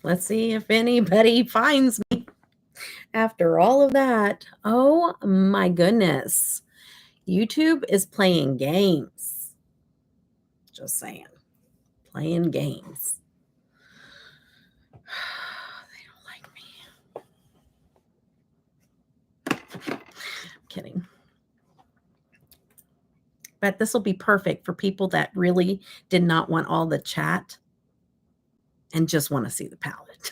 Let's see if anybody finds me after all of that. Oh my goodness. YouTube is playing games. Just saying. Playing games. They don't like me. I'm kidding. But this will be perfect for people that really did not want all the chat and just want to see the palette.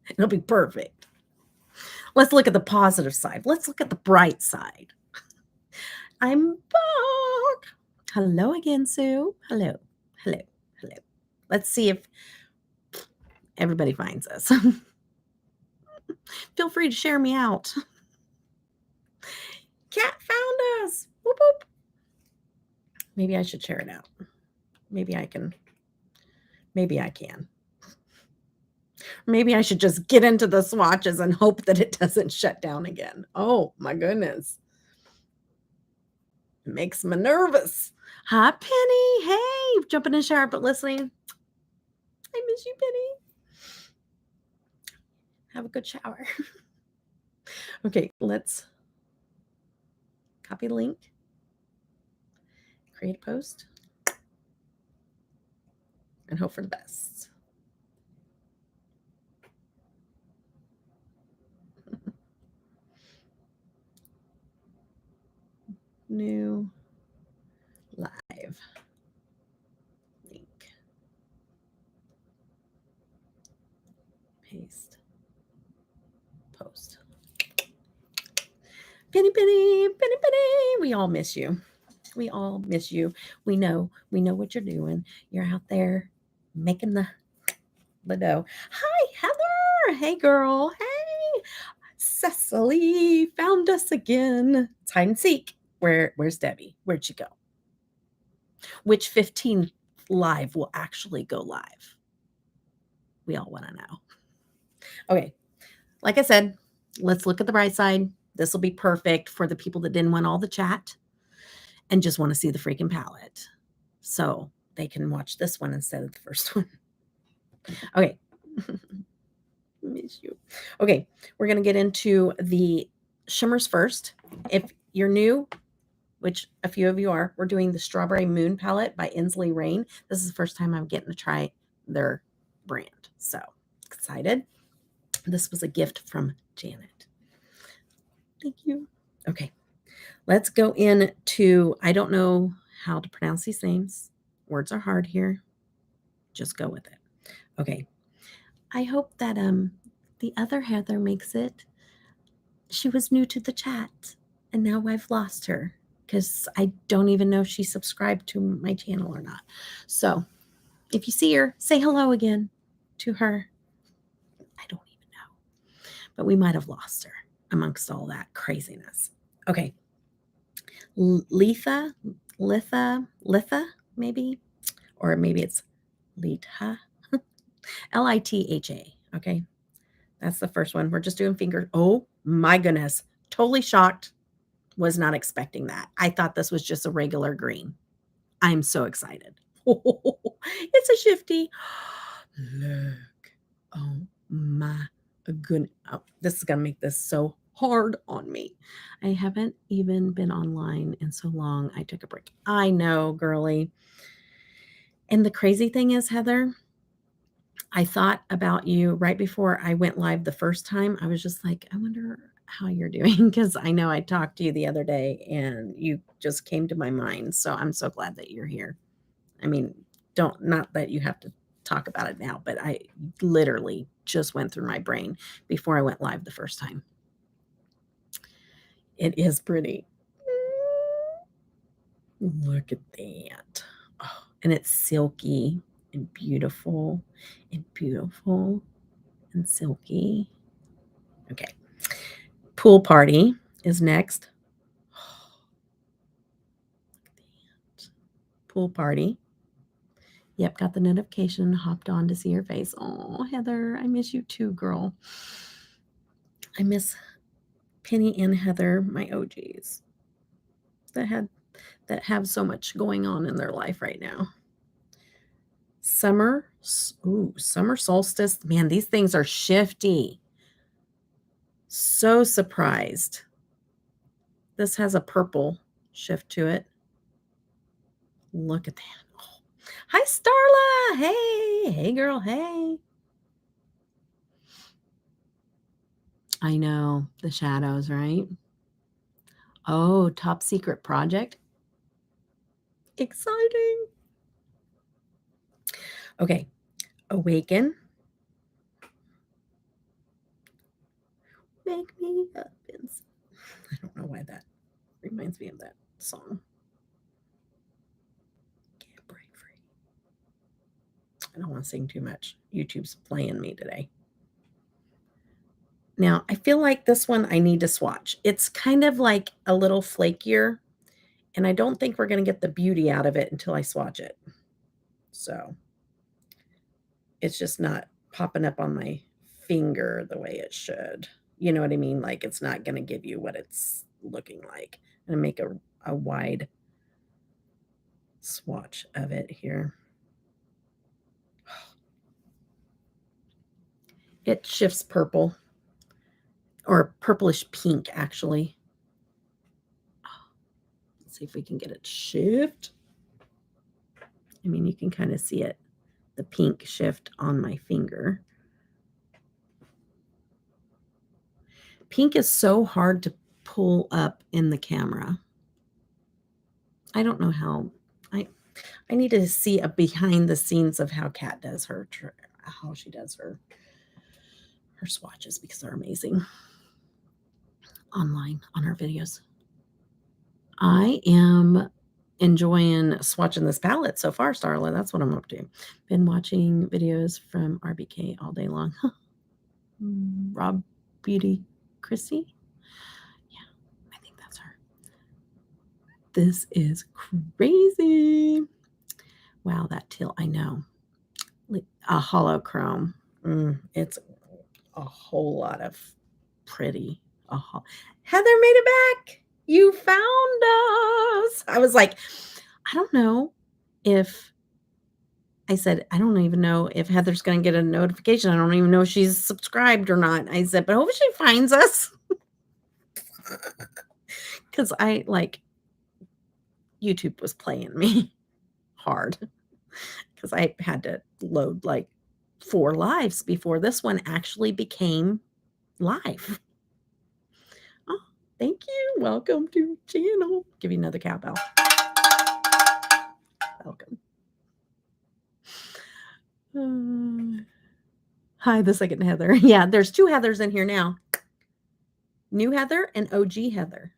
It'll be perfect. Let's look at the positive side. Let's look at the bright side. I'm back. Hello again, Sue. Hello, hello, hello. Let's see if everybody finds us. Feel free to share me out. Cat found us. Whoop, whoop. Maybe I should share it out. Maybe I can. Maybe I can. Maybe I should just get into the swatches and hope that it doesn't shut down again. Oh my goodness. It makes me nervous. Hi, Penny. Hey, jumping in the shower but listening. I miss you, Penny. Have a good shower. Okay, let's copy the link, create a post, and hope for the best. New live link. Paste. Post. Penny, Penny, Penny, Penny. We all miss you. We all miss you. We know what you're doing. You're out there making the dough. Hi, Heather. Hey, girl. Hey, Cecily found us again. It's hide and seek. Where's Debbie? Where'd she go? Which 15 live will actually go live? We all want to know. Okay, like I said, let's look at the bright side. This will be perfect for the people that didn't want all the chat and just want to see the freaking palette. So they can watch this one instead of the first one. Okay. Miss you. Okay, we're going to get into the shimmers first. If you're new, which a few of you are, we're doing the Strawberry Moon palette by Ensley Rain. This is the first time I'm getting to try their brand. So excited. This was a gift from Janet. Thank you. Okay, let's go into, I don't know how to pronounce these names. Words are hard here. Just go with it. Okay. I hope that the other Heather makes it. She was new to the chat, and now I've lost her because I don't even know if she subscribed to my channel or not. So if you see her, say hello again to her. I don't even know. But we might have lost her amongst all that craziness. Okay. Litha, maybe? Or maybe it's Litha. Litha. Okay. That's the first one. We're just doing fingers. Oh my goodness. Totally shocked. Was not expecting that. I thought this was just a regular green. I'm so excited. It's a shifty. Look. Oh my goodness. Oh, this is going to make this so hard on me. I haven't even been online in so long. I took a break. I know, girly. And the crazy thing is, Heather, I thought about you right before I went live the first time. I was just like, I wonder how you're doing because I know I talked to you the other day and you just came to my mind. So I'm so glad that you're here. I mean, not that you have to talk about it now, but I literally just went through my brain before I went live the first time. It is pretty. Look at that. Oh, and it's silky and beautiful and silky. Okay. Pool Party is next. Pool Party. Yep, got the notification, hopped on to see your face. Oh, Heather, I miss you too, girl. I miss Penny and Heather, my OGs, that have so much going on in their life right now. Summer solstice. Man, these things are shifty. So surprised. This has a purple shift to it. Look at that. Oh. Hi, Starla. Hey. Hey, girl. Hey. I know. The shadows, right? Oh, top secret project. Exciting. Okay. Awaken. Make me up. I don't know why that reminds me of that song. Can't break free. I don't want to sing too much. YouTube's playing me today. Now, I feel like this one I need to swatch. It's kind of like a little flakier, and I don't think we're going to get the beauty out of it until I swatch it. So it's just not popping up on my finger the way it should. You know what I mean? Like it's not going to give you what it's looking like. I'm going to make a wide swatch of it here. It shifts purple or purplish pink, actually. Let's see if we can get it shift. I mean, you can kind of see it, the pink shift on my finger. Pink is so hard to pull up in the camera. I don't know how. I need to see a behind the scenes of how Kat does how she does her swatches because they're amazing online on her videos. I am enjoying swatching this palette so far, Starla. That's what I'm up to. Been watching videos from RBK all day long. Rob Beauty Chrissy. Yeah, I think that's her. This is crazy. Wow, that teal, I know. A hollow chrome. It's a whole lot of pretty. Heather made it back. You found us. I was like, I don't know if I said, I don't even know if Heather's going to get a notification. I don't even know if she's subscribed or not. I said, but hopefully she finds us. Because YouTube was playing me hard. Because I had to load like 4 lives before this one actually became live. Oh, thank you. Welcome to channel. Give you another cowbell. Welcome. Hi, the second Heather. Yeah, there's 2 Heathers in here now. New Heather and OG Heather.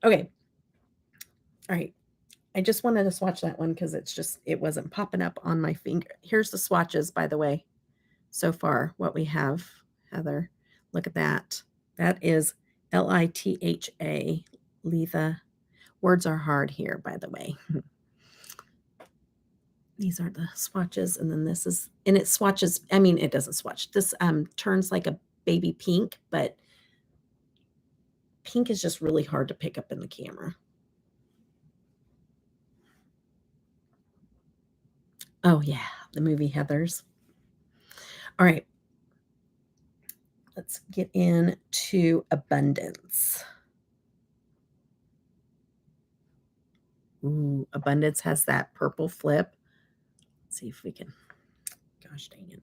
Okay. All right. I just wanted to swatch that one because it wasn't popping up on my finger. Here's the swatches, by the way, so far, what we have, Heather. Look at that. That is Litha. Litha. Words are hard here, by the way. These are the swatches, and then this is, and it swatches, I mean, it doesn't swatch. This turns like a baby pink, but pink is just really hard to pick up in the camera. Oh, yeah, the movie Heathers. All right. Let's get into Abundance. Ooh, Abundance has that purple flip. Let's see if we can. Gosh dang it.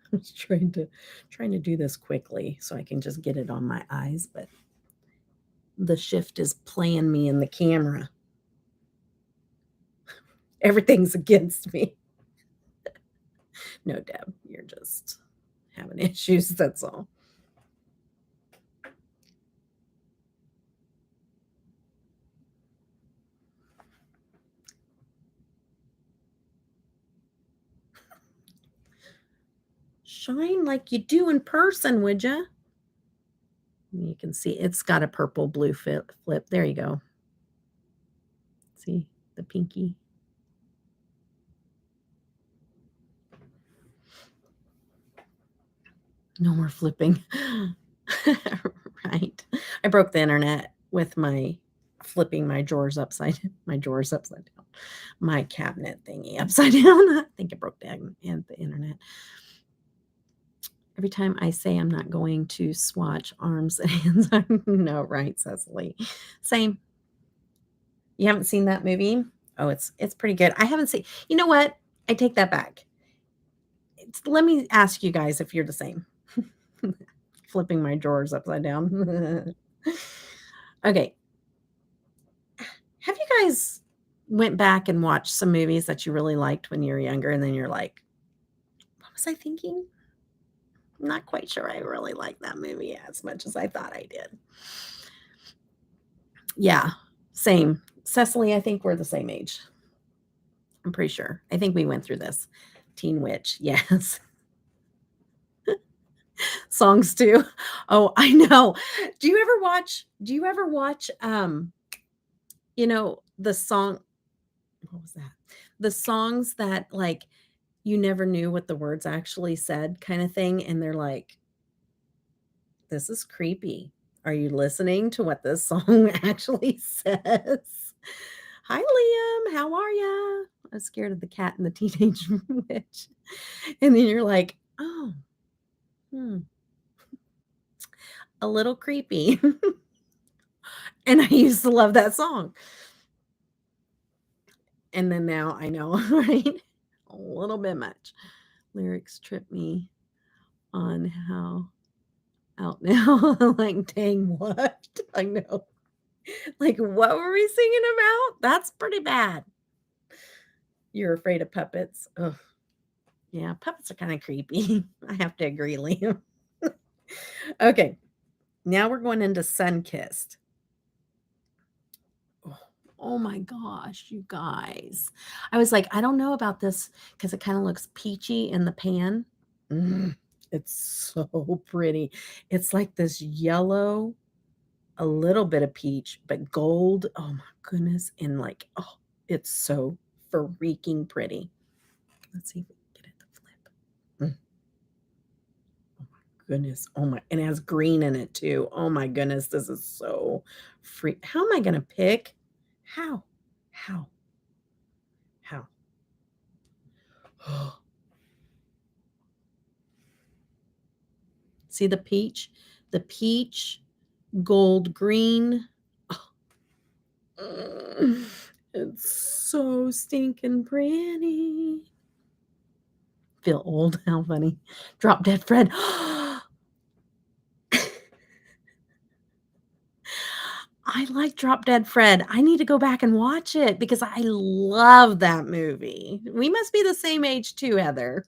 I was trying to do this quickly so I can just get it on my eyes, but the shift is playing me in the camera. Everything's against me. No, Deb, you're just having issues, that's all. Shine like you do in person, would ya? You can see it's got a purple blue flip. There you go. See the pinky. No more flipping. Right. I broke the internet with my flipping my drawers upside down. my cabinet thingy upside down. I think it broke down and the internet. Every time I say I'm not going to swatch arms and hands, I know, right, Cecily? Same. You haven't seen that movie? Oh, it's pretty good. I haven't seen. You know what? I take that back. Let me ask you guys if you're the same. Flipping my drawers upside down. Okay. Have you guys went back and watched some movies that you really liked when you were younger, and then you're like, "What was I thinking? I'm not quite sure I really like that movie as much as I thought I did." Yeah, same. Cecily, I think we're the same age. I'm pretty sure. I think we went through this. Teen Witch, yes. Songs too. Oh, I know. Do you ever watch the song, what was that? The songs that, like, you never knew what the words actually said kinda thing, and they're like, "This is creepy. Are you listening to what this song actually says?" "Hi, Liam. How are ya?" I was scared of the cat and the teenage witch. And then you're like, "Oh, hmm, a little creepy." And I used to love that song. And then now I know, right? A little bit much. Lyrics trip me on how out now. Like, dang, what? I know. Like, what were we singing about? That's pretty bad. You're afraid of puppets. Ugh. Yeah, puppets are kind of creepy. I have to agree, Liam. Okay, now we're going into Sunkissed. Oh, oh my gosh, you guys. I was like, I don't know about this because it kind of looks peachy in the pan. It's so pretty. It's like this yellow, a little bit of peach, but gold. Oh my goodness. And like, oh, it's so freaking pretty. Let's see if we can get it to flip. Oh my goodness. Oh my, and it has green in it too. Oh my goodness. This is so free. How am I going to pick? How? How? How? See the peach? The peach, gold, green. It's so stinking pretty. Feel old. How funny. Drop Dead Fred. I like Drop Dead Fred. I need to go back and watch it because I love that movie. We must be the same age too, Heather,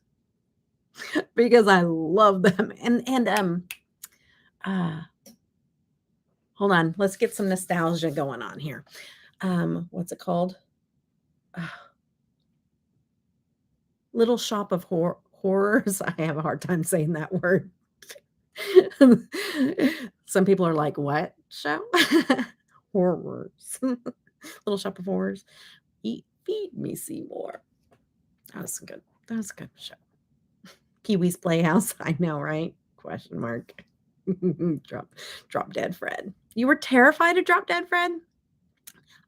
because I love them. Uh hold on. Let's get some nostalgia going on here. What's it called? Uh, Little Shop of Horrors. I have a hard time saying that word. Some people are like, "What show?" Horrors. Little Shop of Horrors. Eat, feed me, Seymour. That was good. That was a good show. Pee-wee's Playhouse. I know, right? Question mark. Drop Dead Fred. You were terrified of Drop Dead Fred?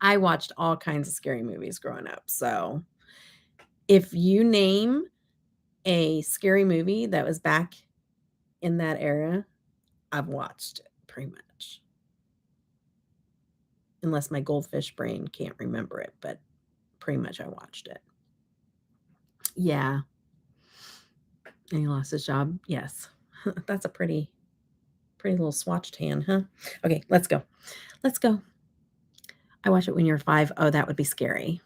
I watched all kinds of scary movies growing up. So if you name a scary movie that was back in that era, I've watched it pretty much. Unless my goldfish brain can't remember it, but pretty much I watched it. Yeah. And he lost his job. Yes. That's a pretty little swatched hand, huh? Okay, let's go. Let's go. I watched it when you were 5. Oh, that would be scary.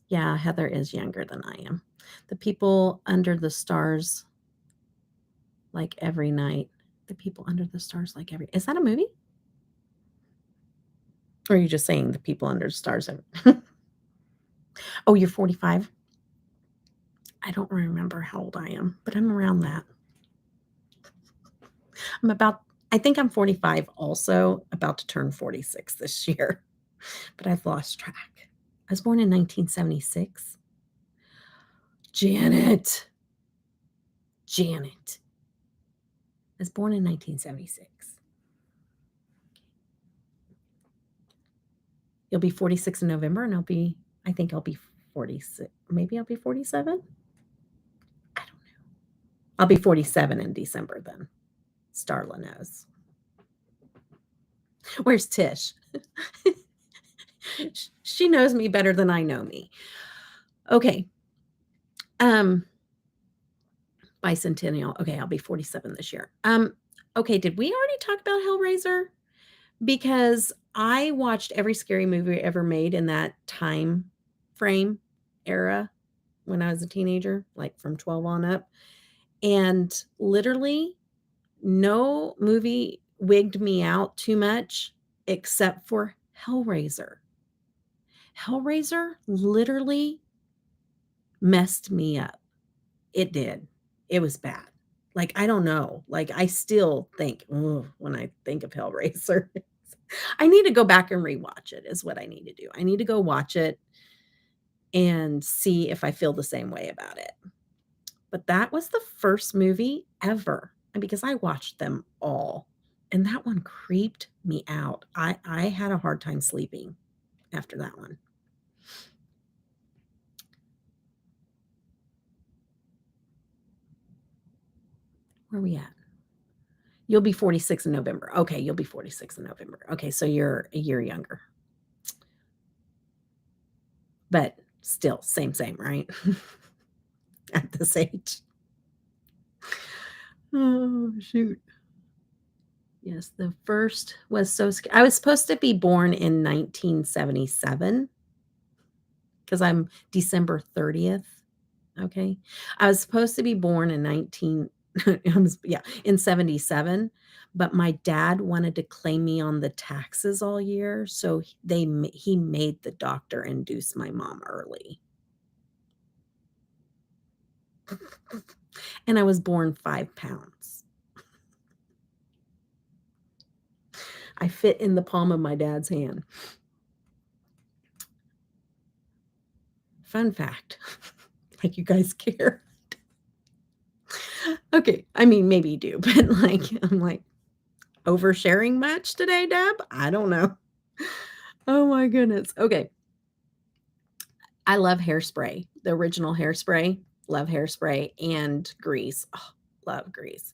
Yeah, Heather is younger than I am. The People Under the Stars Like Every Night. The People Under the Stars Like Every. Is that a movie? Or are you just saying The People Under the Stars Oh, you're 45? I don't remember how old I am, but I'm around that. I think I'm 45 also, about to turn 46 this year, but I've lost track. I was born in 1976. Janet. Janet. I was born in 1976. You'll be 46 in November, and I'll be I think I'll be 46. Maybe I'll be 47. I don't know. I'll be 47 in December then. Starla knows. Where's Tish? She knows me better than I know me. Okay. Bicentennial. Okay, I'll be 47 this year. Okay, did we already talk about Hellraiser? Because I watched every scary movie ever made in that time frame era when I was a teenager, like from 12 on up. And literally no movie wigged me out too much except for Hellraiser. Hellraiser literally messed me up. It did. It was bad. Like, I don't know. Like, I still think, "Ugh," when I think of Hellraiser. I need to go back and rewatch it is what I need to do. I need to go watch it and see if I feel the same way about it. But that was the first movie ever, and because I watched them all, and that one creeped me out. I had a hard time sleeping after that one. Where are we at? You'll be 46 in November. Okay, you'll be 46 in November. Okay, so you're a year younger. But still, same, right? At this age. Oh, shoot. Yes, the first was so scary. I was supposed to be born in 1977 because I'm December 30th. Okay. I was supposed to be born in 77, but my dad wanted to claim me on the taxes all year, so he made the doctor induce my mom early. And I was born 5 pounds. I fit in the palm of my dad's hand. Fun fact. Like you guys care. Okay. I mean, maybe you do, but like, I'm like, oversharing much today, Deb? I don't know. Oh my goodness. Okay. I love Hairspray, the original Hairspray. Love Hairspray and Grease. Oh, love Grease.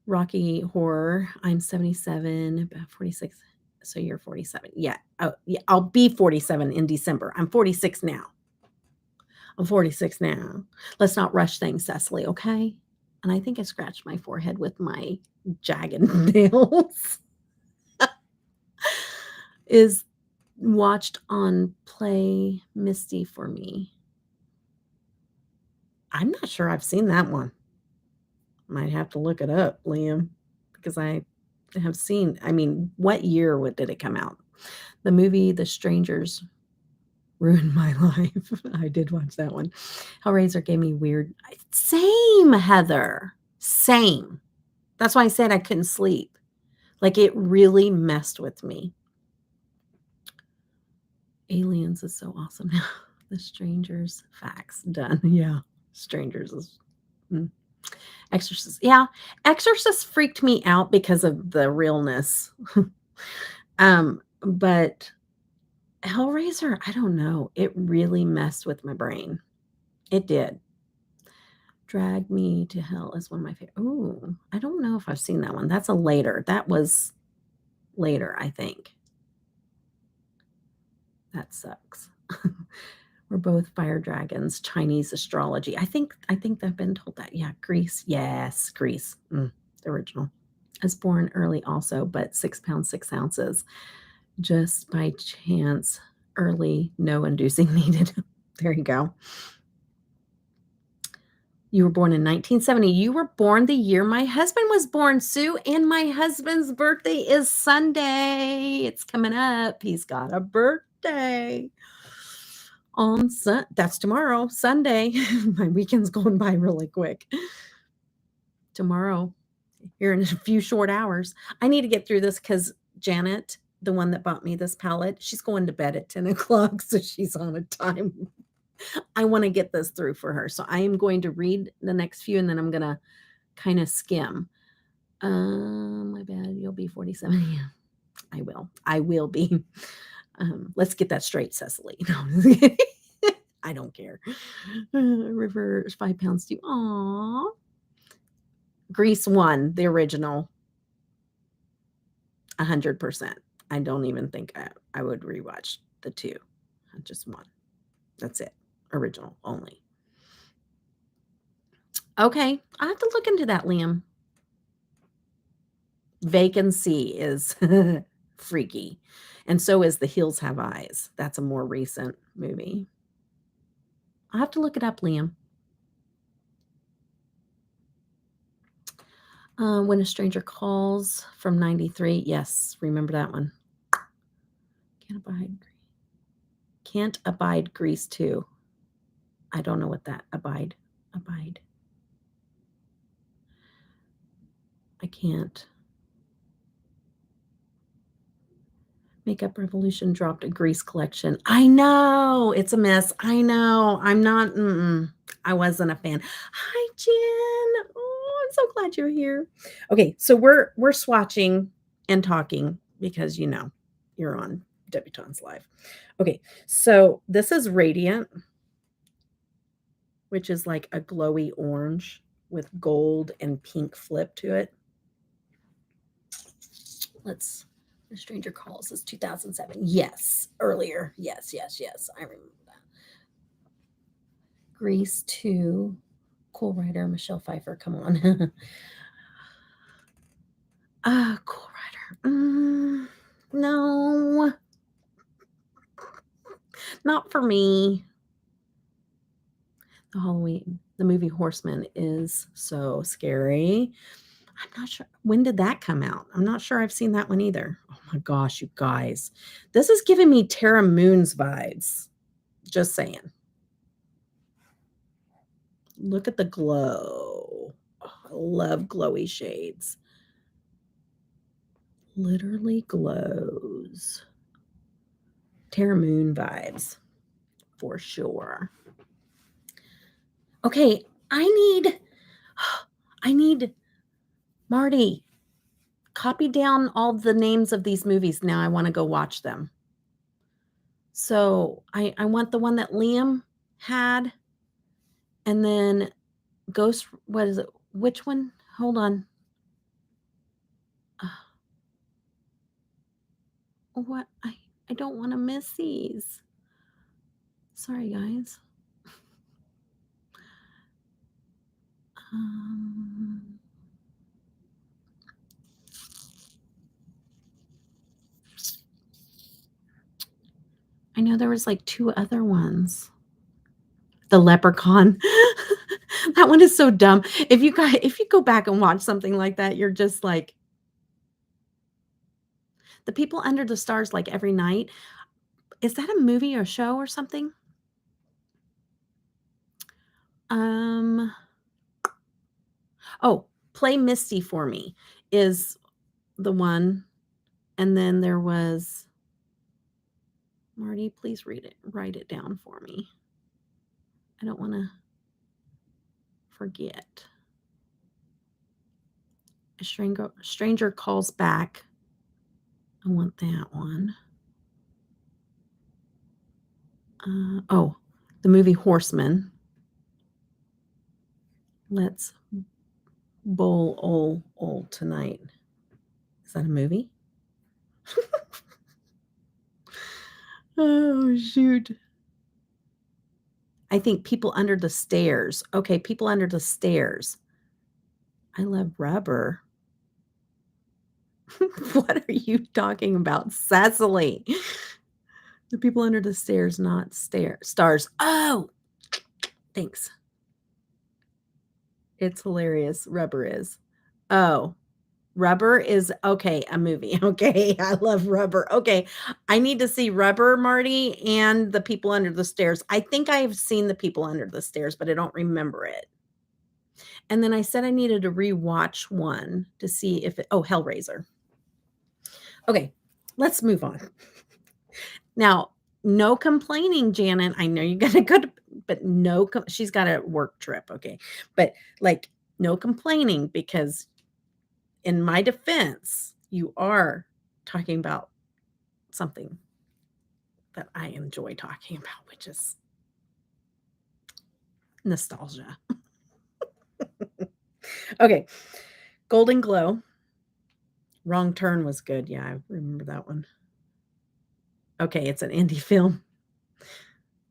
Rocky Horror. I'm 77, 46. So you're 47. Yeah. Oh, yeah. I'll be 47 in December. I'm 46 now. I'm 46 now. Let's not rush things, Cecily, okay? And I think I scratched my forehead with my jagged nails. Is watched on Play Misty for me. I'm not sure I've seen that one. Might have to look it up, Liam, because I have seen, I mean, what year did it come out? The movie The Strangers ruined my life. I did watch that one. Hellraiser gave me weird. Same, Heather. Same. That's why I said I couldn't sleep. Like it really messed with me. Aliens is so awesome now. The Strangers, facts, done. Yeah. Strangers is. Exorcist. Yeah. Exorcist freaked me out because of the realness. But Hellraiser, I don't know. It really messed with my brain. It did. Drag Me to Hell is one of my favorite. Ooh, I don't know if I've seen that one. That's a later. That was later, I think. That sucks. We're both fire dragons, Chinese astrology. I think I've been told that. Yeah, Greece. Yes, Greece. The original. I was born early also, but 6 pounds, 6 ounces. Just by chance, early, no inducing needed. There you go. You were born in 1970. You were born the year my husband was born, Sue, and my husband's birthday is Sunday. It's coming up. He's got a birthday on that's tomorrow, Sunday. My weekend's going by really quick. Tomorrow, here in a few short hours. I need to get through this because Janet, the one that bought me this palette, she's going to bed at 10 o'clock, so she's on a time. I want to get this through for her. So I am going to read the next few and then I'm going to kind of skim. My bad. You'll be 47. Yeah, I will be. Let's get that straight, Cecily. No, I don't care. Reverse 5 pounds too. Aw. Grease 1, the original. 100%. I don't even think I would rewatch the 2. Just 1. That's it. Original only. Okay. I have to look into that, Liam. Vacancy is freaky. And so is The Hills Have Eyes. That's a more recent movie. I'll have to look it up, Liam. When a Stranger Calls from 93. Yes, remember that one. Can't Abide Grease 2. I don't know what that abide. I can't. Makeup Revolution dropped a Grease collection. I know it's a mess. I know. I'm not. I wasn't a fan. Hi, Jen. Oh, I'm so glad you're here. Okay, so we're swatching and talking because you're on Debutan's Live. Okay, so this is Radiant, which is like a glowy orange with gold and pink flip to it. The Stranger Calls is 2007. Yes, earlier. Yes. I remember that. Grease 2. Cool Rider, Michelle Pfeiffer. Come on. Cool Rider. No. Not for me. The movie Horseman is so scary. I'm not sure. When did that come out? I'm not sure I've seen that one either. Oh my gosh, you guys. This is giving me Tara Moon's vibes. Just saying. Look at the glow. Oh, I love glowy shades. Literally glows. Tara Moon vibes. For sure. Okay, I need Marty. Copy down all the names of these movies. Now I want to go watch them. So I want the one that Liam had. And then Ghost, what is it? Which one? Hold on. What? I don't want to miss these. Sorry, guys. I know there was like 2 other ones. The Leprechaun. That one is so dumb. If you go back and watch something like that, you're just like, The People Under the Stars, like Every Night. Is that a movie or show or something? Oh, Play Misty for Me is the one. And then there was, Marty, please write it down for me. I don't want to forget. A Stranger Calls Back. I want that one. The movie Horseman. Let's bowl all tonight. Is that a movie? Oh, shoot. I think People Under the Stairs. Okay, People Under the Stairs. I love Rubber. What are you talking about, Cecily? The People Under the Stairs, not stars. Oh, thanks. It's hilarious. Rubber is. Oh, Rubber is okay. A movie. Okay. I love Rubber. Okay. I need to see Rubber, Marty, and The People Under the Stairs. I think I've seen The People Under the Stairs, but I don't remember it. And then I said I needed to rewatch one to see if Hellraiser. Okay. Let's move on. Now, no complaining, Janet. I know you got a good, but she's got a work trip. Okay. But like, no complaining, because in my defense, you are talking about something that I enjoy talking about, which is nostalgia. Okay, Golden Glow. Wrong Turn was good. Yeah, I remember that one. Okay, it's an indie film.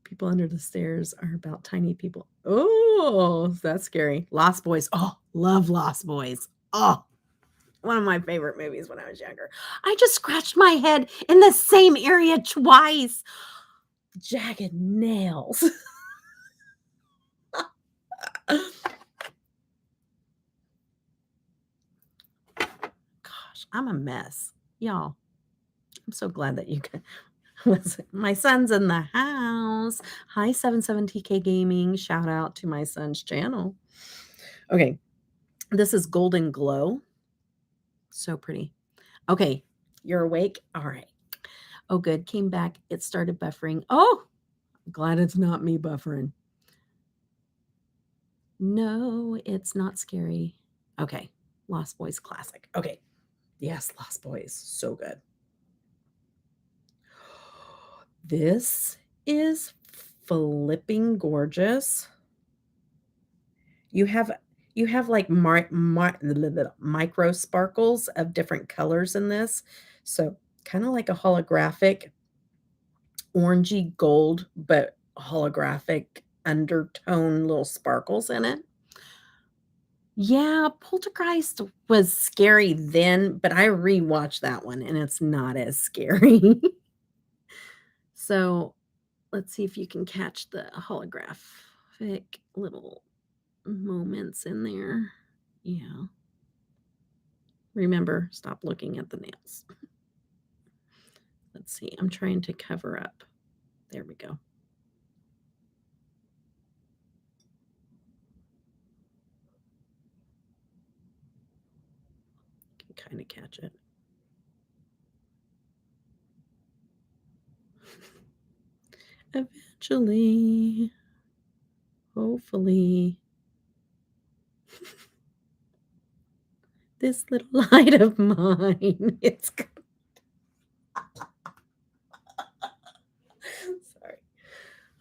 People Under the Stairs are about tiny people. Oh, that's scary. Lost Boys. Oh, love Lost Boys. Oh, one of my favorite movies when I was younger. I just scratched my head in the same area twice. Jagged nails. Gosh, I'm a mess. Y'all, I'm so glad that you can. My son's in the house. Hi, 77TK Gaming. Shout out to my son's channel. Okay, this is Golden Glow. So pretty. Okay, you're awake? All right. Oh, good. Came back. It started buffering. Oh, glad it's not me buffering. No, it's not scary. Okay. Lost Boys classic. Okay. Yes, Lost Boys. So good. This is flipping gorgeous. You have like micro sparkles of different colors in this. So kind of like a holographic orangey gold, but holographic undertone little sparkles in it. Yeah, Poltergeist was scary then, but I rewatched that one and it's not as scary. So let's see if you can catch the holographic little moments in there. Yeah. Remember, stop looking at the nails. Let's see. I'm trying to cover up. There we go. Can kind of catch it. Eventually. Hopefully. This little light of mine. It's sorry.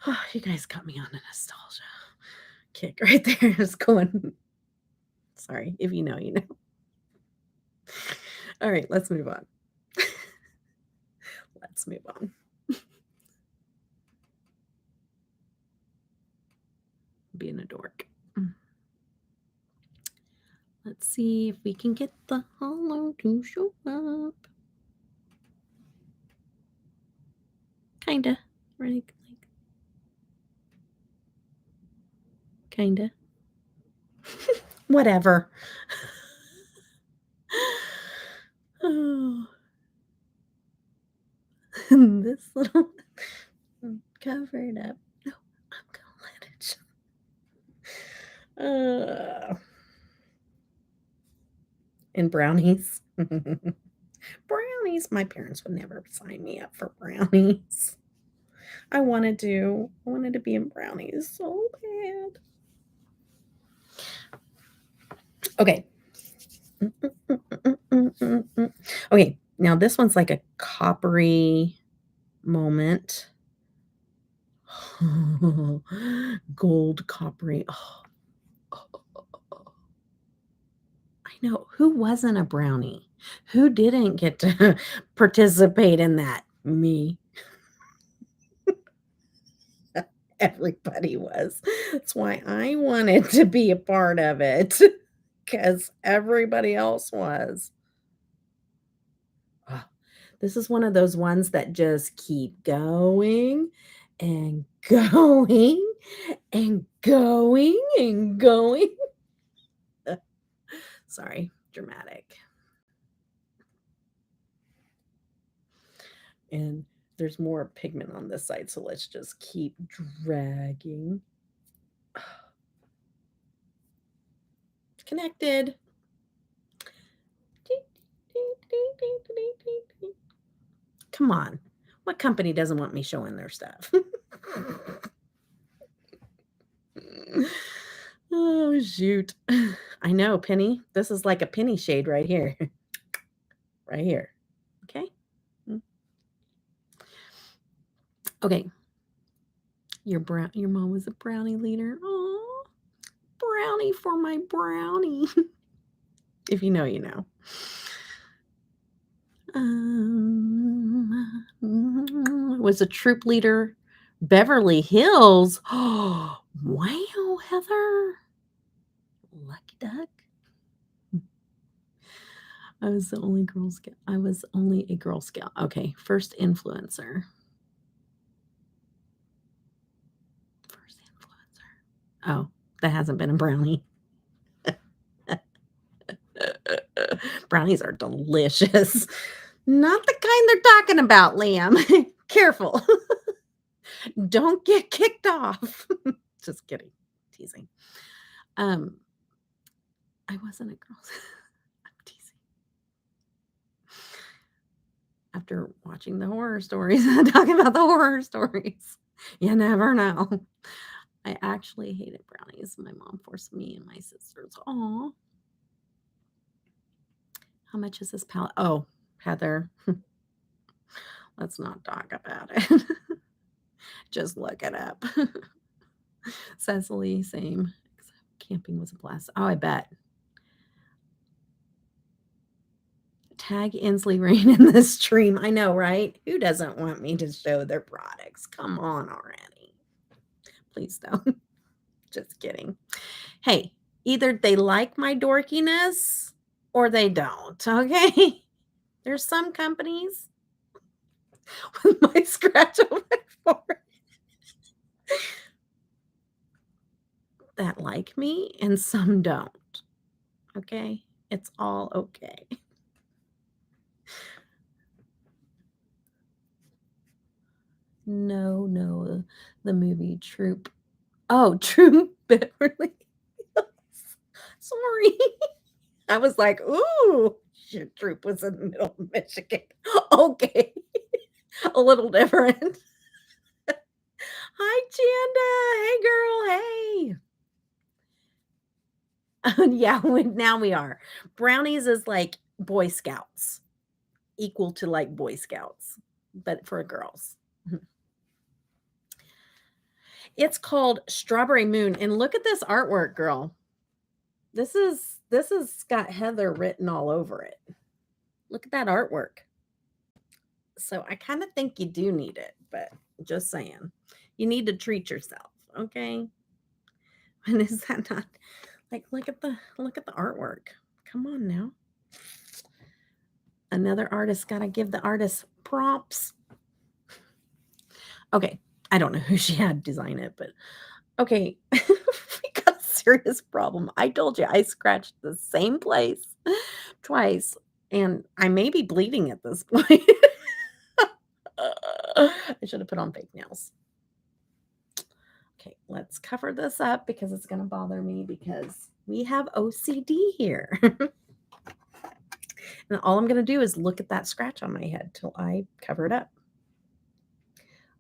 Oh, you guys got me on a nostalgia kick right there. It's going. Sorry. If you know, you know. All right, let's move on. Let's move on. Being a dork. Let's see if we can get the hollow to show up. Kinda. Like kinda. Whatever. Oh. This little covered up. No, I'm gonna let it show. And brownies. Brownies. My parents would never sign me up for brownies. I wanted to. I wanted to be in brownies so bad. Okay. Okay. Now this one's like a coppery moment. Gold coppery. Oh, I know. Who wasn't a brownie? Who didn't get to participate in that? Me. Everybody was. That's why I wanted to be a part of it because everybody else was. Oh, this is one of those ones that just keep going and going and going and going. Sorry, dramatic. And there's more pigment on this side, so let's just keep dragging. Connected. Come on. What company doesn't want me showing their stuff? Oh, shoot. I know, Penny. This is like a penny shade right here. Right here. Okay? Okay. Your mom was a brownie leader. Oh, brownie for my brownie. If you know, you know. Was a troop leader. Beverly Hills. Oh, wow, Heather. Lucky duck. I was the only Girl Scout. I was only a Girl Scout. Okay, first influencer. First influencer. Oh, that hasn't been a brownie. Brownies are delicious. Not the kind they're talking about, Liam. Careful. Don't get kicked off. Just kidding. Teasing. I wasn't a girl. I'm teasing. After watching the horror stories, talking about the horror stories, you never know. I actually hated brownies. My mom forced me and my sisters. Aw. How much is this palette? Oh, Heather. Let's not talk about it. Just look it up. Cecily, same. Camping was a blast. Oh, I bet. Tag Ensley Rain in the stream. I know, right? Who doesn't want me to show their products? Come on already. Please don't. Just kidding. Hey, either they like my dorkiness or they don't, okay? There's some companies with my scratch on my forehead that like me and some don't, okay? It's all okay. No, the movie Troop. Oh, Troop Beverly Hills. Sorry. I was like, ooh, your troop was in the middle of Michigan. Okay. A little different. Hi, Chanda. Hey, girl. Hey. Yeah, now we are. Brownies is like Boy Scouts, equal to like Boy Scouts, but for girls. It's called Strawberry Moon. And look at this artwork, girl. This is got Heather written all over it. Look at that artwork. So I kind of think you do need it, but just saying. You need to treat yourself, okay? And is that not like look at the artwork. Come on now. Another artist got to give the artist prompts. Okay, I don't know who she had design it, but okay. We got a serious problem. I told you I scratched the same place twice and I may be bleeding at this point. I should have put on fake nails. Okay, let's cover this up because it's going to bother me because we have OCD here. And all I'm going to do is look at that scratch on my head till I cover it up.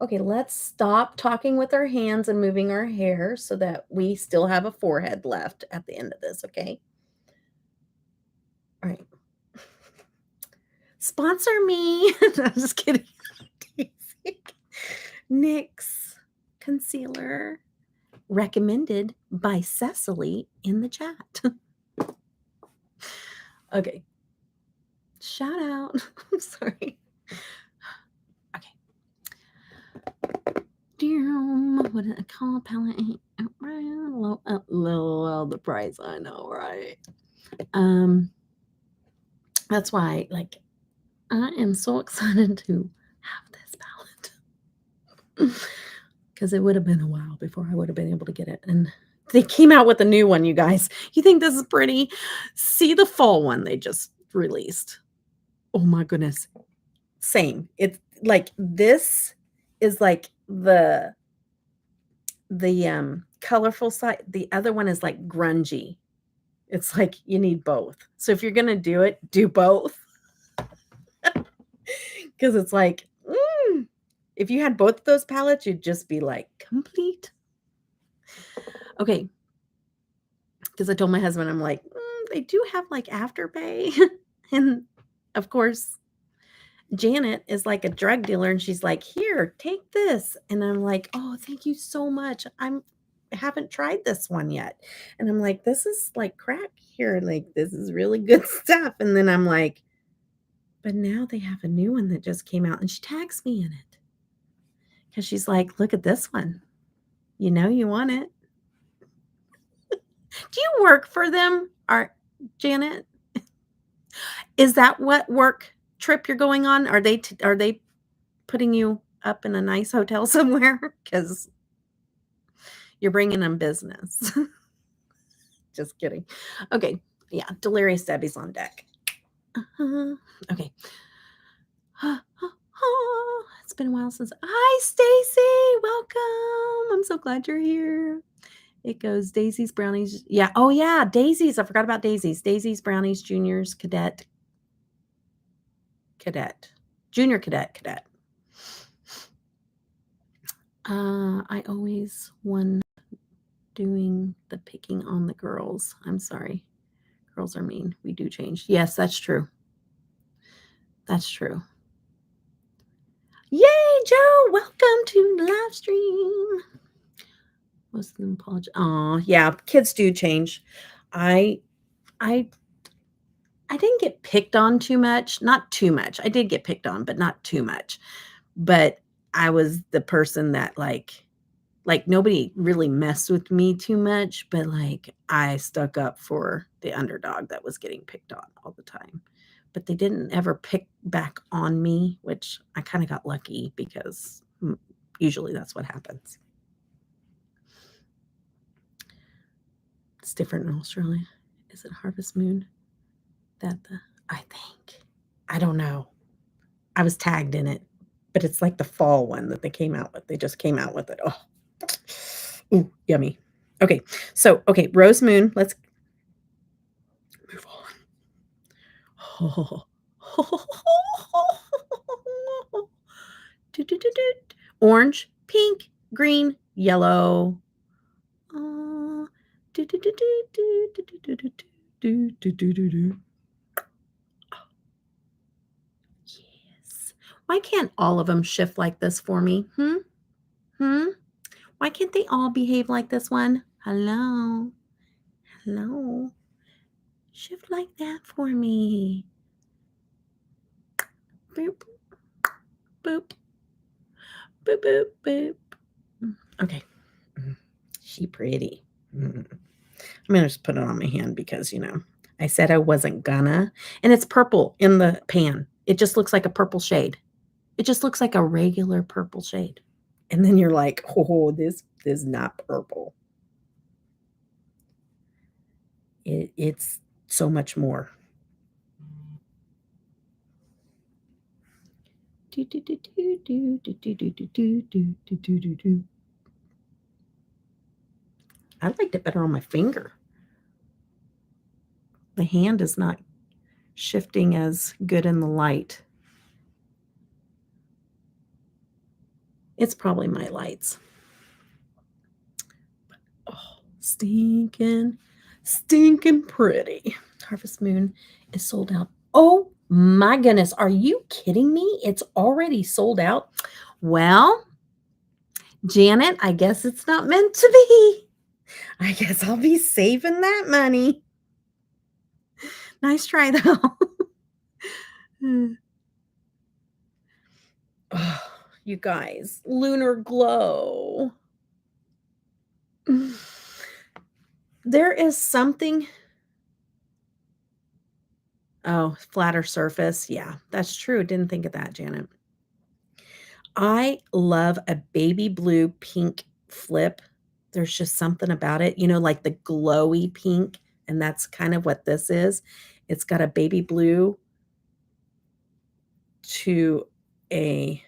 Okay, let's stop talking with our hands and moving our hair so that we still have a forehead left at the end of this, okay? All right. Sponsor me. I'm just kidding. NYX concealer recommended by Cecily in the chat. Okay. Shout out. I'm sorry. Okay. What did I call palette? Low the price. I know, right? That's why, like, I am so excited to have this palette because it would have been a while before I would have been able to get it. And they came out with a new one, you guys. You think this is pretty? See the fall one they just released. Oh my goodness. Same. It's like this is like the colorful side. The other one is like grungy. It's like you need both. So if you're gonna do it, do both. Because it's like, if you had both of those palettes, you'd just be like complete. Okay. Because I told my husband, I'm like, they do have like Afterpay. And of course, Janet is like a drug dealer and she's like, "Here, take this." And I'm like, "Oh, thank you so much. I haven't tried this one yet." And I'm like, "This is like crack here. Like this is really good stuff." And then I'm like, "But now they have a new one that just came out." And she tags me in it. Cuz she's like, "Look at this one. You know you want it." Do you work for them? Are Janet? Is that what work trip you're going on? Are they putting you up in a nice hotel somewhere? Cuz you're bringing them business. Just kidding. Okay. Yeah, Delirious Debbie's on deck. Uh-huh. Okay. It's been a while since. Hi, Stacy. Welcome. I'm so glad you're here. It goes Daisy's, Brownies. Yeah. Oh, yeah. Daisies. I forgot about Daisies. Daisies, Brownies, Juniors, Cadet, Junior Cadet. I always won doing the picking on the girls. I'm sorry. Girls are mean. We do change. Yes, that's true. That's true. Yay, Joe! Welcome to the live stream. Most of them apologize. Oh, yeah, kids do change. I I I didn't get picked on too much. Not too much. I did get picked on, but not too much. But I was the person that like nobody really messed with me too much, but like I stuck up for the underdog that was getting picked on all the time. But they didn't ever pick back on me, which I kind of got lucky because usually that's what happens. It's different in Australia. Is it Harvest Moon? I think. I don't know. I was tagged in it, but it's like the fall one that they came out with. They just came out with it. Oh, ooh, yummy. Okay, so okay, Rose Moon. Let's move on. Orange, pink, green, yellow. Yes. Why can't all of them shift like this for me? Hmm? Why can't they all behave like this one? Hello? Hello? Shift like that for me. Boop, boop, boop, boop, boop. Okay. She pretty. I'm gonna just put it on my hand because, I said I wasn't gonna. And it's purple in the pan. It just looks like a purple shade. It just looks like a regular purple shade. And then you're like, oh, this is not purple. It's so much more. I liked it better on my finger. The hand is not shifting as good in the light. It's probably my lights. Oh, stinking pretty. Harvest Moon is sold out. Oh my goodness. Are you kidding me? It's already sold out. Well, Janet, I guess it's not meant to be. I guess I'll be saving that money. Nice try, though. Oh, you guys, Lunar Glow. There is something. Oh, flatter surface. Yeah, that's true. Didn't think of that, Janet. I love a baby blue pink flip. There's just something about it, like the glowy pink, and that's kind of what this is. It's got a baby blue to a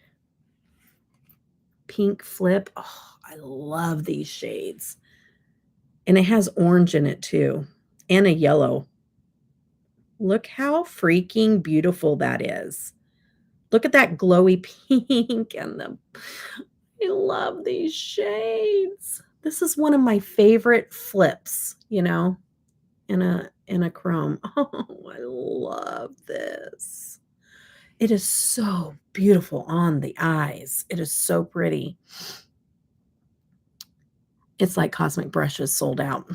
pink flip. Oh, I love these shades. And it has orange in it too, and a yellow. Look how freaking beautiful that is. Look at that glowy pink and I love these shades. This is one of my favorite flips, in a chrome. Oh, I love this. It is so beautiful on the eyes. It is so pretty. It's like Cosmic Brushes sold out.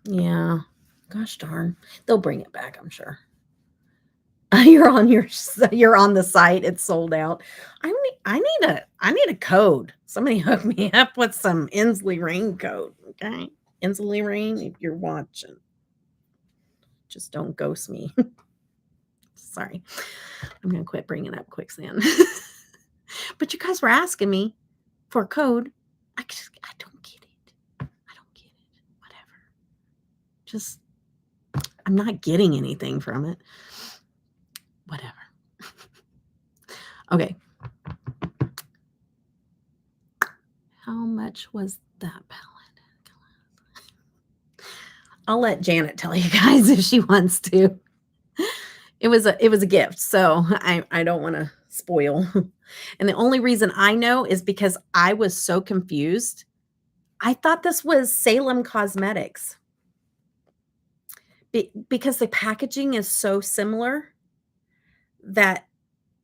Yeah. Gosh darn. They'll bring it back, I'm sure. You're on the site. It's sold out. I need a code. Somebody hook me up with some Ensley Rain code. Okay. Ensley Rain, if you're watching. Just don't ghost me. Sorry. I'm gonna quit bringing up quicksand. But you guys were asking me for a code. I don't get it. I don't get it. Whatever. Just I'm not getting anything from it. Whatever. Okay. How much was that palette? I'll let Janet tell you guys if she wants to. It was a gift, so I don't want to spoil. And the only reason I know is because I was so confused. I thought this was Salem Cosmetics. Because the packaging is so similar that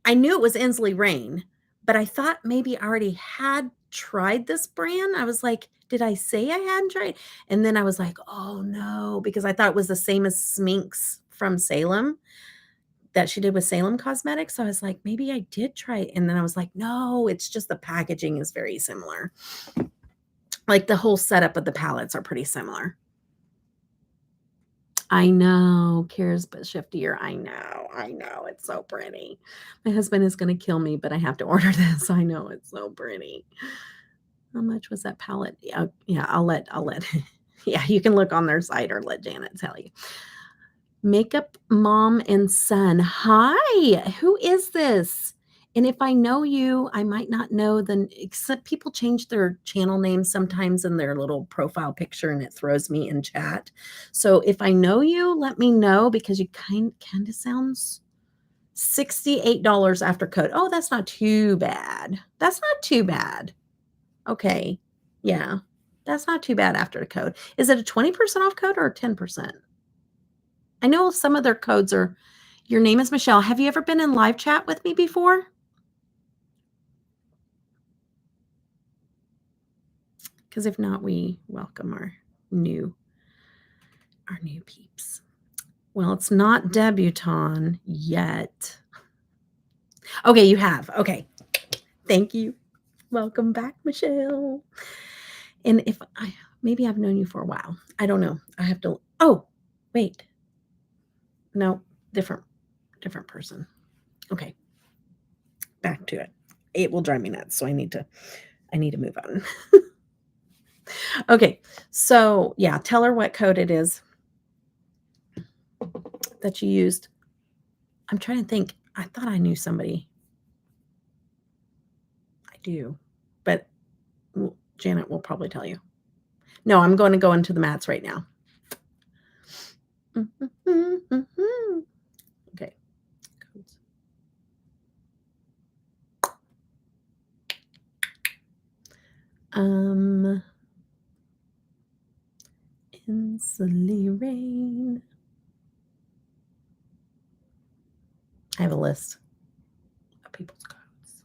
I knew it was Ensley Rain, but I thought maybe I already had tried this brand. I was like, did I say I hadn't tried? And then I was like, oh no, because I thought it was the same as Sminx from Salem that she did with Salem Cosmetics. So I was like, maybe I did try it. And then I was like, no, it's just the packaging is very similar. Like the whole setup of the palettes are pretty similar. I know, Kira's but shiftier. I know. It's so pretty. My husband is gonna kill me, but I have to order this. I know it's so pretty. How much was that palette? Yeah, I'll let yeah, you can look on their site or let Janet tell you. Makeup Mom and Son. Hi, who is this? And if I know you, I might not know except people change their channel names sometimes in their little profile picture and it throws me in chat. So if I know you, let me know because you kind of sounds $68 after code. Oh, that's not too bad. That's not too bad. Okay. Yeah. That's not too bad after the code. Is it a 20% off code or a 10%? I know some of their codes are, your name is Michelle. Have you ever been in live chat with me before? Because if not, we welcome our new peeps. Well, it's not Debutawn yet. Okay, you have. Okay. Thank you. Welcome back, Michelle. And maybe I've known you for a while. I don't know. I have to, oh, wait. No, different person. Okay. Back to it. It will drive me nuts. So I need to move on. Okay. So yeah, tell her what code it is that you used. I'm trying to think. I thought I knew somebody. I do, but Janet will probably tell you. No, I'm going to go into the mats right now. Okay. Codes. Ensley Rain. I have a list of people's codes.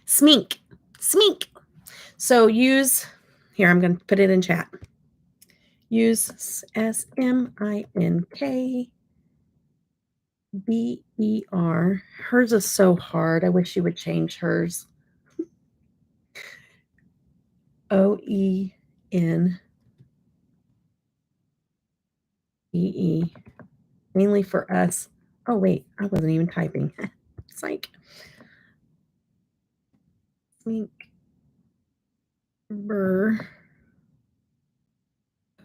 Smink. So use, here, I'm going to put it in chat. Use SMINKBER. Hers is so hard. I wish you would change hers. OENDE. Mainly for us. Oh, wait. I wasn't even typing. It's like Smink. Burr.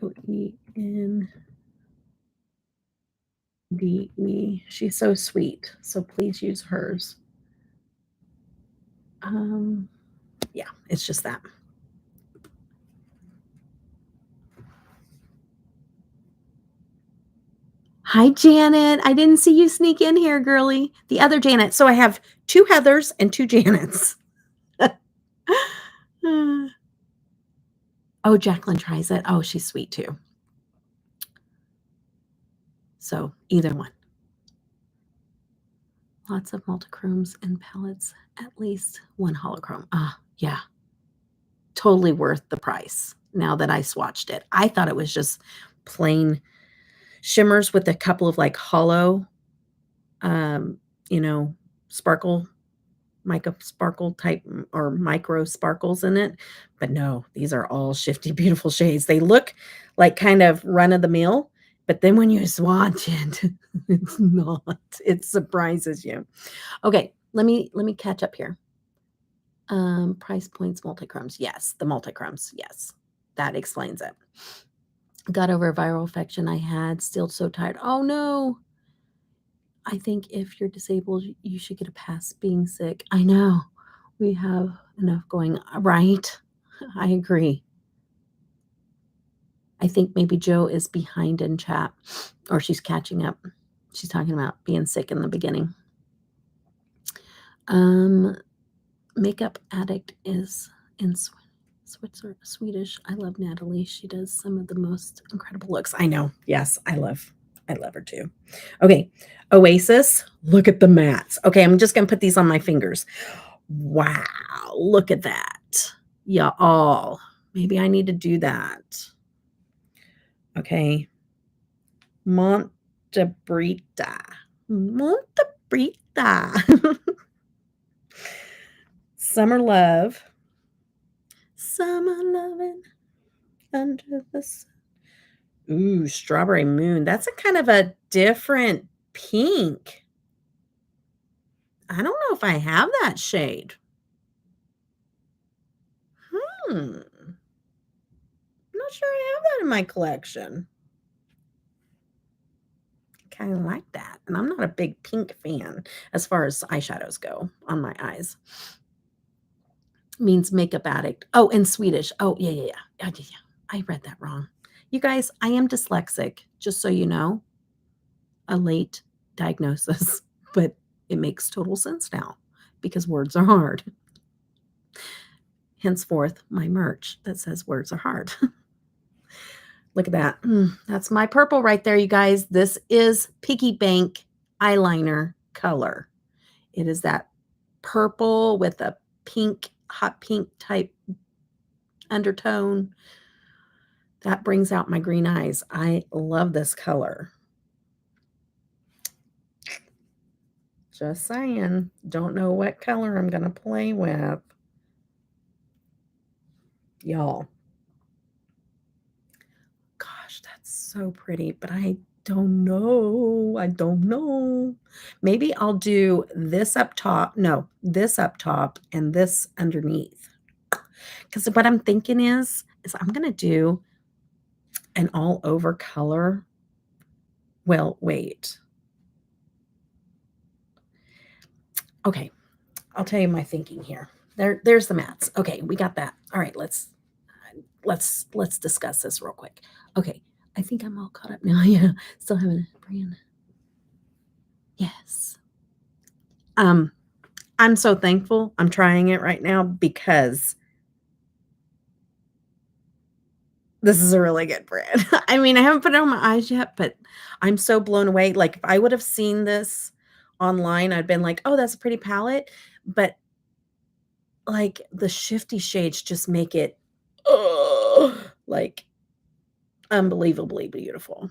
OENDE. She's so sweet. So please use hers. Yeah, it's just that. Hi, Janet. I didn't see you sneak in here, girly. The other Janet. So I have 2 Heathers and 2 Janets. Oh, Jacqueline tries it. Oh, she's sweet too. So either one. Lots of multichromes and palettes, at least one holochrome. Yeah. Totally worth the price now that I swatched it. I thought it was just plain shimmers with a couple of like hollow, sparkle, mica sparkle type or micro sparkles in it. But no, these are all shifty, beautiful shades. They look like kind of run of the mill, but then when you swatch it, it's not. It surprises you. Okay, let me catch up here. Price points, multichromes. Yes, the multichromes. Yes, that explains it. Got over a viral infection I had. Still so tired. Oh no. I think if you're disabled, you should get a pass being sick. I know. We have enough going right. I agree. I think maybe Joe is behind in chat, or she's catching up. She's talking about being sick in the beginning. Makeup Addict is in Swedish. I love Natalie. She does some of the most incredible looks. I know. Yes, I love her too. Okay, Oasis. Look at the mattes. Okay, I'm just gonna put these on my fingers. Wow, look at that. Y'all. Maybe I need to do that. Okay. Montebrita. Summer Love. Summer loving under the sun. Ooh, Strawberry Moon. That's a kind of a different pink. I don't know if I have that shade. I'm not sure I have that in my collection. Kind of like that. And I'm not a big pink fan as far as eyeshadows go on my eyes. Means makeup addict. Oh, in Swedish. Oh, yeah. I read that wrong. You guys, I am dyslexic, just so you know. A late diagnosis, but it makes total sense now because words are hard. Henceforth, my merch that says words are hard. Look at that. That's my purple right there, you guys. This is Piggy Bank eyeliner color. It is that purple with a pink, hot pink type undertone. That brings out my green eyes. I love this color. Just saying. Don't know what color I'm going to play with. Y'all. Gosh, that's so pretty, but I don't know. I don't know. Maybe I'll do this up top. No, this up top and this underneath. Because what I'm thinking is I'm going to do an all over color. Well, wait. Okay. I'll tell you my thinking here. There's the mattes. Okay, we got that. All right, let's discuss this real quick. Okay, I think I'm all caught up now. Yeah, still having a brand. Yes. I'm so thankful. I'm trying it right now because this is a really good brand. I mean, I haven't put it on my eyes yet, but I'm so blown away. Like if I would have seen this online, I'd been like, "Oh, that's a pretty palette," but like the shifty shades just make it like unbelievably beautiful.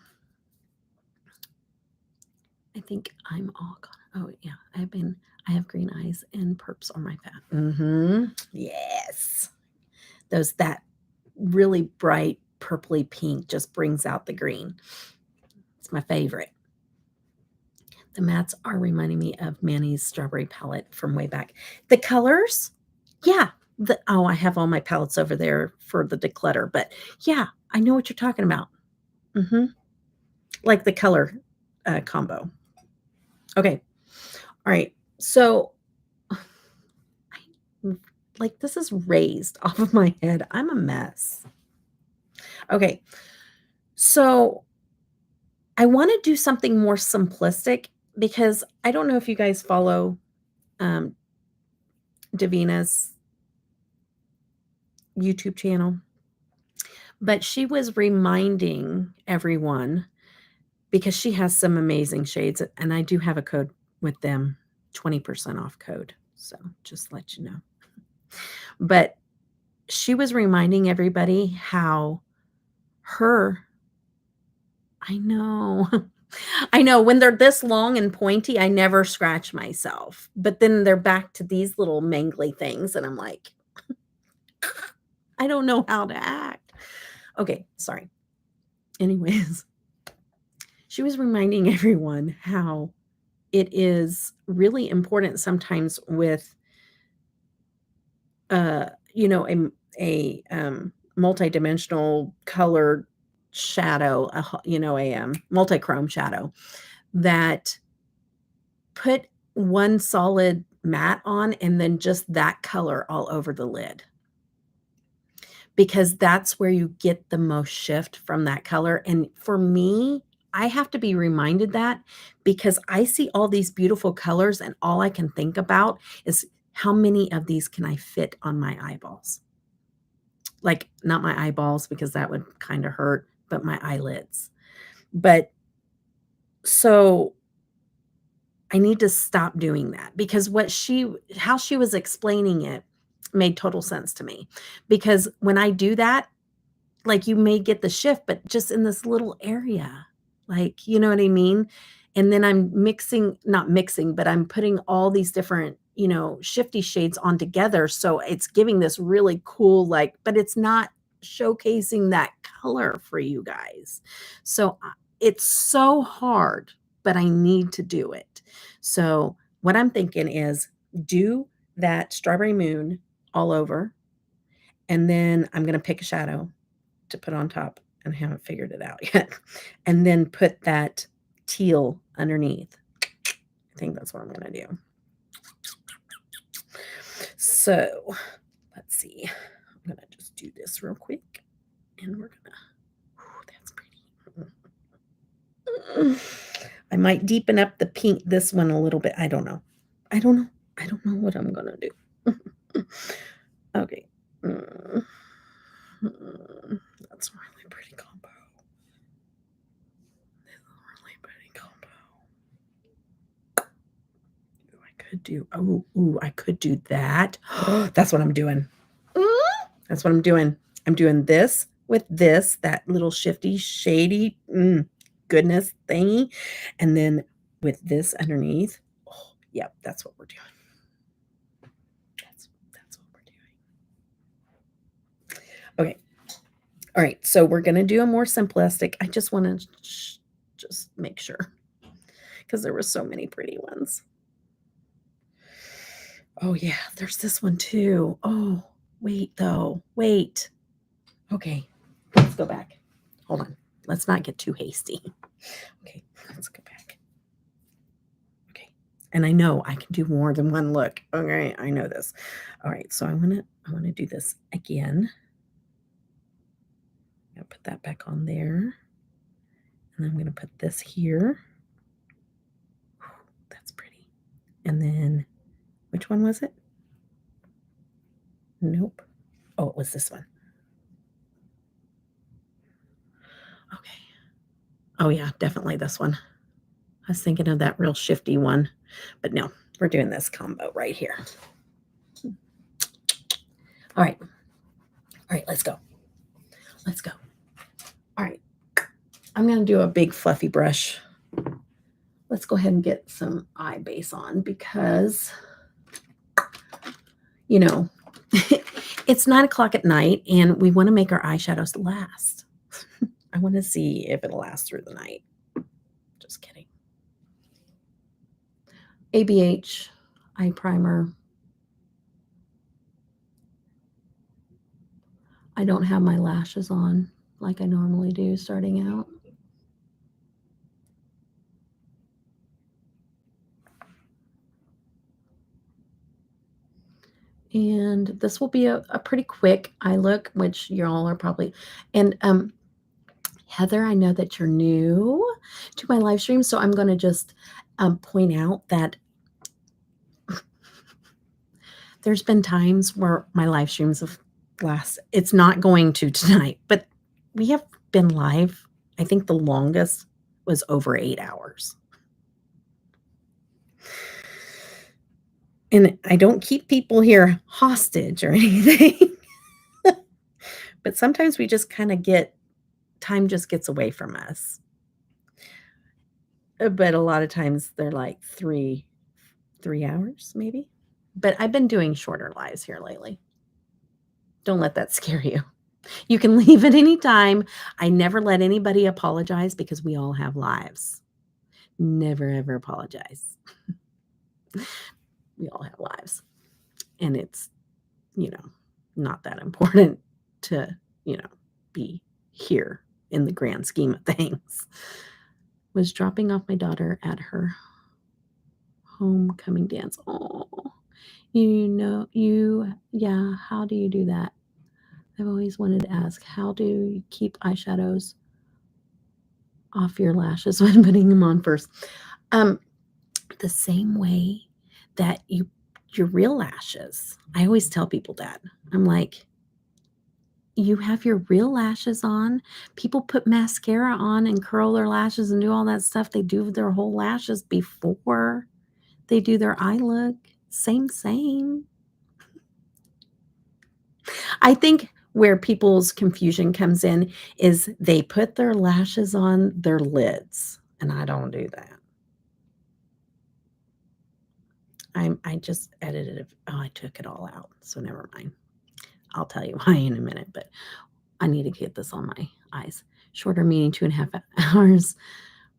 I think I'm all gone. Oh yeah, I have green eyes and perps on my fat. Yes. That really bright purpley pink just brings out the green. It's my favorite. The mattes are reminding me of Manny's strawberry palette from way back. The colors, yeah. I have all my palettes over there for the declutter, but yeah, I know what you're talking about. Like the color combo. Okay. All right. So, like, this is raised off of my head. I'm a mess. Okay. So, I want to do something more simplistic because I don't know if you guys follow Devinah's YouTube channel, but she was reminding everyone because she has some amazing shades, and I do have a code with them, 20% off code. So just let you know. But she was reminding everybody how I know. I know when they're this long and pointy, I never scratch myself. But then they're back to these little mangly things, and I'm like, I don't know how to act. Okay, sorry. Anyways, she was reminding everyone how it is really important sometimes with you know, a multi-dimensional colored shadow, you know, a multi-chrome shadow, that put one solid matte on and then just that color all over the lid, because that's where you get the most shift from that color. And for me, I have to be reminded that, because I see all these beautiful colors and all I can think about is how many of these can I fit on my eyeballs? Like, not my eyeballs, because that would kind of hurt, but my eyelids. But so I need to stop doing that, because how she was explaining it made total sense to me. Because when I do that, like, you may get the shift, but just in this little area, like, you know what I mean? And then I'm not mixing, but I'm putting all these different, you know, shifty shades on together. So it's giving this really cool, like, but it's not showcasing that color for you guys. So it's so hard, but I need to do it. So what I'm thinking is do that Strawberry Moon all over. And then I'm going to pick a shadow to put on top, and I haven't figured it out yet. And then put that teal underneath. I think that's what I'm going to do. So let's see. I'm going to just do this real quick, and we're going to, that's pretty. I might deepen up the pink, this one a little bit. I don't know. I don't know what I'm going to do. Okay. That's a really pretty combo. I could do that. That's what I'm doing. That's what I'm doing. I'm doing this with this, that little shifty, shady, goodness thingy. And then with this underneath. Oh, yep, that's what we're doing. That's what we're doing. Okay. All right. So we're going to do a more simplistic. I just want to just make sure, because there were so many pretty ones. Oh, yeah, there's this one too. Oh, wait, though. Wait. Okay, let's go back. Hold on. Let's not get too hasty. Okay, let's go back. Okay, and I know I can do more than one look. Okay, I know this. All right, so I want to do this again. I'm going to put that back on there. And I'm going to put this here. That's pretty. And then, which one was it? Nope. Oh, it was this one. Okay. Oh, yeah, definitely this one. I was thinking of that real shifty one, but no, we're doing this combo right here. All right. All right, let's go. Let's go. All right. I'm going to do a big fluffy brush. Let's go ahead and get some eye base on, because, you know, it's 9:00 at night and we want to make our eyeshadows last. I want to see if it'll last through the night. Just kidding. ABH eye primer. I don't have my lashes on like I normally do starting out. And this will be a pretty quick eye look, which y'all are probably, and Heather, I know that you're new to my live stream, so I'm going to just point out that there's been times where my live streams have it's not going to tonight, but we have been live, I think the longest was over 8 hours. And I don't keep people here hostage or anything. But sometimes we just kind of time just gets away from us. But a lot of times they're like 3 hours maybe. But I've been doing shorter lives here lately. Don't let that scare you. You can leave at any time. I never let anybody apologize because we all have lives. Never, ever apologize. We all have lives. And it's, not that important to, be here in the grand scheme of things. Was dropping off my daughter at her homecoming dance. Oh, yeah, how do you do that? I've always wanted to ask, how do you keep eyeshadows off your lashes when putting them on first? The same way that your real lashes. I always tell people that. I'm like, you have your real lashes on. People put mascara on and curl their lashes and do all that stuff. They do their whole lashes before they do their eye look. Same. I think where people's confusion comes in is they put their lashes on their lids, and I don't do that. I just edited it. Oh, I took it all out, so never mind. I'll tell you why in a minute, but I need to get this on my eyes. Shorter meaning 2.5 hours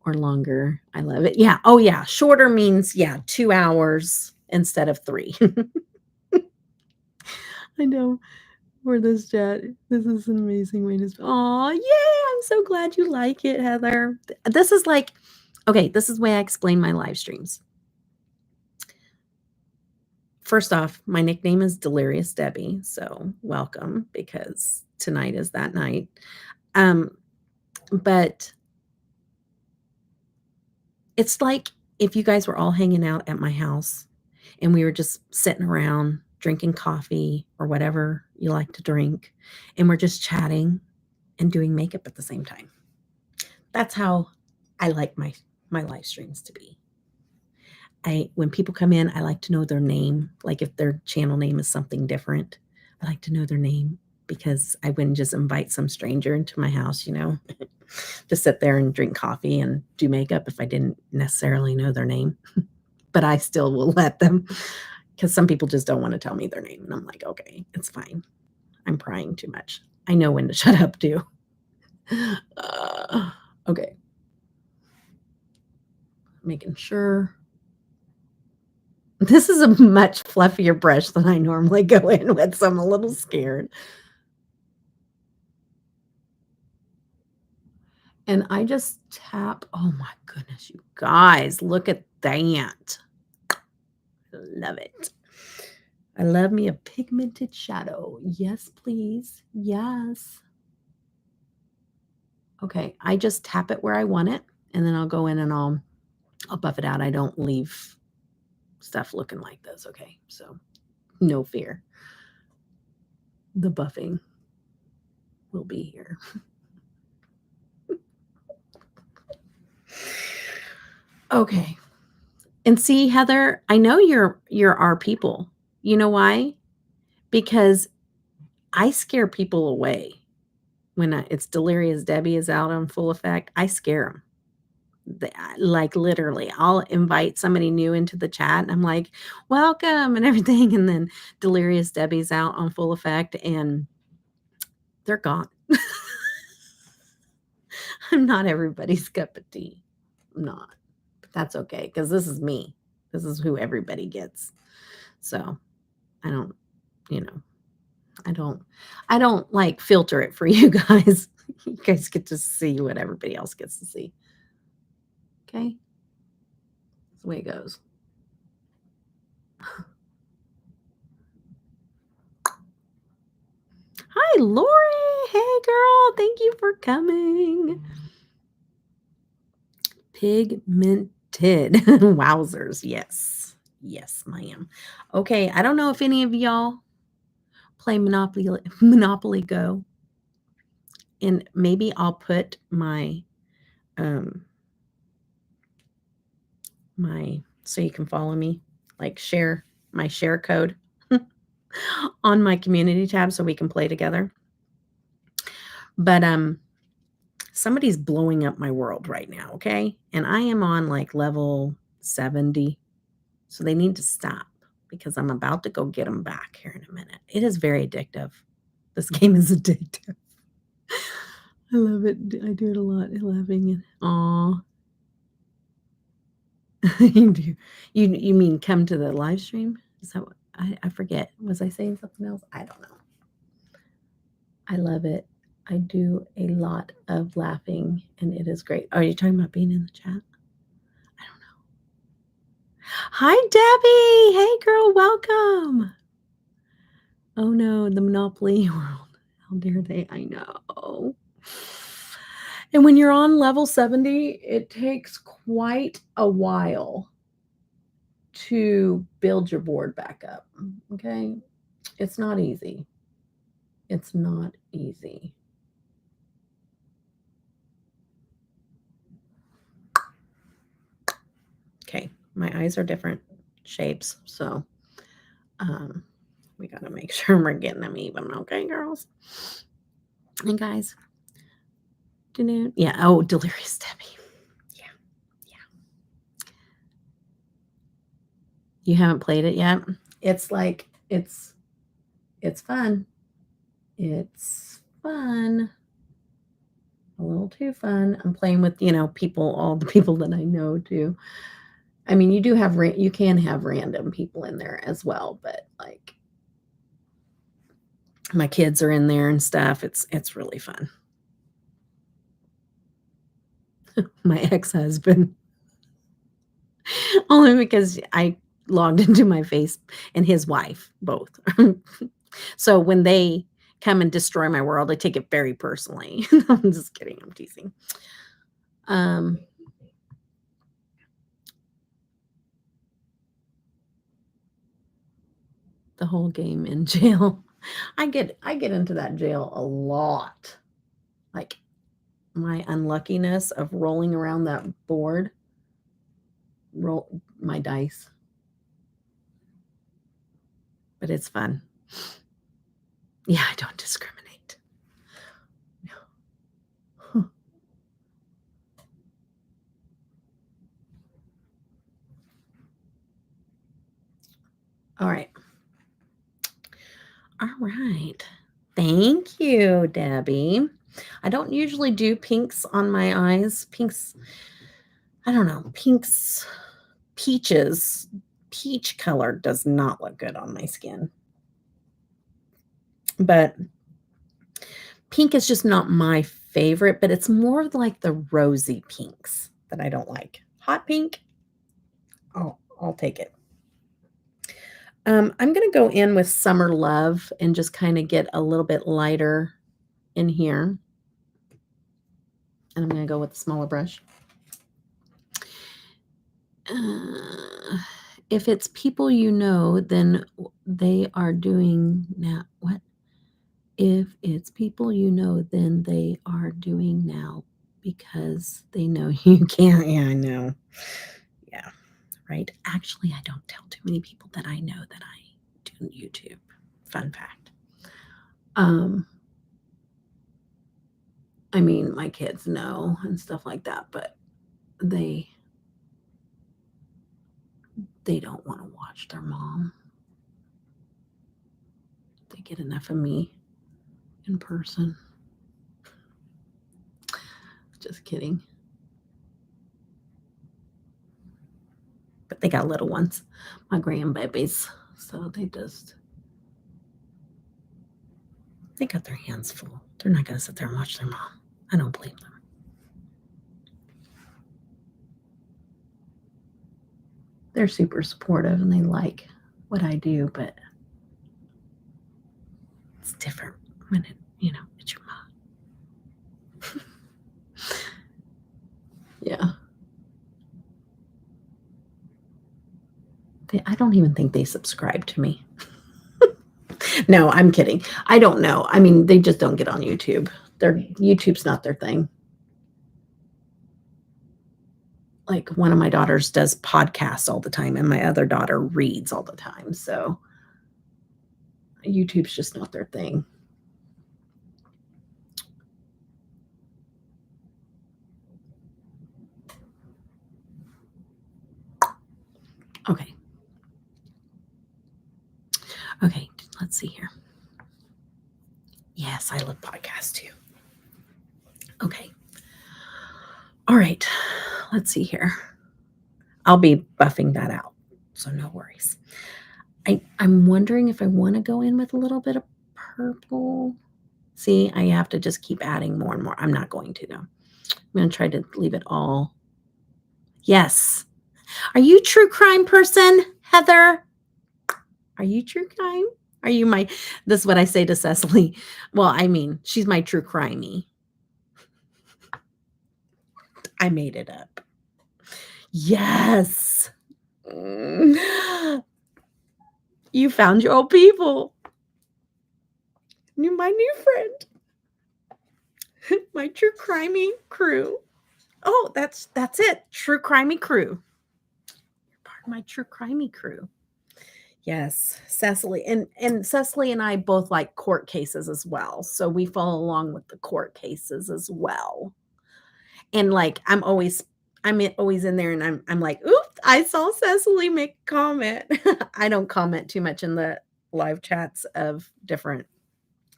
or longer. I love it. Yeah. Oh, yeah. Shorter means, 2 hours instead of 3. I know. For this chat. This is an amazing way to. Oh, yay! I'm so glad you like it, Heather. This is like, okay, this is the way I explain my live streams. First off, my nickname is Delirious Debbie, so welcome because tonight is that night. But it's like if you guys were all hanging out at my house and we were just sitting around drinking coffee or whatever you like to drink, and we're just chatting and doing makeup at the same time. That's how I like my live streams to be. When people come in, I like to know their name. Like if their channel name is something different, I like to know their name because I wouldn't just invite some stranger into my house, to sit there and drink coffee and do makeup if I didn't necessarily know their name. But I still will let them because some people just don't want to tell me their name. And I'm like, okay, it's fine. I'm prying too much. I know when to shut up too. Okay. Making sure. This is a much fluffier brush than I normally go in with, so I'm a little scared. And I just tap. Oh my goodness, you guys, look at that. Love it. I love me a pigmented shadow. Yes, please. Yes. Okay, I just tap it where I want it, and then I'll go in and I'll buff it out. I don't leave stuff looking like this, okay? So no fear. The buffing will be here. Okay. And see, Heather, I know you're our people. You know why? Because I scare people away. When it's Delirious Debbie is out on full effect, I scare them. Like literally, I'll invite somebody new into the chat and I'm like, welcome and everything. And then Delirious Debbie's out on full effect and they're gone. I'm not everybody's cup of tea. I'm not. But that's okay because this is me. This is who everybody gets. So I don't, I don't like filter it for you guys. You guys get to see what everybody else gets to see. Okay? That's the way it goes. Hi, Lori. Hey, girl. Thank you for coming. Pigmented. Wowzers. Yes. Yes, ma'am. Okay. I don't know if any of y'all play Monopoly Go. And maybe I'll put my so you can follow me, like share my share code on my community tab so we can play together. But somebody's blowing up my world right now, okay? And I am on like level 70. So they need to stop because I'm about to go get them back here in a minute. It is very addictive. This game is addictive. I love it. I do it a lot. Loving it. Aw. You do. You mean come to the live stream? Is that what I forget. Was I saying something else? I don't know. I love it. I do a lot of laughing and it is great. Are you talking about being in the chat? I don't know. Hi, Debbie. Hey, girl. Welcome. Oh, no. The Monopoly world. How dare they? I know. And when you're on level 70, it takes quite a while to build your board back up. Okay? It's not easy. It's not easy. Okay, my eyes are different shapes, so we got to make sure we're getting them even. Okay, girls and guys. Yeah. Oh, Delirious Debbie. Yeah. You haven't played it yet? It's like it's fun. It's fun. A little too fun. I'm playing with, people, all the people that I know too. I mean, you can have random people in there as well, but like my kids are in there and stuff. It's really fun. My ex-husband. Only because I logged into my face and his wife, both. So when they come and destroy my world, I take it very personally. I'm just kidding. I'm teasing. The whole game in jail. I get into that jail a lot. Like my unluckiness of rolling around that board, roll my dice. But it's fun. Yeah, I don't discriminate. No. Huh. All right. All right. Thank you, Debbie. I don't usually do pinks on my eyes. Pinks, I don't know. Pinks, peach color does not look good on my skin. But pink is just not my favorite, but it's more like the rosy pinks that I don't like. Hot pink, I'll take it. I'm going to go in with Summer Love and just kind of get a little bit lighter in here. And I'm going to go with the smaller brush. If it's people you know, then they are doing now. What? If it's people you know, then they are doing now because they know you can't. Yeah, I know. Yeah, right. Actually, I don't tell too many people that I know that I do YouTube. Fun fact. I mean, my kids know and stuff like that, but they don't want to watch their mom. They get enough of me in person. Just kidding. But they got little ones, my grandbabies. So they got their hands full. They're not going to sit there and watch their mom. I don't blame them. They're super supportive and they like what I do, but it's different when it's your mom. Yeah. I don't even think they subscribe to me. No, I'm kidding. I don't know. I mean, they just don't get on YouTube. YouTube's not their thing. like one of my daughters does podcasts all the time and my other daughter reads all the time. So YouTube's just not their thing. Okay. Okay, let's see here. Yes, I love podcasts too. Okay. All right. Let's see here. I'll be buffing that out, so no worries. I'm wondering if I want to go in with a little bit of purple. See, I have to just keep adding more and more. I'm not going to, though. I'm going to try to leave it all. Yes. Are you true crime person, Heather? Are you true crime? Are you my, this is what I say to Cecily. Well, I mean, she's my true crimey. I made it up. Yes. You found your old people. You're my new friend. My true crimey crew. Oh, that's it. True crimey crew. You're part of my true crimey crew. Yes, Cecily. And Cecily and I both like court cases as well. So we follow along with the court cases as well. And like I'm always in there and I'm like, oops, I saw Cecily make a comment. I don't comment too much in the live chats of different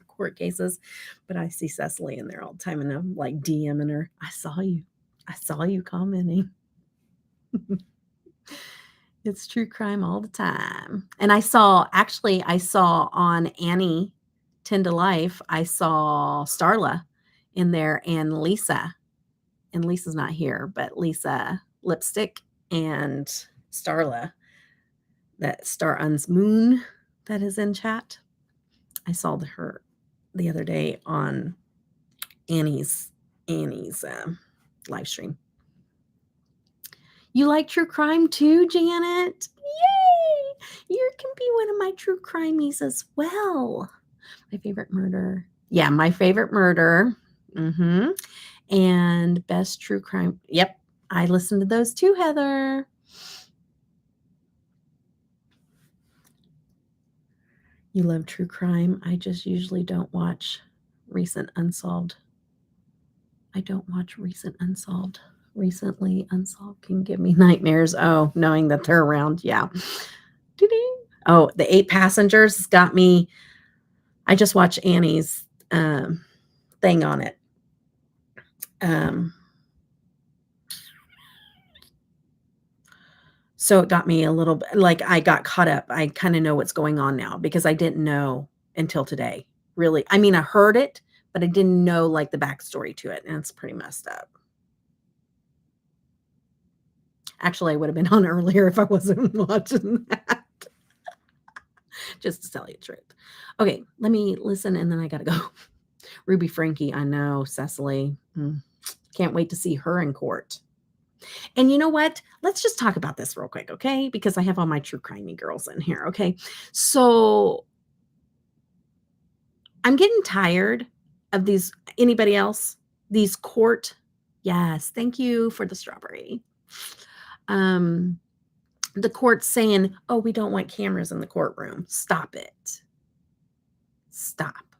court cases, but I see Cecily in there all the time and I'm like DMing her. I saw you commenting. It's true crime all the time. And I saw on Annie 10 to Life, I saw Starla in there and Lisa. And Lisa's not here, but Lisa Lipstick and Starla, that Star Un's Moon that is in chat. I saw her the other day on Annie's live stream. You like true crime too, Janet? Yay! You can be one of my true crimies as well. My favorite murder. Yeah, my favorite murder. Mm-hmm. And best true crime. Yep, I listened to those too, Heather. You love true crime. I just usually don't watch recent unsolved. I don't watch recent unsolved. Recently unsolved can give me nightmares. Oh, knowing that they're around. Yeah. Oh, the 8 Passengers got me. I just watched Annie's thing on it. So it got me a little bit, like I got caught up. I kind of know what's going on now because I didn't know until today. Really. I mean, I heard it, but I didn't know like the backstory to it. And it's pretty messed up. Actually, I would have been on earlier if I wasn't watching that. Just to tell you the truth. Okay, let me listen and then I got to go. Ruby Frankie, I know. Cecily. Can't wait to see her in court. And you know what? Let's just talk about this real quick, okay? Because I have all my true crimey girls in here, okay? So I'm getting tired of these. Anybody else? These court. Yes, thank you for the strawberry. The court saying, oh, we don't want cameras in the courtroom. Stop it. Stop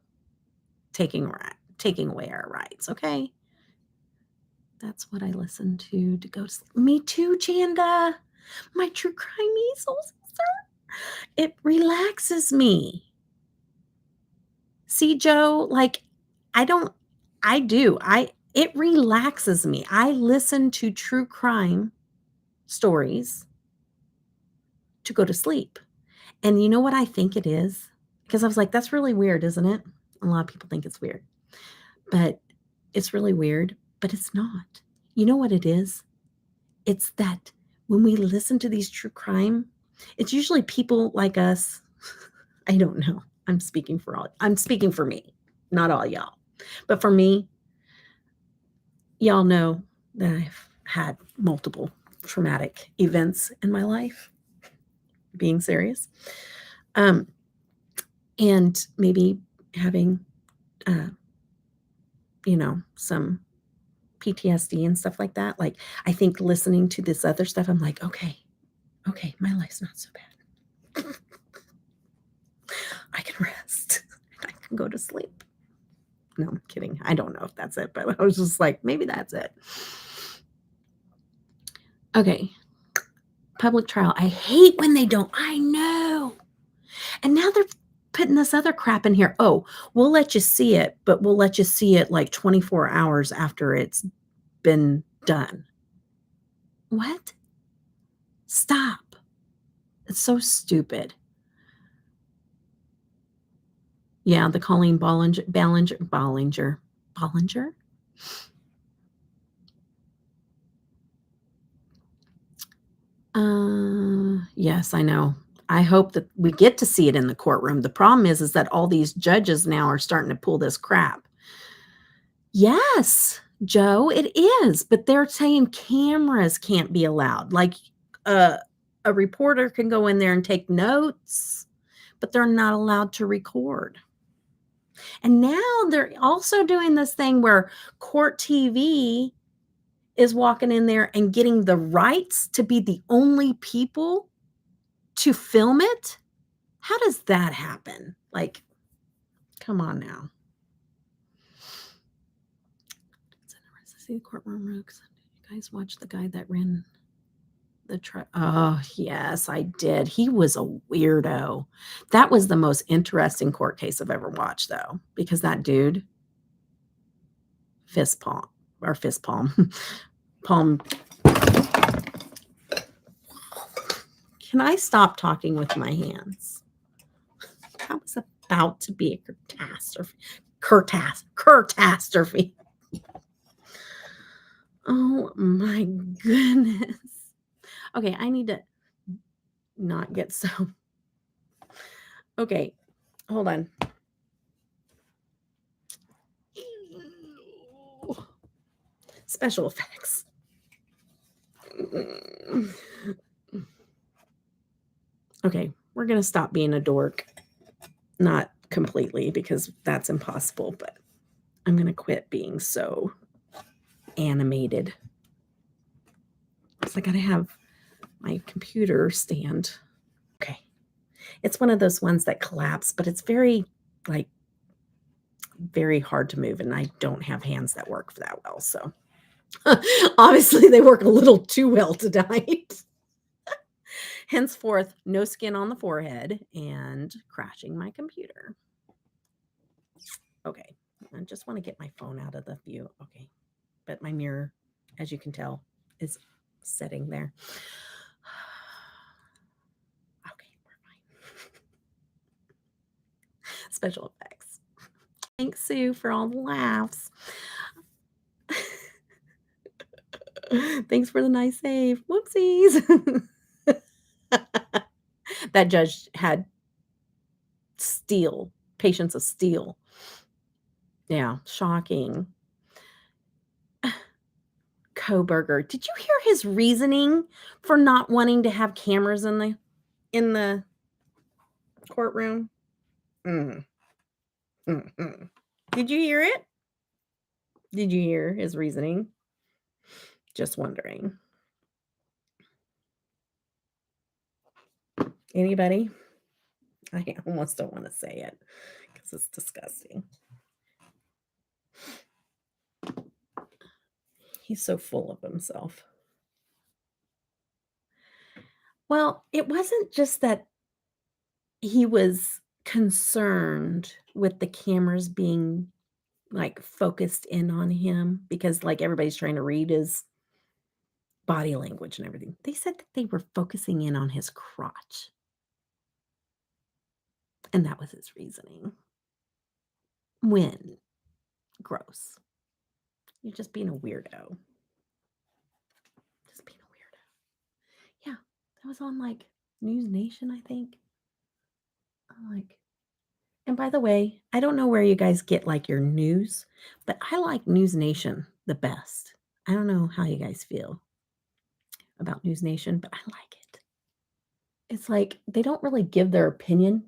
taking away our rights, okay? That's what I listen to go to sleep. Me too, Chanda. My true crime soul sister. It relaxes me. See, Joe, like it relaxes me. I listen to true crime stories to go to sleep. And you know what I think it is? Because I was like, that's really weird, isn't it? A lot of people think it's weird. But it's really weird, but it's not. You know what it is? It's that when we listen to these true crime, it's usually people like us. I don't know. I'm speaking for me, not all y'all. But for me, y'all know that I've had multiple traumatic events in my life, being serious. And maybe having, some PTSD and stuff like that. Like, I think listening to this other stuff, I'm like, okay, my life's not so bad. I can rest. I can go to sleep. No, I'm kidding. I don't know if that's it, but I was just like, maybe that's it. Okay. Public trial. I hate when they don't. I know. And now they're putting this other crap in here. Oh, we'll let you see it, but we'll let you see it like 24 hours after it's been done. What? Stop. It's so stupid. Yeah, the Colleen Ballinger. Yes, I know. I hope that we get to see it in the courtroom. The problem is that all these judges now are starting to pull this crap. Yes, Joe, it is, but they're saying cameras can't be allowed. Like, a reporter can go in there and take notes, but they're not allowed to record. And now they're also doing this thing where Court TV is walking in there and getting the rights to be the only people to film it. How does that happen? Like, come on now. See the courtroom rooks. You guys watch the guy that ran the truck? Oh, yes, I did. He was a weirdo. That was the most interesting court case I've ever watched, though, because that dude, palm. Can I stop talking with my hands? That was about to be a catastrophe. Catastrophe. Oh my goodness. Okay, I need to not get so. Okay, hold on. Special effects. Okay, we're going to stop being a dork. Not completely, because that's impossible, but I'm going to quit being so animated. So I got to have my computer stand. Okay. It's one of those ones that collapse, but it's very hard to move, and I don't have hands that work that well. So obviously they work a little too well tonight. Henceforth, no skin on the forehead and crashing my computer. Okay. I just want to get my phone out of the view. Okay. But my mirror, as you can tell, is sitting there. Okay, we're fine. Special effects. Thanks, Sue, for all the laughs. Thanks for the nice save. Whoopsies. That judge had patience of steel. Yeah, shocking. Koberger, did you hear his reasoning for not wanting to have cameras in the courtroom? Mm. Mm-hmm. Did you hear it? Did you hear his reasoning? Just wondering. Anybody? I almost don't want to say it because it's disgusting. He's so full of himself. Well, it wasn't just that he was concerned with the cameras being focused in on him, because everybody's trying to read his body language and everything. They said that they were focusing in on his crotch. And that was his reasoning. When? Gross. You're just being a weirdo. Just being a weirdo. Yeah, that was on News Nation, I think. I'm and by the way, I don't know where you guys get your news, but I like News Nation the best. I don't know how you guys feel about News Nation, but I like it. It's they don't really give their opinion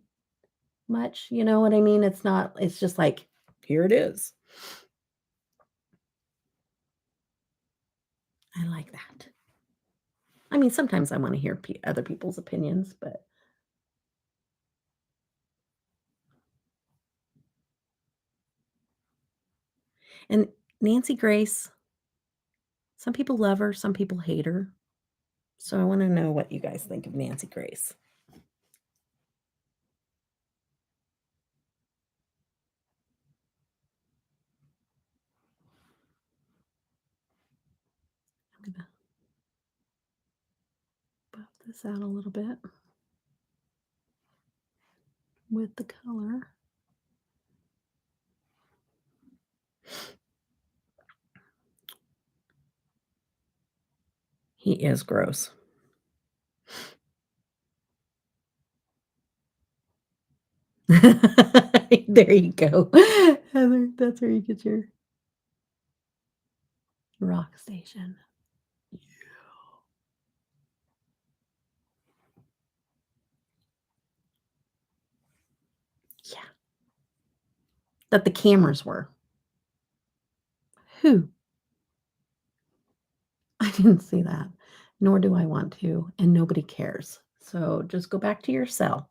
much, you know what I mean? It's just here it is. I like that. I mean, sometimes I wanna hear other people's opinions, but and Nancy Grace, some people love her, some people hate her. So I wanna know what you guys think of Nancy Grace. I'm gonna buff this out a little bit with the color. He is gross. There you go. Heather, that's where you get your rock station. Yeah. That the cameras were. Who? I didn't see that, nor do I want to, and nobody cares. So just go back to your cell.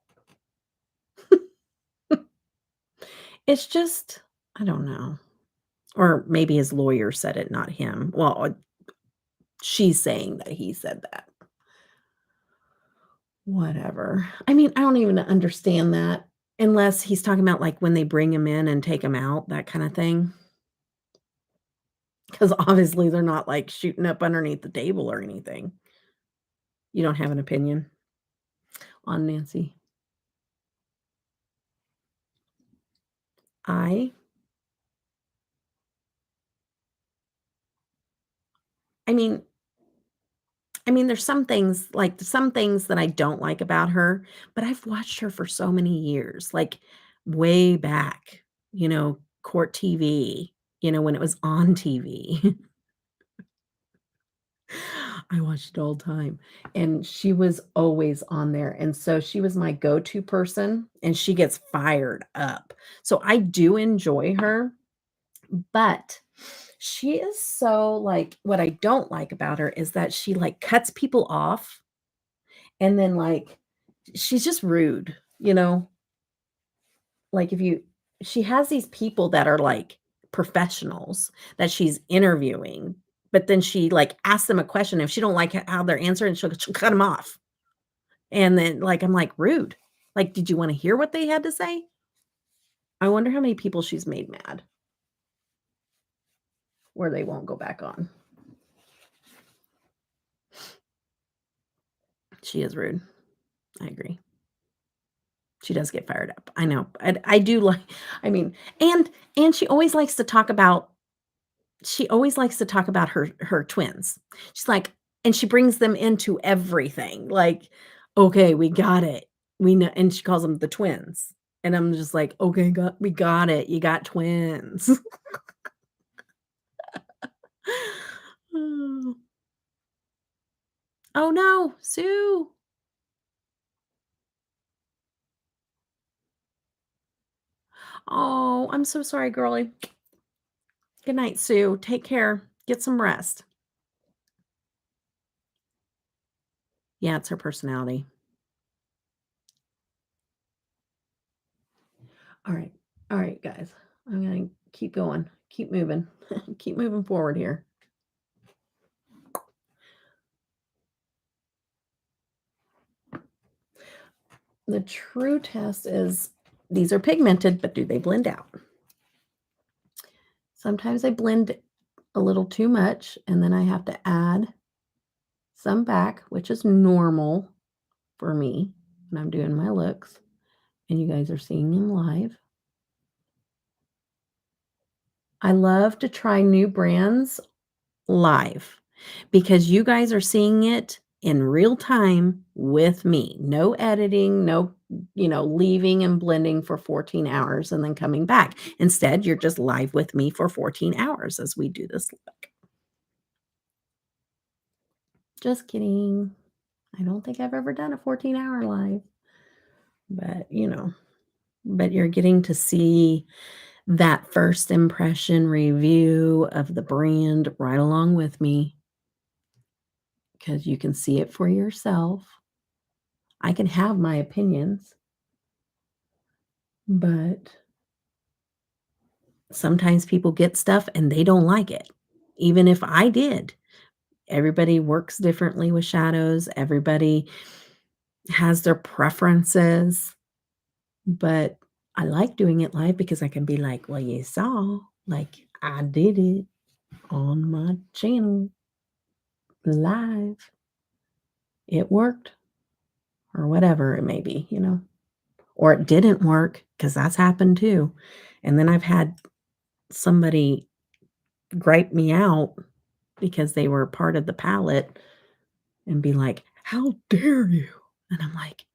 It's just, I don't know. Or maybe his lawyer said it, not him. Well, she's saying that he said that. Whatever. I mean, I don't even understand that unless he's talking about, like, when they bring him in and take him out, that kinda thing. Because obviously they're not, like, shooting up underneath the table or anything. You don't have an opinion on Nancy? I I mean there's some things that I don't like about her, but I've watched her for so many years, like, way back, Court TV, when it was on TV. I watched it all the time, and she was always on there, and so she was my go-to person, and she gets fired up. So I do enjoy her, but she is so, like, what I don't like about her is that she, like, cuts people off, and then, like, she's just rude, Like, if you she has these people that are, like, professionals that she's interviewing, but then she, like, asks them a question, if she don't like how they're answering, she'll cut them off. And then, like, I'm like, "Rude." Like, "Did you wanna hear what they had to say?" I wonder how many people she's made mad where they won't go back on. She is rude. I agree. She does get fired up. I know. I do like I mean, and she always likes to talk about her twins. She's like and she brings them into everything. Like, "Okay, we got it. We know," and she calls them the twins. And I'm just like, "Okay, we got it. You got twins." Oh. Oh, no, Sue. Oh, I'm so sorry, girlie. Good night, Sue. Take care. Get some rest. Yeah, it's her personality. All right. All right, guys. I'm gonna keep going. Keep moving. Keep moving forward here. The true test is these are pigmented, but do they blend out? Sometimes they blend a little too much, and then I have to add some back, which is normal for me when I'm doing my looks, and you guys are seeing them live. I love to try new brands live because you guys are seeing it in real time with me. No editing, no, leaving and blending for 14 hours and then coming back. Instead, you're just live with me for 14 hours as we do this look. Just kidding. I don't think I've ever done a 14-hour live, but but you're getting to see that first impression review of the brand right along with me. because you can see it for yourself. I can have my opinions, but sometimes people get stuff and they don't like it, even if I did. Everybody works differently with shadows. Everybody has their preferences, but I like doing it live because I can be like, well, you saw, like, I did it on my channel live. It worked, or whatever it may be, or it didn't work because that's happened too. And then I've had somebody gripe me out because they were part of the palette and be like, how dare you? And I'm like,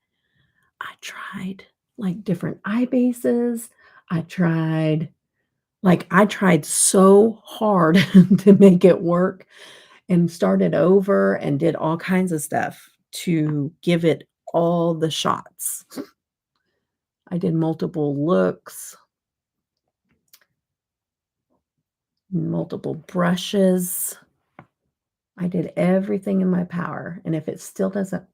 I tried like different eye bases. I tried I tried so hard to make it work and started over and did all kinds of stuff to give it all the shots. I did multiple looks, multiple brushes. I did everything in my power. And if it still doesn't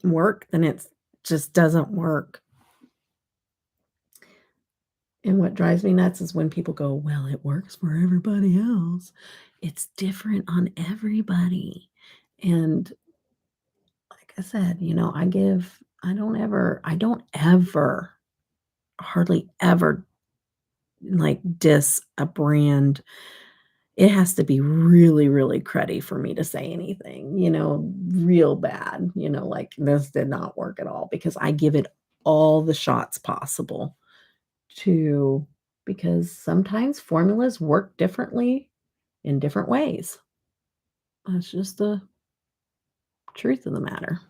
work, then it just doesn't work. And what drives me nuts is when people go, well, it works for everybody else. It's different on everybody. And like I said, I don't ever, hardly ever like diss a brand. It has to be really, really cruddy for me to say anything, real bad, like this did not work at all because I give it all the shots possible to because sometimes formulas work differently in different ways. That's just the truth of the matter.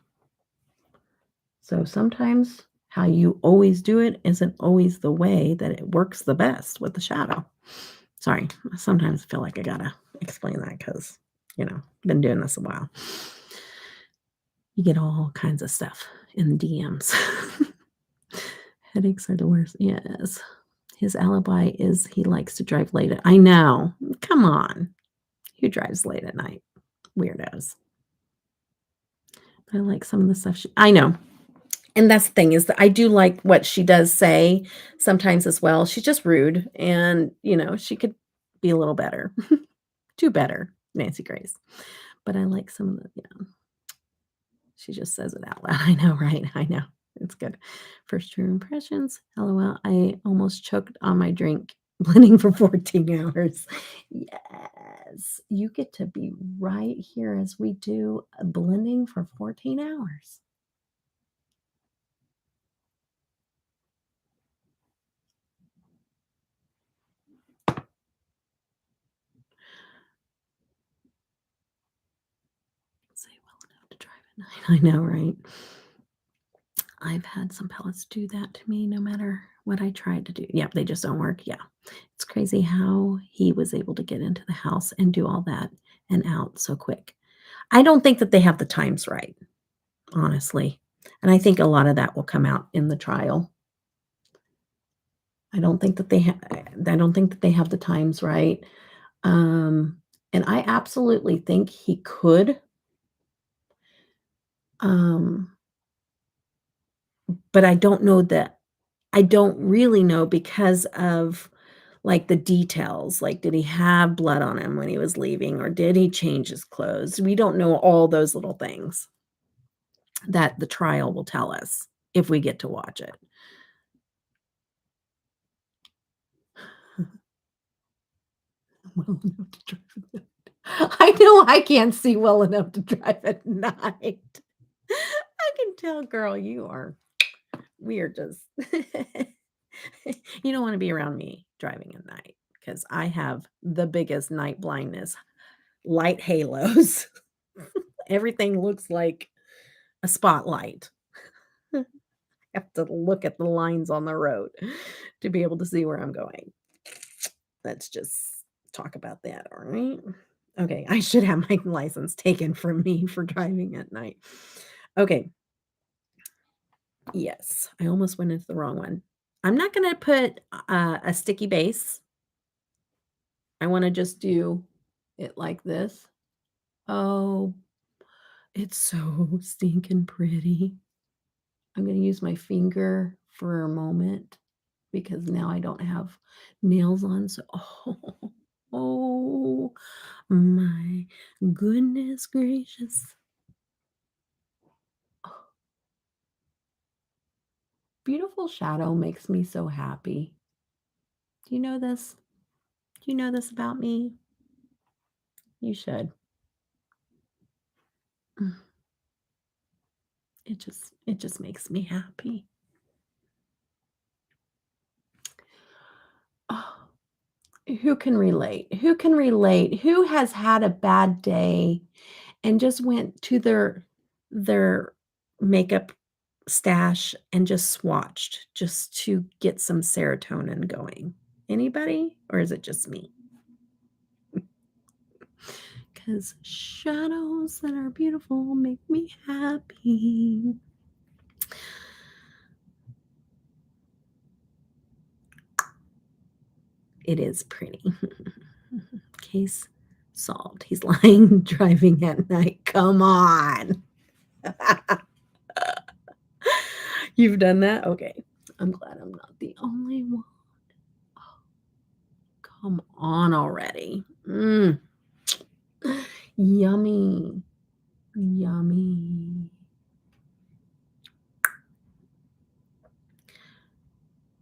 So sometimes how you always do it isn't always the way that it works the best with the shadow. Sorry, sometimes I feel like I gotta explain that because, been doing this a while. You get all kinds of stuff in the DMs. Headaches are the worst. Yes. His alibi is he likes to drive late I know. Come on. Who drives late at night? Weirdos. I like some of the stuff I know. And that's the thing is that I do like what she does say sometimes as well. She's just rude and, she could be a little better. Do better, Nancy Grace. But I like some of the, she just says it out loud. I know, right? I know. It's good. First true impressions. LOL. I almost choked on my drink blending for 14 hours. Yes. You get to be right here as we do blending for 14 hours. Say well enough to drive at night. I know, right? I've had some palettes do that to me no matter what I tried to do. Yep, they just don't work. Yeah. It's crazy how he was able to get into the house and do all that and out so quick. I don't think that they have the times right, honestly. And I think a lot of that will come out in the trial. I don't think that they have the times right. And I absolutely think he could. Um, but I don't know that I don't really know because of like the details. Like, did he have blood on him when he was leaving, or did he change his clothes? We don't know all those little things that the trial will tell us if we get to watch it. Well enough to drive at night. I know I can't see well enough to drive at night. I can tell, girl, you are weird. Just you don't want to be around me driving at night because I have the biggest night blindness, light halos. Everything looks like a spotlight. I have to look at the lines on the road to be able to see where I'm going. Let's just talk about that, all right? Okay, I should have my license taken from me for driving at night. Okay. Yes, I almost went into the wrong one. I'm not gonna put a sticky base. I wanna just do it like this. Oh, It's so stinking pretty. I'm going to use my finger for a moment because now I don't have nails on. So, oh my goodness gracious. Beautiful shadow makes me so happy. Do you know this? Do you know this about me? You should. It just makes me happy. Oh, who can relate? Who can relate? Who has had a bad day and just went to their makeup stash and just swatched just to get some serotonin going? Anybody? Or is it just me? Because shadows that are beautiful make me happy. It is pretty. Case solved. He's lying driving at night. Come on. You've done that? Okay. I'm glad I'm not the only one. Oh, come on already. Yummy. Yummy.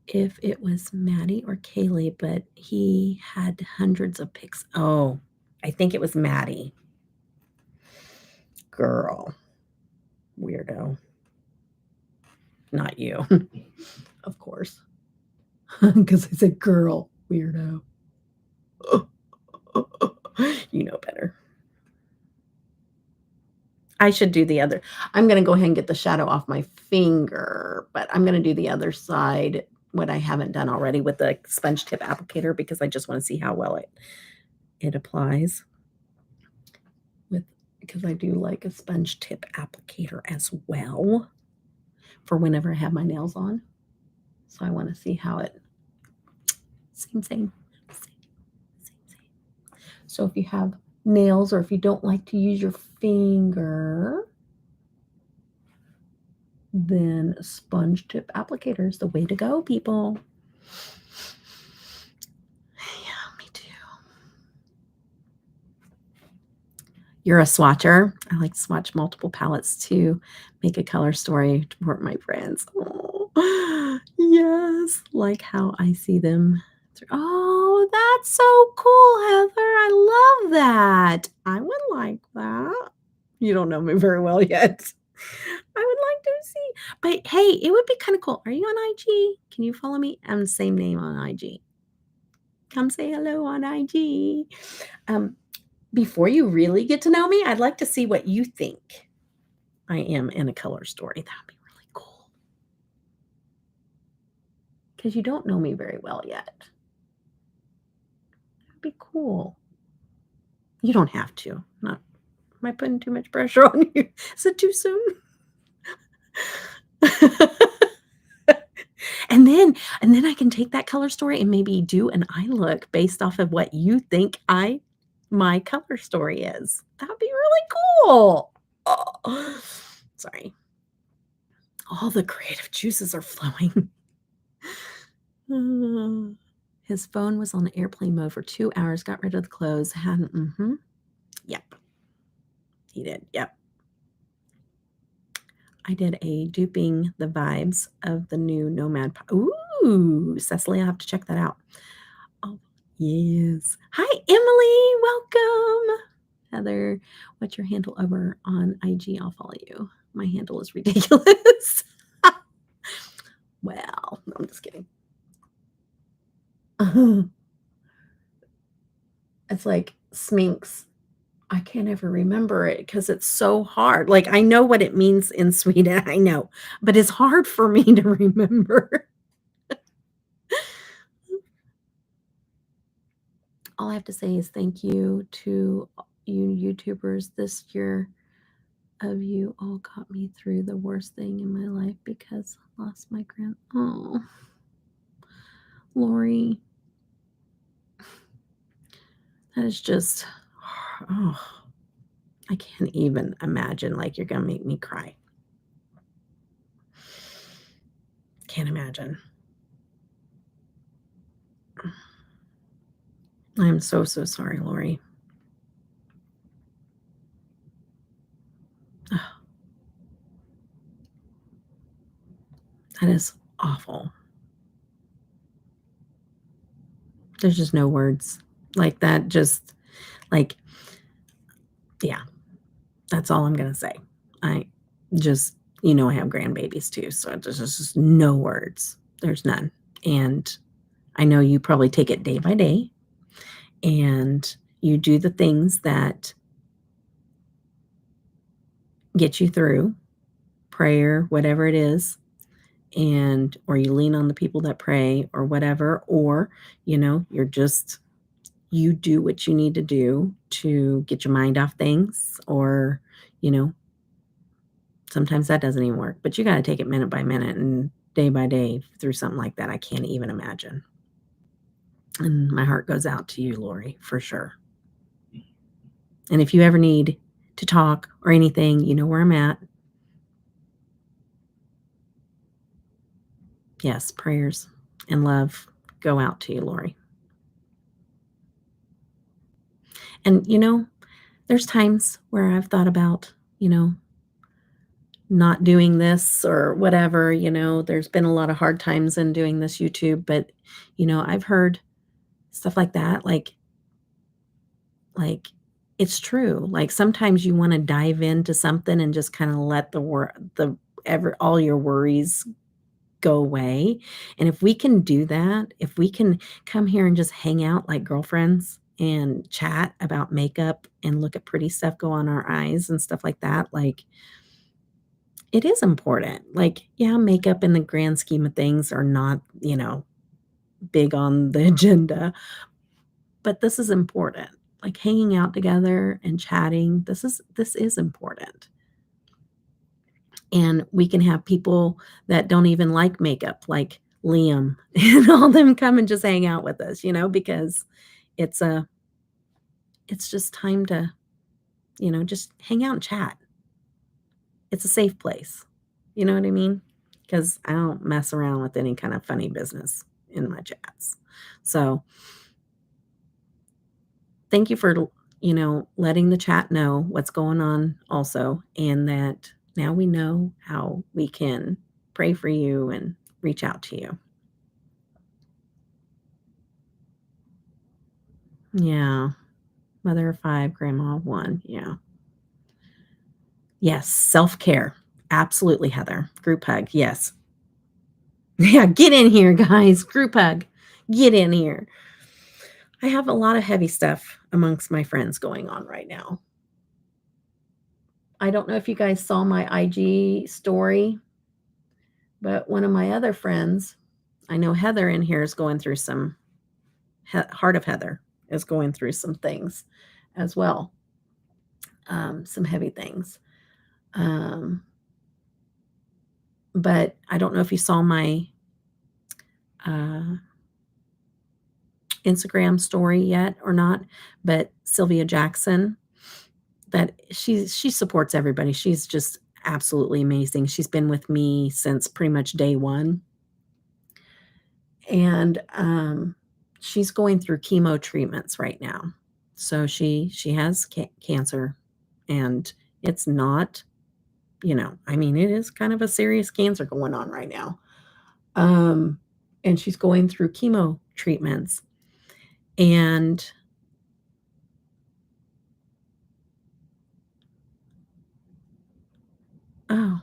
If it was Maddie or Kaylee, but he had hundreds of pics. Oh, I think it was Maddie. Girl. Weirdo. Not you. Of course. Because I said girl. Weirdo. You know better. I should do the other. I'm going to go ahead and get the shadow off my finger, but I'm going to do the other side, what I haven't done already with the sponge tip applicator, because I just want to see how well it applies. Because I do like a sponge tip applicator as well for whenever I have my nails on. So I want to see how it, same. So if you have nails or if you don't like to use your finger, then sponge tip applicator is the way to go, people. Yeah, me too. You're a swatcher. I like to swatch multiple palettes to make a color story for my friends. Oh, yes, like how I see them. Oh, that's so cool, Heather. I love that. I would like that. You don't know me very well yet. I would like to see. But hey, it would be kind of cool. Are you on IG? Can you follow me? I'm the same name on IG. Come say hello on IG. Before you really get to know me, I'd like to see what you think I am in a color story. That would be really cool. Because you don't know me very well yet. That'd be cool. You don't have to. Not. Am I putting too much pressure on you? Is it too soon? And then I can take that color story and maybe do an eye look based off of what you think my color story is. That would be really cool. Oh, sorry. All the creative juices are flowing. His phone was on airplane mode for 2 hours, got rid of the clothes, hadn't, Yep. He did, yep. I did a duping the vibes of the new Nomad. Ooh, Cecily, I'll have to check that out. Oh, yes. Hi, Emily. Welcome. Heather, what's your handle over on IG? I'll follow you. My handle is ridiculous. Well, no, I'm just kidding. It's like Sminx. I can't ever remember it because it's so hard. Like, I know what it means in Sweden, I know, but it's hard for me to remember. All I have to say is thank you to you YouTubers this year. Of you all got me through the worst thing in my life because I lost my oh, Lori. That is just, oh. I can't even imagine, like, you're gonna make me cry. Can't imagine. I'm so, so sorry, Lori. Ugh, that is awful. There's just no words. Like, that just, like, yeah, that's all I'm gonna say. I just, I have grandbabies too, so there's just no words. There's none. And I know you probably take it day by day, and you do the things that get you through, prayer, whatever it is, and or you lean on the people that pray or whatever, or, you're just you do what you need to do to get your mind off things, or, you know, sometimes that doesn't even work, but you got to take it minute by minute and day by day through something like that. I can't even imagine. And my heart goes out to you, Lori, for sure. And if you ever need to talk or anything, you know where I'm at. Yes, prayers and love go out to you, Lori. And, there's times where I've thought about, not doing this or whatever, there's been a lot of hard times in doing this YouTube, but, I've heard stuff like that, like it's true. Like sometimes you want to dive into something and just kind of let all your worries go away. And if we can do that, if we can come here and just hang out like girlfriends and chat about makeup and look at pretty stuff go on our eyes and stuff like that, like it is important. Like, yeah, makeup in the grand scheme of things are not, big on the agenda, but this is important. Like hanging out together and chatting, this is important. And we can have people that don't even like makeup, like Liam and all them come and just hang out with us, because it's a it's just time to, just hang out and chat. It's a safe place. You know what I mean? Because I don't mess around with any kind of funny business in my chats. So thank you for, letting the chat know what's going on also, and that now we know how we can pray for you and reach out to you. Yeah. Mother of 5, grandma of 1. Yeah. Yes. Self-care. Absolutely, Heather. Group hug. Yes. Yeah. Get in here, guys. Group hug. Get in here. I have a lot of heavy stuff amongst my friends going on right now. I don't know if you guys saw my IG story, but one of my other friends, I know Heather in here is going through some, Heart of Heather is going through some things as well, some heavy things. But I don't know if you saw my Instagram story yet or not, but Sylvia Jackson, that she supports everybody. She's just absolutely amazing. She's been with me since pretty much day one. And she's going through chemo treatments right now. So she has cancer, and it's not, it is kind of a serious cancer going on right now. And she's going through chemo treatments. And oh,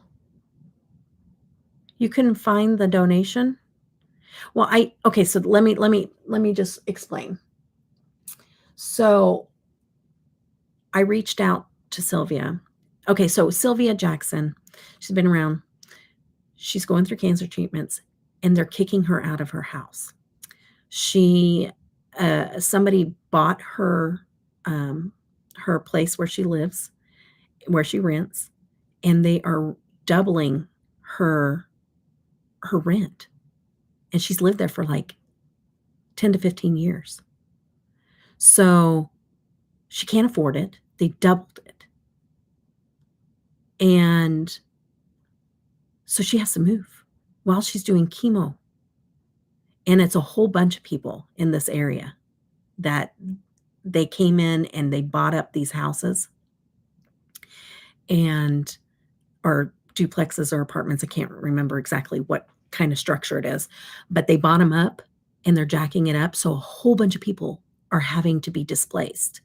you couldn't find the donation? Well, okay, so let me just explain. So I reached out to Sylvia. Okay, so Sylvia Jackson, she's been around. She's going through cancer treatments, and they're kicking her out of her house. Somebody bought her place where she lives, where she rents, and they are doubling her rent. And she's lived there for like 10 to 15 years. So she can't afford it. They doubled it. And so she has to move while she's doing chemo. And it's a whole bunch of people in this area that they came in and they bought up these houses and or duplexes or apartments. I can't remember exactly what kind of structure it is, but they bought them up and they're jacking it up. So a whole bunch of people are having to be displaced.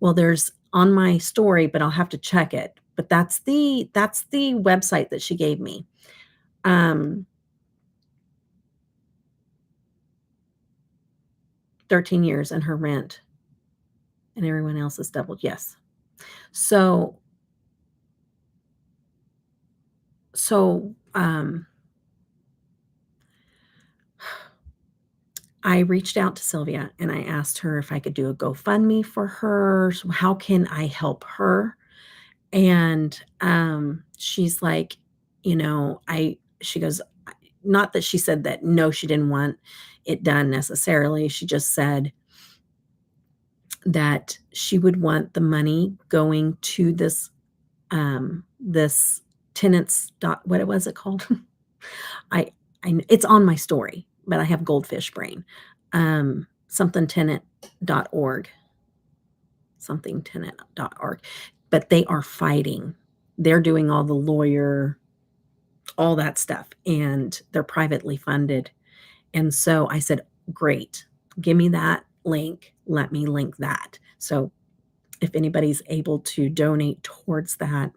Well, there's on my story, but I'll have to check it. But that's the website that she gave me. 13 years and her rent and everyone else has doubled. Yes. So I reached out to Sylvia and I asked her if I could do a GoFundMe for her. So how can I help her? And she's like, she goes, not that she said that, no, she didn't want it done necessarily. She just said that she would want the money going to this tenants what was it called? I it's on my story, but I have goldfish brain. Something tenant.org. Something tenant.org. But they are fighting. They're doing all the lawyer, all that stuff, and they're privately funded. And so I said, great, give me that link. Let me link that. So if anybody's able to donate towards that,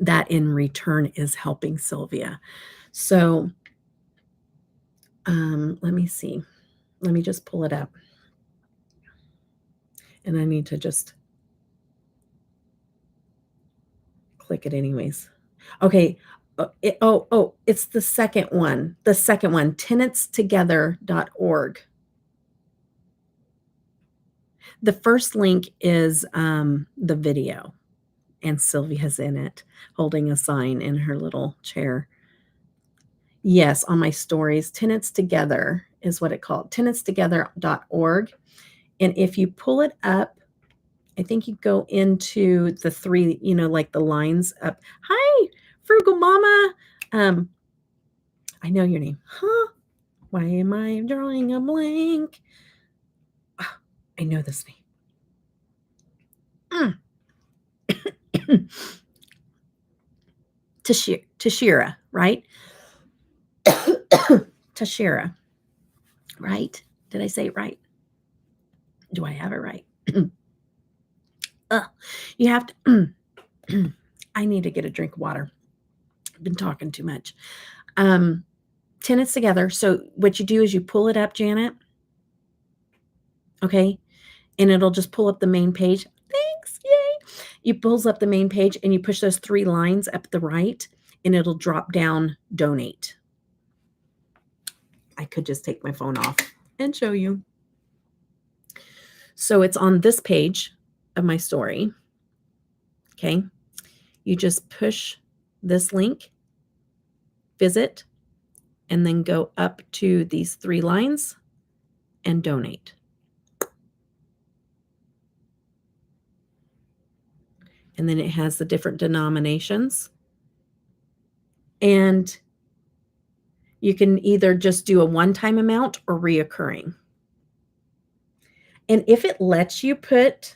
that in return is helping Sylvia. So let me see. Let me just pull it up. And I need to just click it anyways. Okay. It's the second one. The second one, tenantstogether.org. The first link is the video, and Sylvia's in it holding a sign in her little chair. Yes, on my stories, Tenants Together is what it called, tenantstogether.org. And if you pull it up, I think you go into the three, like the lines up. Hi, Frugal Mama. I know your name. Huh? Why am I drawing a blank? Oh, I know this name. Tashira, right? Tashira, right? Did I say it right? Do I have it right? You have to. I need to get a drink of water. I've been talking too much. Tenants Together. So what you do is you pull it up, Janet. Okay. And it'll just pull up the main page. Thanks. Yay. You pulls up the main page and you push those three lines up the right and it'll drop down donate. I could just take my phone off and show you. So it's on this page of my story. Okay. You just push this link, visit, and then go up to these three lines and donate. And then it has the different denominations. And you can either just do a one-time amount or reoccurring. And if it lets you put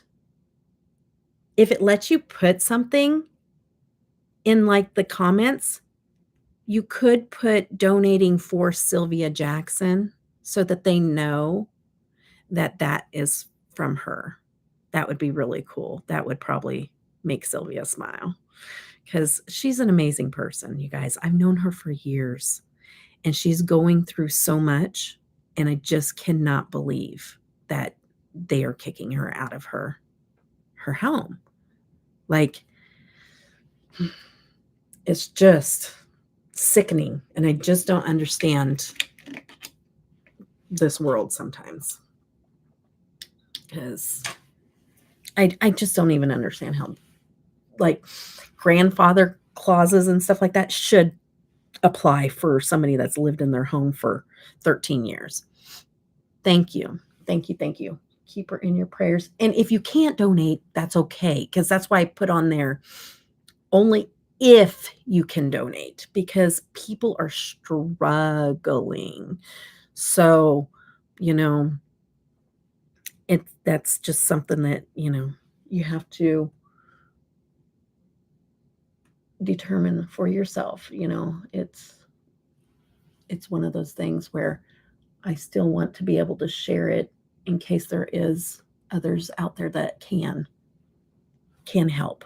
something in like the comments, you could put donating for Sylvia Jackson so that they know that that is from her. That would be really cool. That would probably make Sylvia smile because she's an amazing person, you guys. I've known her for years and she's going through so much, and I just cannot believe that they are kicking her out of her home. Like, it's just sickening, and I just don't understand this world sometimes because I just don't even understand how, like, grandfather clauses and stuff like that should apply for somebody that's lived in their home for 13 years. Thank you. Thank you. Thank you. Keep her in your prayers. And if you can't donate, that's okay. Because that's why I put on there only if you can donate, because people are struggling. So, you know, that's just something that, you have to determine for yourself. It's one of those things where I still want to be able to share it in case there is others out there that can help,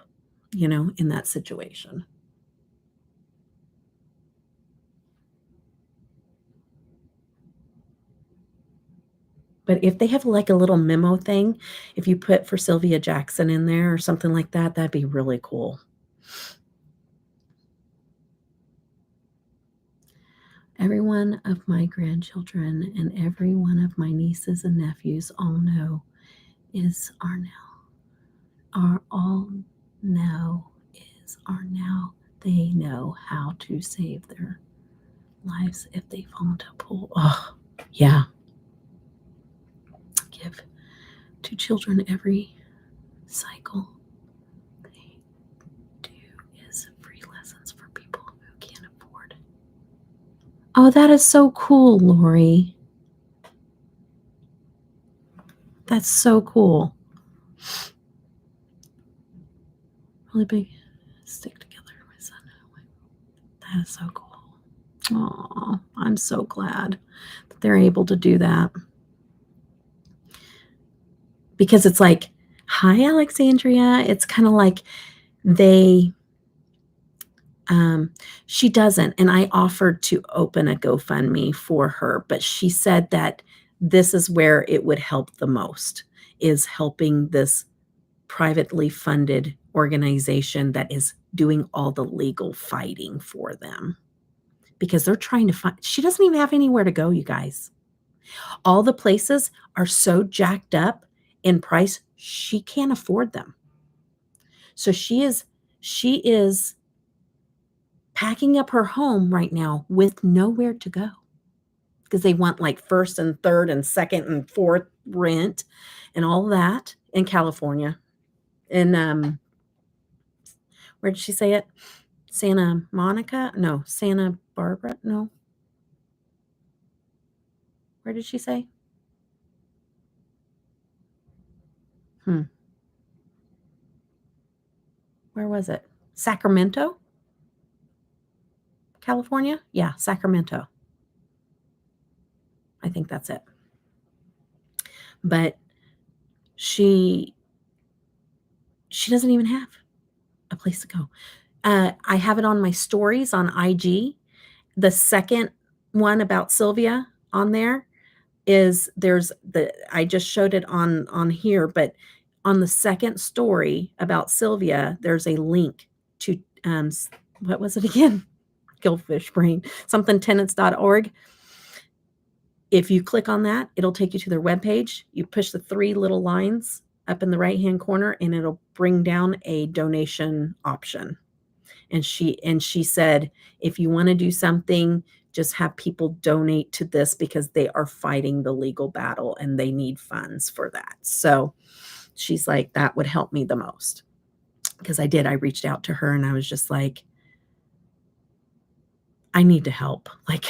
in that situation. But if they have like a little memo thing, if you put for Sylvia Jackson in there or something like that, that'd be really cool. Every one of my grandchildren and every one of my nieces and nephews all know is our now. Are all know is our now. They know how to save their lives if they fall into a pool. Oh, yeah. Give to children every cycle they do is free lessons for people who can't afford. Oh, that is so cool, Lori. That's so cool. Really big. Stick together, my son. That is so cool. Oh, I'm so glad that they're able to do that. Because it's like, hi, Alexandria. It's kind of like they, she doesn't. And I offered to open a GoFundMe for her, but she said that this is where it would help the most, is helping this privately funded organization that is doing all the legal fighting for them, because they're trying to find, she doesn't even have anywhere to go, you guys. All the places are so jacked up in price, she can't afford them. So she is packing up her home right now with nowhere to go, because they want like first and third and second and fourth rent and all that in California. And where did she say it? Santa Monica? No, Santa Barbara? No. Where did she say? Where was it? Sacramento, California? Yeah, Sacramento. I think that's it. But she doesn't even have a place to go. I have it on my stories on IG. The second one about Sylvia on there is, I just showed it on here, but on the second story about Sylvia, there's a link to what was it again? Gillfish brain, something tenants.org. If you click on that, it'll take you to their webpage. You push the 3 little lines up in the right-hand corner, and it'll bring down a donation option. And she said, if you want to do something, just have people donate to this, because they are fighting the legal battle and they need funds for that. So she's like, that would help me the most. Because I reached out to her and I was just like, I need to help. Like,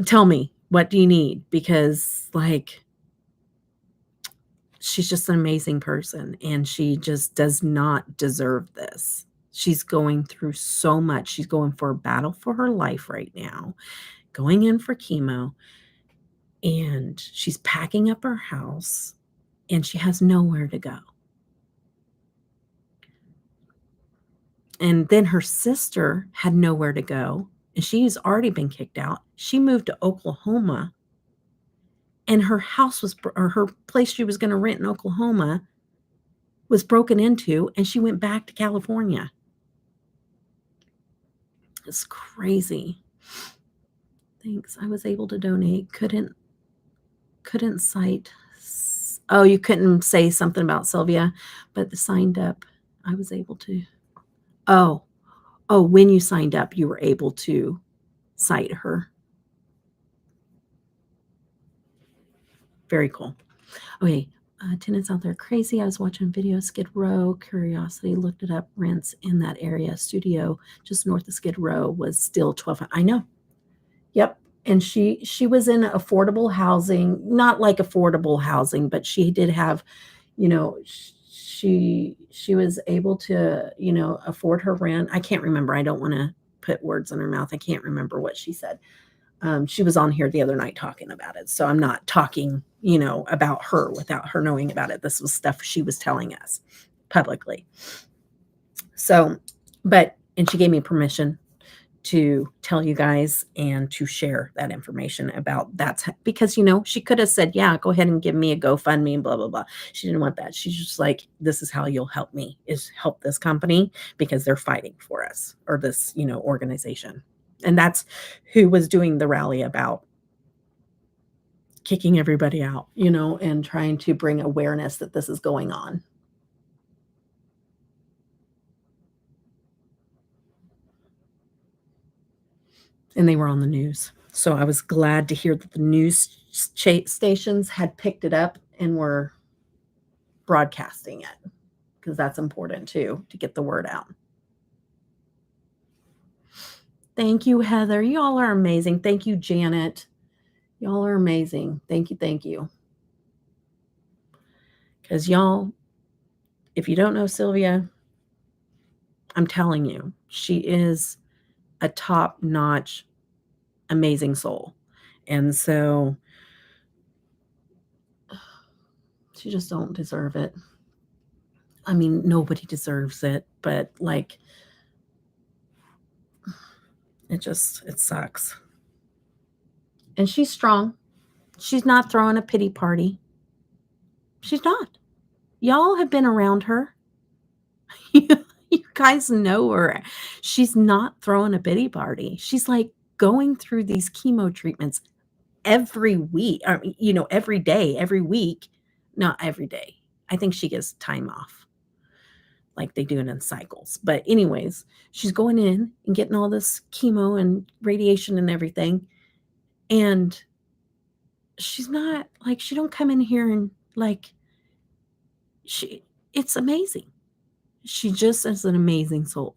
tell me, what do you need? Because like, she's just an amazing person and she just does not deserve this. She's going through so much. She's going for a battle for her life right now, going in for chemo, and she's packing up her house and she has nowhere to go. And then her sister had nowhere to go, and she's already been kicked out. She moved to Oklahoma, and her house or her place she was going to rent in Oklahoma was broken into, and she went back to California. It's crazy. Thanks. I was able to donate. Couldn't cite. Oh, you couldn't say something about Sylvia, but the signed up, I was able to. Oh, when you signed up, you were able to cite her. Very cool. Okay, Tenants out there crazy. I was watching video Skid Row. Curiosity looked it up. Rents in that area. Studio just north of Skid Row was still 12. I know. Yep. And she was in affordable housing, not like affordable housing, but she did have, you know, she was able to, afford her rent. I can't remember. I don't want to put words in her mouth. I can't remember what she said. She was on here the other night talking about it. So I'm not talking, about her without her knowing about it. This was stuff she was telling us publicly. So, and she gave me permission to tell you guys and to share that information about because, she could have said, yeah, go ahead and give me a GoFundMe and blah, blah, blah. She didn't want that. She's just like, this is how you'll help me, is help this company because they're fighting for us, or this, organization. And that's who was doing the rally about kicking everybody out, and trying to bring awareness that this is going on. And they were on the news. So I was glad to hear that the news stations had picked it up and were broadcasting it, because that's important too, to get the word out. Thank you, Heather. Y'all are amazing. Thank you, Janet. Y'all are amazing. Thank you. Thank you. Because y'all, if you don't know Sylvia, I'm telling you, she is a top-notch, amazing soul. And so she just don't deserve it. I mean, nobody deserves it, but like, it sucks. And she's strong. She's not throwing a pity party. She's not. Y'all have been around her. You guys know her. She's not throwing a pity party. She's like going through these chemo treatments every week, every day, every week. Not every day. I think she gets time off, like they do it in cycles. But anyways, she's going in and getting all this chemo and radiation and everything. And she's not like, she don't come in here and like, it's amazing. She just is an amazing soul,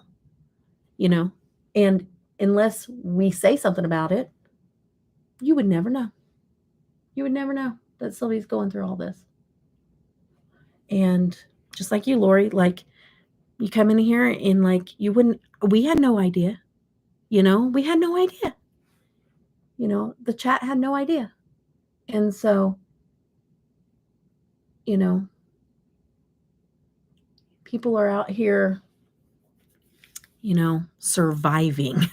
and unless we say something about it, you would never know. You would never know that Sylvia's going through all this. And just like you, Lori, like, you come in here and like, we had no idea, we had no idea, the chat had no idea. And so, people are out here, surviving,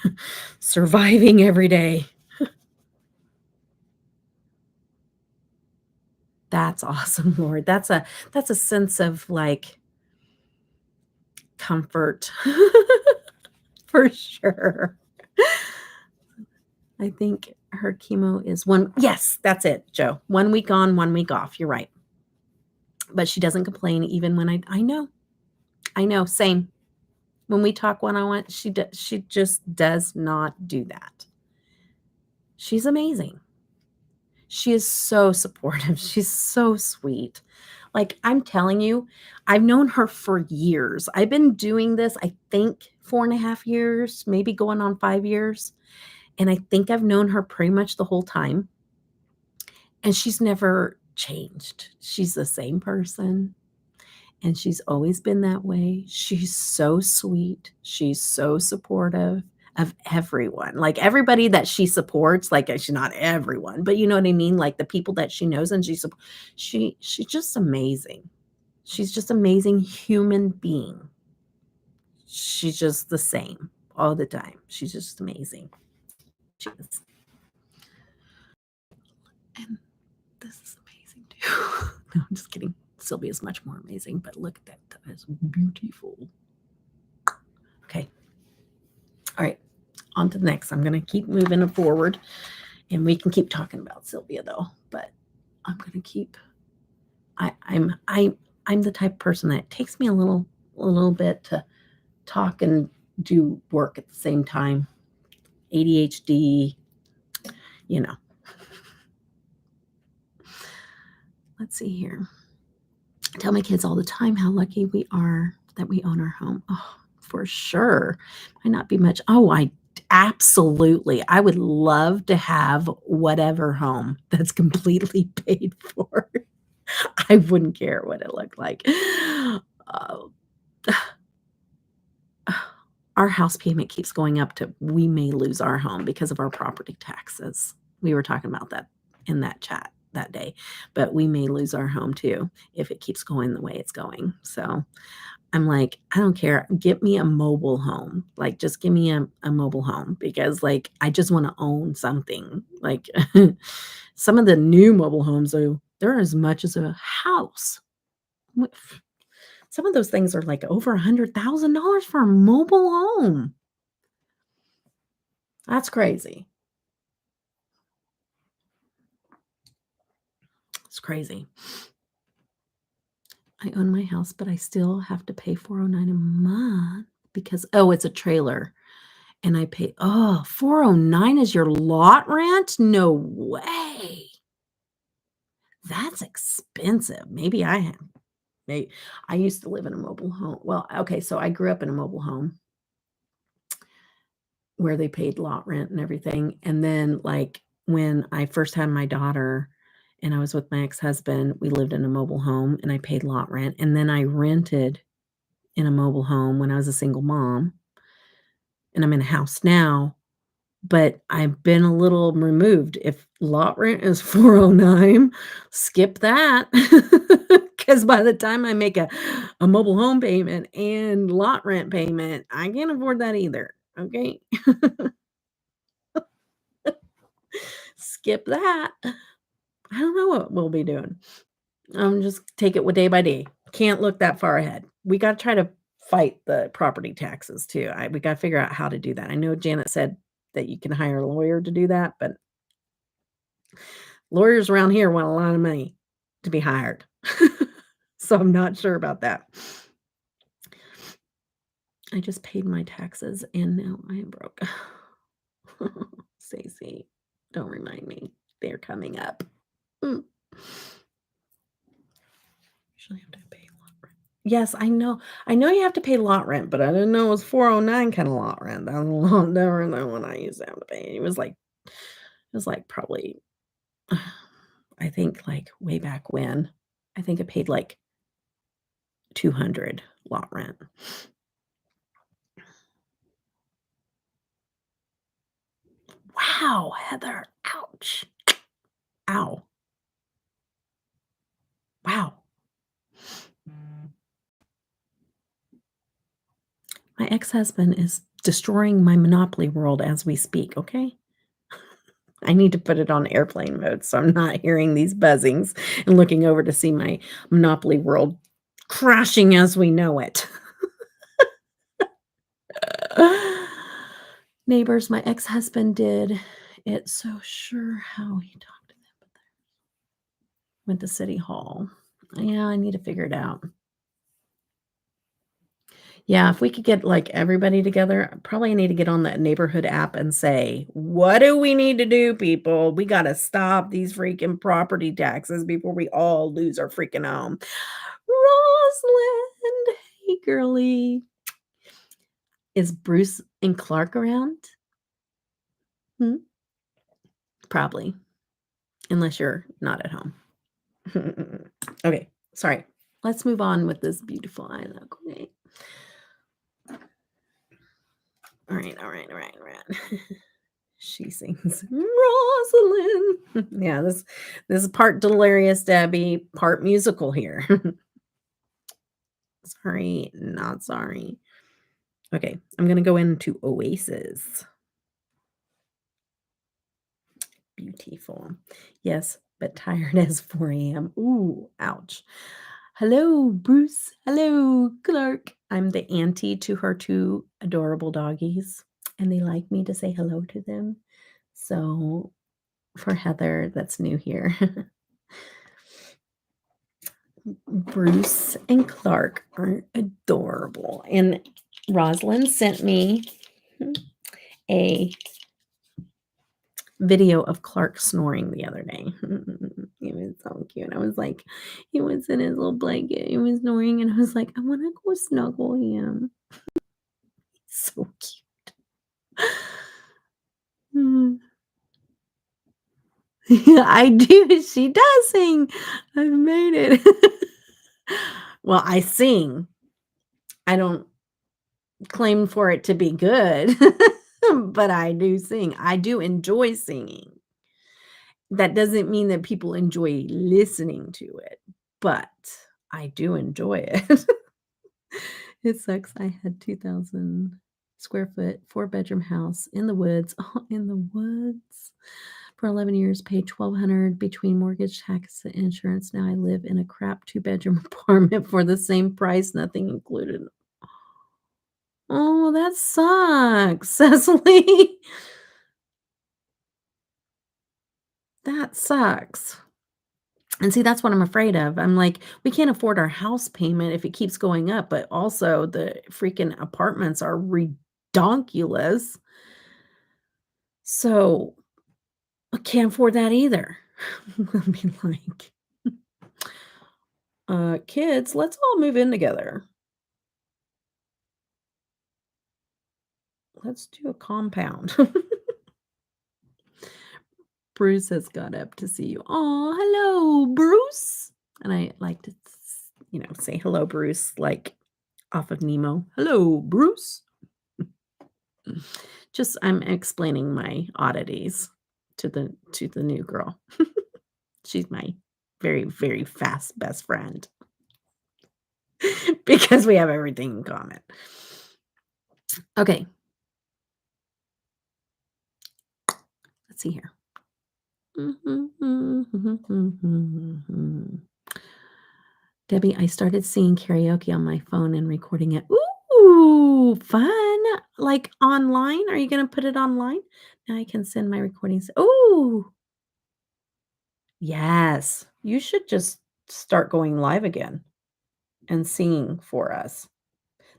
surviving every day. That's awesome, Lord. That's a sense of like comfort for sure. I think her chemo is yes, that's it, Joe. 1 week on, 1 week off. You're right. But she doesn't complain even when I know, same. When we talk one-on-one, she just does not do that. She's amazing. She is so supportive. She's so sweet. Like, I'm telling you, I've known her for years. I've been doing this, I think, 4.5 years, maybe going on 5 years. And I think I've known her pretty much the whole time. And she's never changed. She's the same person. And she's always been that way. She's so sweet. She's so supportive of everyone. Like, everybody that she supports, like, she's not everyone, but you know what I mean? Like, the people that she knows, and she's just amazing. She's just amazing human being. She's just the same all the time. She's just amazing. She is. And this is amazing too. No, I'm just kidding. Sylvia's much more amazing, but look at that. That is beautiful. Okay. All right. On to the next. I'm going to keep moving forward, and we can keep talking about Sylvia though, but I'm going to keep, I'm the type of person that it takes me a little bit to talk and do work at the same time. ADHD, Let's see here. I tell my kids all the time how lucky we are that we own our home. Oh, for sure. Might not be much. Oh, I absolutely. I would love to have whatever home that's completely paid for. I wouldn't care what it looked like. Uh, our house payment keeps going up to we may lose our home because of our property taxes. We were talking about that in that chat that day, but we may lose our home too if it keeps going the way it's going. So I'm like, I don't care. Get me a mobile home. Like, just give me a mobile home because, like, I just want to own something. Like, some of the new mobile homes, though, they're as much as a house. Some of those things are like over $100,000 for a mobile home. That's crazy. It's crazy. I own my house, but I still have to pay $409 a month because, oh, it's a trailer. And I pay, oh, $409 is your lot rent? No way. That's expensive. Maybe I used to live in a mobile home. Well, okay, so I grew up in a mobile home where they paid lot rent and everything. And then, like, when I first had my daughter and I was with my ex-husband, we lived in a mobile home and I paid lot rent. And then I rented in a mobile home when I was a single mom. And I'm in a house now, but I've been a little removed. If lot rent is $409, skip that. Because by the time I make a mobile home payment and lot rent payment, I can't afford that either. Okay. Skip that. I don't know what we'll be doing. Just take it day by day. Can't look that far ahead. We got to try to fight the property taxes too. We got to figure out how to do that. I know Janet said that you can hire a lawyer to do that, but lawyers around here want a lot of money to be hired. So I'm not sure about that. I just paid my taxes and now I am broke. Stacey, don't remind me. They're coming up. Usually have to pay lot rent. Yes, I know. I know you have to pay lot rent, but I didn't know it was $409 kind of lot rent. That was a lot different than what I used to have to pay. It was like probably, I think, like, way back when. I think I paid like $200 lot rent. Wow, Heather. Ouch. Ow. Wow. My ex-husband is destroying my Monopoly world as we speak, okay? I need to put it on airplane mode so I'm not hearing these buzzings and looking over to see my Monopoly world crashing as we know it. Neighbors, my ex-husband did it so sure how he talked to them, but went to City Hall. Yeah, I need to figure it out. Yeah, if we could get, like, everybody together, I probably need to get on that neighborhood app and say, "What do we need to do, people? We gotta stop these freaking property taxes before we all lose our freaking home." Rosalind, hey, girly. Is Bruce and Clark around? Hmm? Probably, unless you're not at home. Okay, sorry. Let's move on with this beautiful eye look, okay? All right. She sings Rosalind. Yeah, this is part delirious Debbie, part musical here. Sorry, not sorry. Okay, I'm gonna go into Oasis. Beautiful. Yes, but tired as 4 a.m. Ooh, ouch. Hello, Bruce. Hello, Clark. I'm the auntie to her two adorable doggies, and they like me to say hello to them. So, for Heather, that's new here. Bruce and Clark are adorable. And Rosalind sent me a video of Clark snoring the other day. He was so cute. I was like, he was in his little blanket. He was snoring, and I was like, I want to go snuggle him. So cute. Mm. Yeah, I do. She does sing. I've made it. Well, I sing. I don't claim for it to be good, but I do sing. I do enjoy singing. That doesn't mean that people enjoy listening to it, but I do enjoy it. It sucks. I had 2,000 square foot, 4-bedroom house in the woods, in the woods for 11 years, paid 1,200 between mortgage, tax, and insurance. Now I live in a crap 2-bedroom apartment for the same price, nothing included. Oh, that sucks, Cecily. That sucks. And see, that's what I'm afraid of. I'm like, we can't afford our house payment if it keeps going up, but also the freaking apartments are redonkulous. So I can't afford that either. I mean, like, kids, let's all move in together. Let's do a compound. Bruce has got up to see you. Oh, hello, Bruce. And I like to, say hello, Bruce, like off of Nemo. Hello, Bruce. Just I'm explaining my oddities to the new girl. She's my very, very fast best friend because we have everything in common. Okay. Let's see here. Debbie, I started singing karaoke on my phone and recording it. Ooh, fun. Like online? Are you going to put it online? Now I can send my recordings. Ooh, yes. You should just start going live again and singing for us.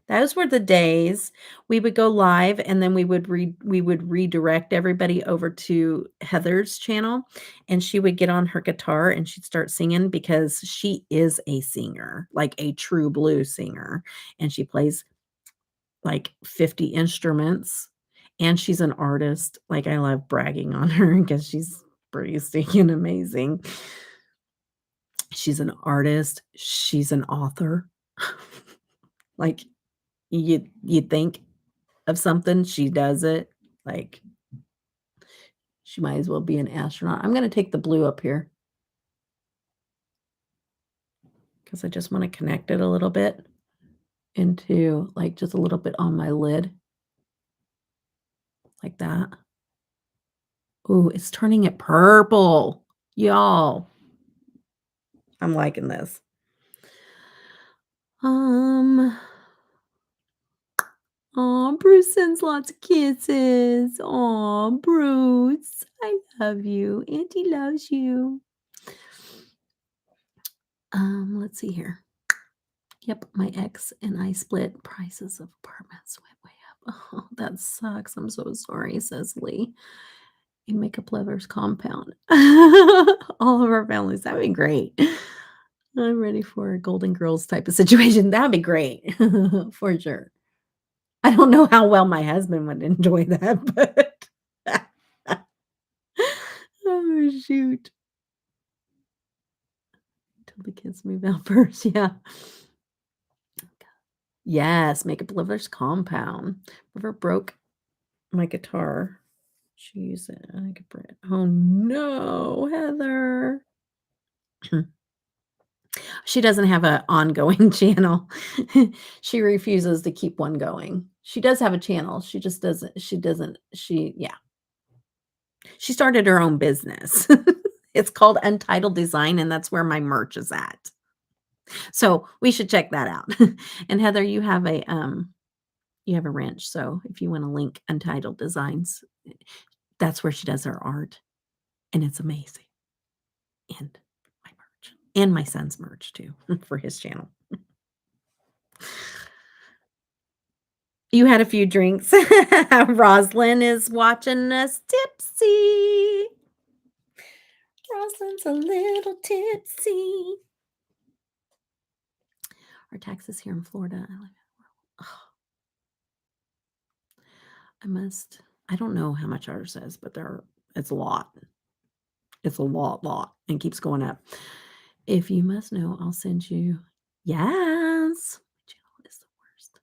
Those were the days we would go live and then we would redirect everybody over to Heather's channel, and she would get on her guitar and she'd start singing because she is a singer, like a true blues singer, and she plays like 50 instruments, and she's an artist. Like, I love bragging on her because she's pretty stinking amazing. She's an artist, she's an author. Like, you think of something, she does it. Like, she might as well be an astronaut. I'm gonna take the blue up here because I just want to connect it a little bit into, like, just a little bit on my lid, like that. Ooh, it's turning it purple, y'all. I'm liking this. Oh, Bruce sends lots of kisses. Oh, Bruce, I love you. Auntie loves you. Let's see here. Yep, my ex and I split. Prices of apartments went way up. Oh, that sucks. I'm so sorry, says Lee. A makeup lovers compound. All of our families. That'd be great. I'm ready for a Golden Girls type of situation. That'd be great. For sure. I don't know how well my husband would enjoy that, but oh shoot. Till the kids move out first. Yeah. Yes, makeup lovers compound. River broke my guitar. Jeez, I could bring it. Oh no, Heather. She doesn't have an ongoing channel. She refuses to keep one going. She does have a channel. She just doesn't. Yeah. She started her own business. It's called Untitled Design, and that's where my merch is at. So we should check that out. And Heather, you have a wrench. So if you want to link Untitled Designs, that's where she does her art. And it's amazing. And my merch. And my son's merch too for his channel. You had a few drinks. Roslyn is watching us tipsy. Roslyn's a little tipsy. Our taxes here in Florida. I don't know how much ours is, but it's a lot. It's a lot, and keeps going up. If you must know, I'll send you. Yes. Channel is the worst.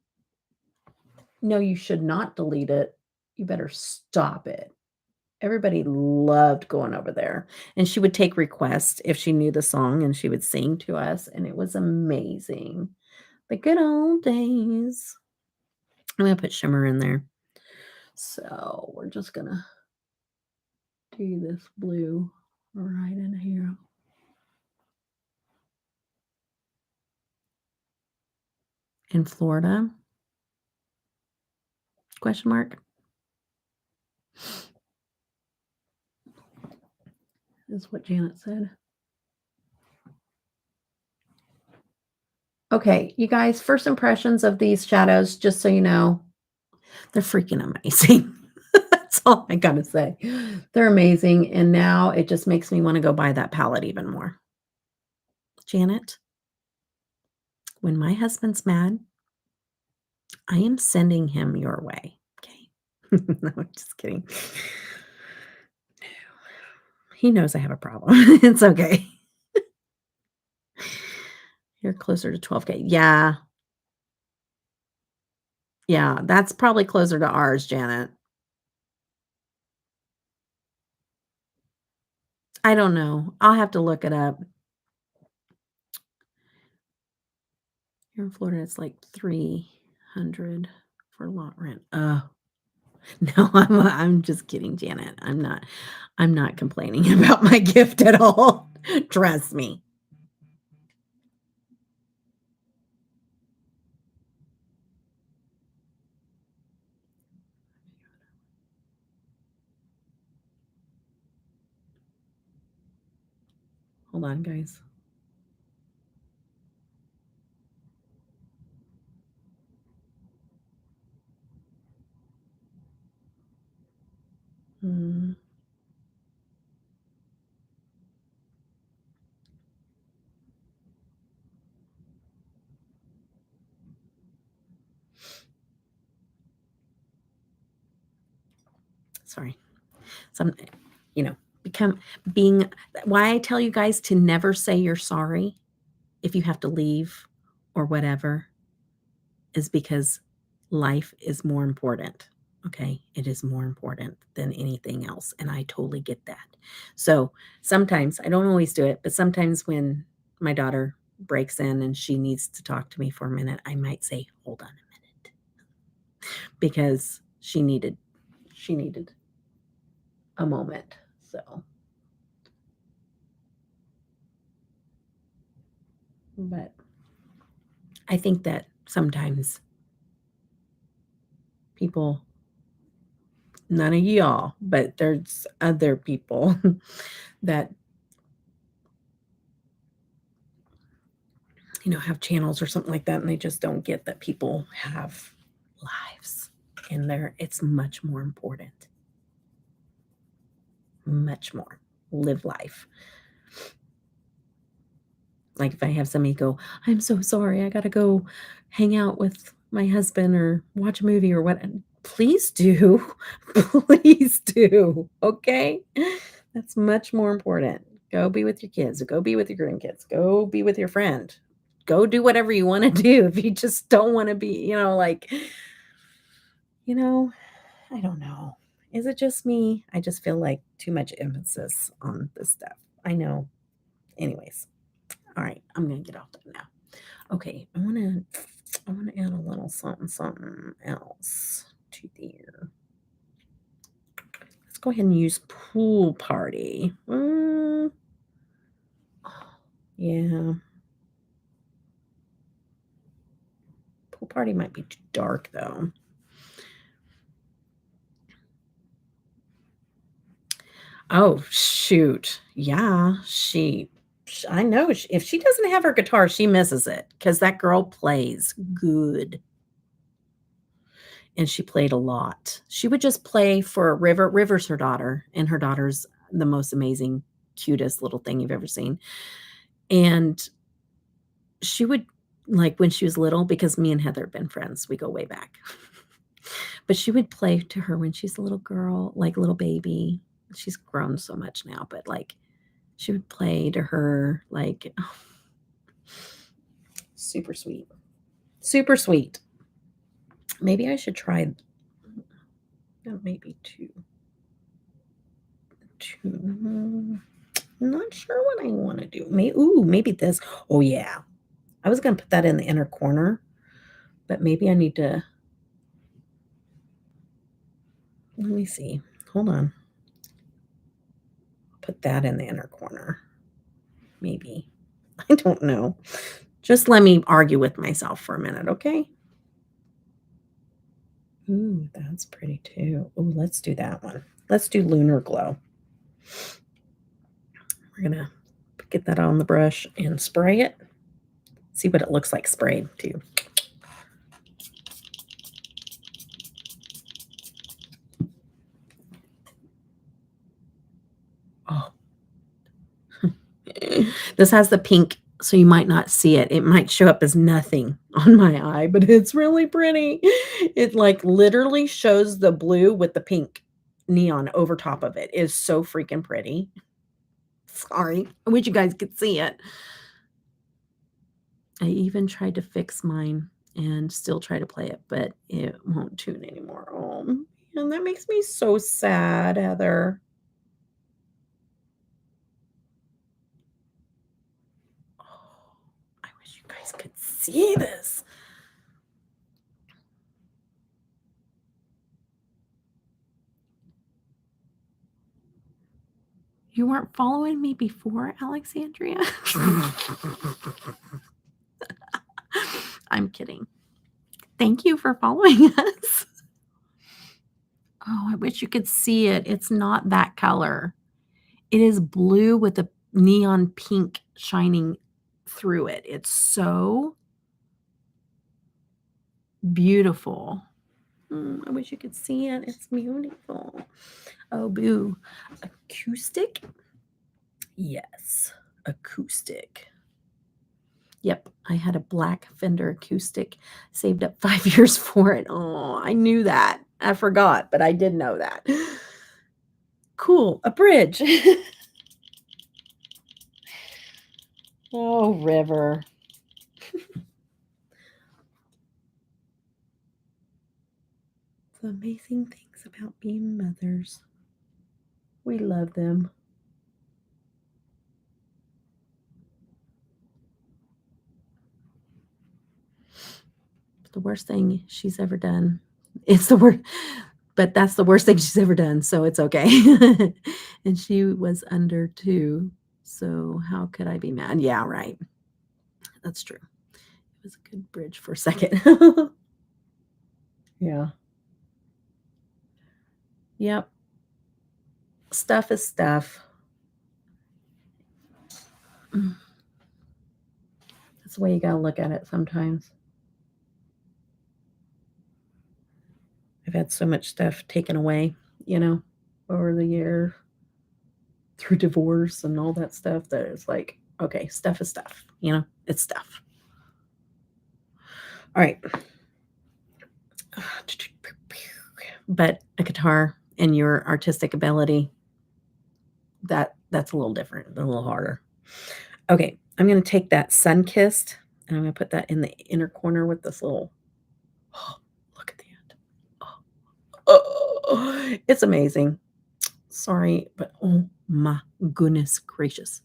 No, you should not delete it. You better stop it. Everybody loved going over there. And she would take requests if she knew the song and she would sing to us. And it was amazing. The good old days. I'm going to put shimmer in there. So we're just going to do this blue right in here. In Florida? Question mark. Is what Janet said. Okay, you guys, first impressions of these shadows, just so you know, they're freaking amazing. That's all I gotta say. They're amazing, and now it just makes me wanna go buy that palette even more. Janet, when my husband's mad, I am sending him your way, okay? No, I'm just kidding. He knows I have a problem. It's okay. You're closer to 12K. Yeah. Yeah, that's probably closer to ours, Janet. I don't know. I'll have to look it up. Here in Florida, it's like 300 for lot rent. No, I'm just kidding, Janet. I'm not complaining about my gift at all. Trust me. Hold on, guys. Sorry. Some, being why I tell you guys to never say you're sorry if you have to leave or whatever is because life is more important. Okay. It is more important than anything else. And I totally get that. So sometimes I don't always do it, but sometimes when my daughter breaks in and she needs to talk to me for a minute, I might say, hold on a minute, because she needed a moment. So, but I think that sometimes people, none of y'all, but there's other people that, have channels or something like that, and they just don't get that people have lives in there. It's much more important. Much more. Live life. Like if I have somebody go, I'm so sorry, I gotta go hang out with my husband or watch a movie or what. Please do. Please do. Okay. That's much more important. Go be with your kids. Go be with your grandkids. Go be with your friend. Go do whatever you want to do. If you just don't want to be, I don't know. Is it just me? I just feel like too much emphasis on this stuff. I know. Anyways. All right, I'm gonna get off that now. Okay, I wanna add a little something else to there. Let's go ahead and use pool party. Yeah. Pool party might be too dark though. Oh shoot. Yeah, I know if she doesn't have her guitar, she misses it because that girl plays good. and she played a lot. She would just play for River. River's her daughter, and her daughter's the most amazing, cutest little thing you've ever seen. And she would, like, when she was little, because me and Heather have been friends, we go way back. But she would play to her when she's a little girl, like little baby. She's grown so much now, but like she would play to her, like, oh, super sweet. Super sweet. Maybe I should try maybe two. I'm not sure what I want to do. Maybe this. Oh yeah. I was gonna put that in the inner corner, but maybe I need to. Let me see. Hold on. Put that in the inner corner. Maybe. I don't know. Just let me argue with myself for a minute, okay? Ooh, that's pretty too. Ooh, let's do that one. Let's do Lunar Glow. We're gonna get that on the brush and spray it. See what it looks like sprayed too. Oh. This has the pink, so you might not see it. It might show up as nothing on my eye, but it's really pretty. It like literally shows the blue with the pink neon over top of it. It's so freaking pretty. Sorry. I wish you guys could see it. I even tried to fix mine and still try to play it, but it won't tune anymore. Oh, and that makes me so sad, Heather. Oh, I wish you guys could see this. You weren't following me before, Alexandria? I'm kidding. Thank you for following us. Oh, I wish you could see it. It's not that color. It is blue with a neon pink shining through it. It's so beautiful. I wish you could see it. It's beautiful. Oh, boo. Acoustic? Yes, acoustic. Yep, I had a black Fender acoustic, saved up 5 years for it. Oh, I knew that. I forgot, but I did know that. Cool, a bridge. Oh, River. The amazing things about being mothers. We love them. The worst thing she's ever done. It's the worst, but that's the worst thing she's ever done, so it's okay. And she was under 2, so how could I be mad? Yeah, right. That's true. It was a good bridge for a second. Yeah. Yep. Stuff is stuff. That's the way you gotta look at it sometimes. I've had so much stuff taken away, over the year through divorce and all that stuff that it's like, okay, stuff is stuff, it's stuff. All right. But a guitar and your artistic ability, that's a little different, a little harder. Okay, I'm going to take that Sun-Kissed and I'm going to put that in the inner corner with this little, oh, look at the end. Oh, it's amazing. Sorry, but oh my goodness gracious.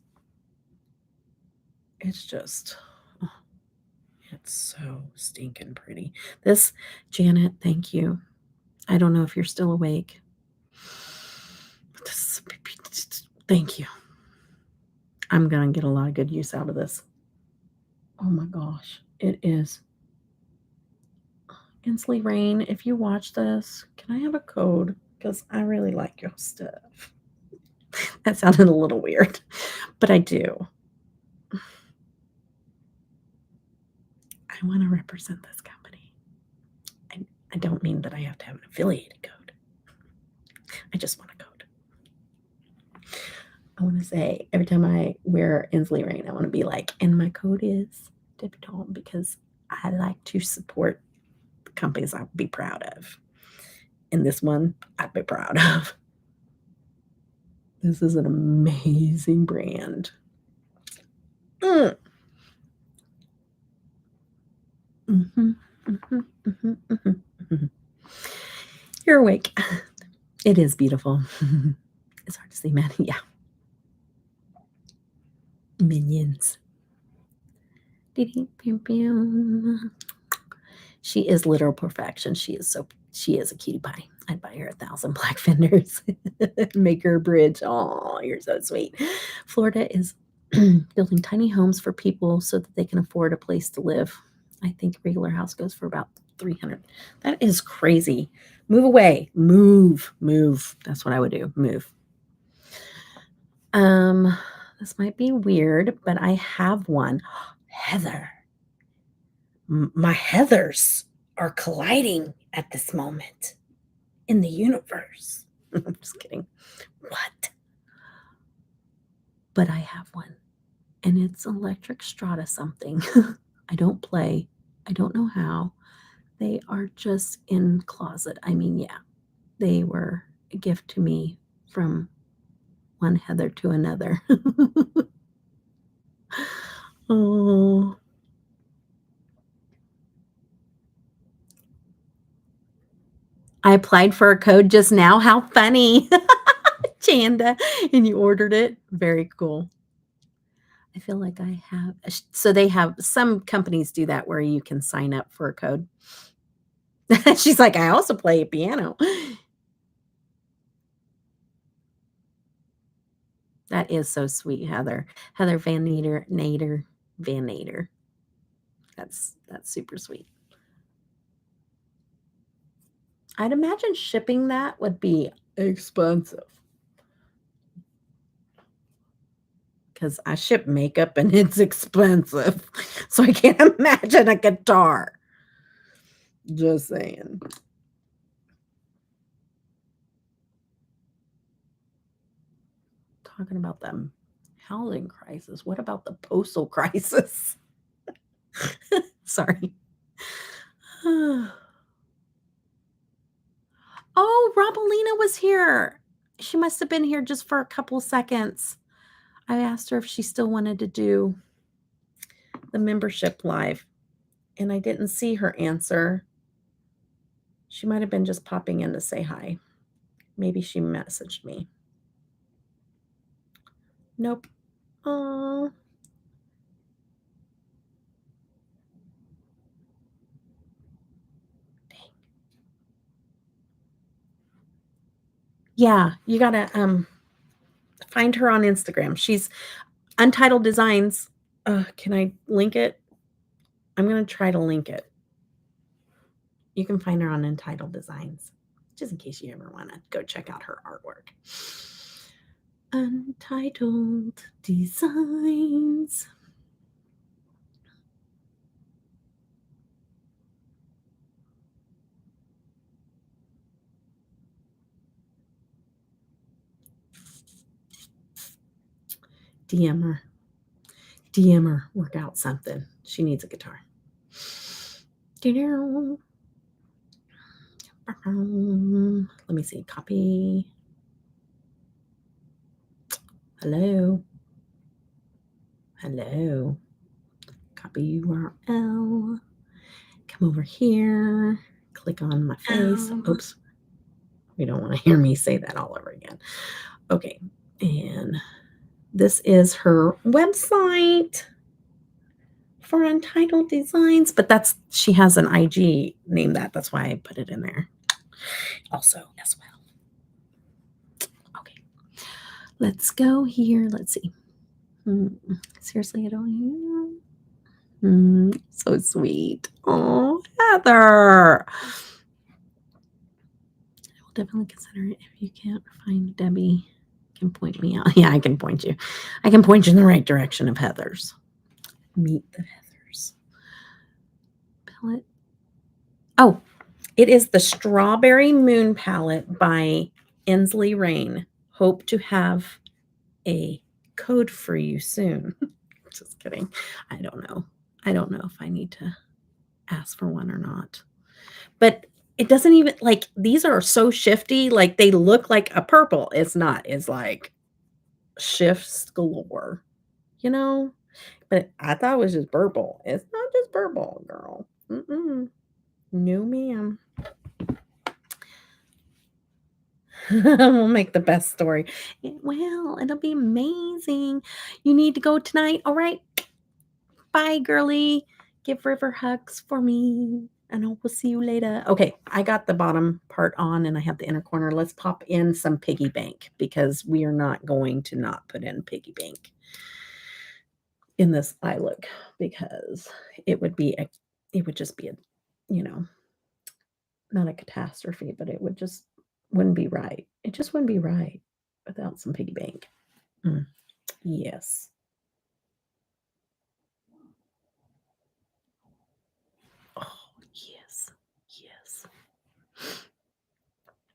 It's just, oh, it's so stinking pretty. This, Janet, thank you. I don't know if you're still awake. Thank you. I'm going to get a lot of good use out of this. Oh my gosh, it is. Ensley Rain, if you watch this, can I have a code? Because I really like your stuff. That sounded a little weird, but I do. I want to represent this company. I don't mean that I have to have an affiliated code. I just want a code. I want to say every time I wear Ensley ring, I want to be like, and my code is Debutawn, because I like to support the companies I'd be proud of. And this one I'd be proud of. This is an amazing brand. Mm. Mm-hmm, mm-hmm, mm-hmm, mm-hmm, mm-hmm. You're awake. It is beautiful. It's hard to see, man. Yeah. Minions. She is literal perfection. She is a cutie pie. I'd buy her 1,000 black fenders. Make her a bridge. Oh, you're so sweet. Florida is building tiny homes for people so that they can afford a place to live. I think a regular house goes for about 300. That is crazy. Move away. Move. That's what I would do. Move. This might be weird, but I have one. Heather. My Heathers are colliding at this moment in the universe. I'm just kidding. What? But I have one, and it's electric strata something. I don't play. I don't know how. They are just in closet. I mean, yeah, they were a gift to me from one Heather to another. Oh. I applied for a code just now. How funny. Chanda. And you ordered it. Very cool. I feel like I have. So they have, some companies do that where you can sign up for a code. She's like, I also play piano. That is so sweet, Heather. Heather Van Nader. That's super sweet. I'd imagine shipping that would be expensive. Because I ship makeup and it's expensive. So I can't imagine a guitar. Just saying. Talking about the housing crisis. What about the postal crisis? Sorry. Oh, Robalina was here. She must have been here just for a couple seconds. I asked her if she still wanted to do the membership live, and I didn't see her answer. She might have been just popping in to say hi. Maybe she messaged me. Nope. Oh. Dang. Yeah, you gotta find her on Instagram. She's Untitled Designs. Can I link it? I'm gonna try to link it. You can find her on Untitled Designs, just in case you ever want to go check out her artwork. Untitled Designs. DM her, work out something. She needs a guitar. Let me see, copy. Hello. Copy URL. Come over here. Click on my face. Oops. You don't want to hear me say that all over again. Okay. And this is her website for Untitled Designs, but she has an IG named that. That's why I put it in there also as well. Okay. Let's go here. Let's see. Seriously, I don't hear. So sweet. Oh, Heather. I will definitely consider it. If you can't find Debbie, can point me out. Yeah, I can point you. I can point you in the right direction of Heather's. Meet the Heathers. Palette. Oh, It is the Strawberry Moon palette by Ensley Rain. Hope to have a code for you soon. Just kidding. I don't know. I don't know if I need to ask for one or not. But it doesn't even like these are so shifty, like they look like a purple. It's not. It's like shifts galore, you know? But I thought it was just purple. It's not just purple, girl. Mm-mm. No, ma'am. We'll make the best story. Well, it'll be amazing. You need to go tonight. All right. Bye, girly. Give River hugs for me. And I will see you later. Okay, I got the bottom part on and I have the inner corner. Let's pop in some piggy bank because we are not going to not put in piggy bank in this eye look because it would be it would just be a, you know, not a catastrophe, but it would just wouldn't be right. It just wouldn't be right without some piggy bank. Yes. Oh, yes. Yes.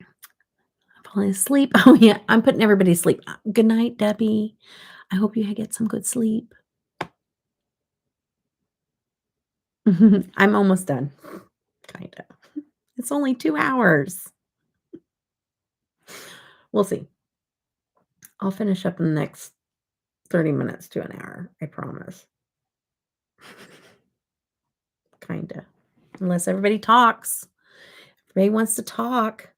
I'm falling asleep. Oh, yeah. I'm putting everybody to sleep. Good night, Debbie. I hope you get some good sleep. I'm almost done. Kind of. It's only 2 hours. We'll see. I'll finish up in the next 30 minutes to an hour. I promise. Kind of. Unless everybody talks. If everybody wants to talk,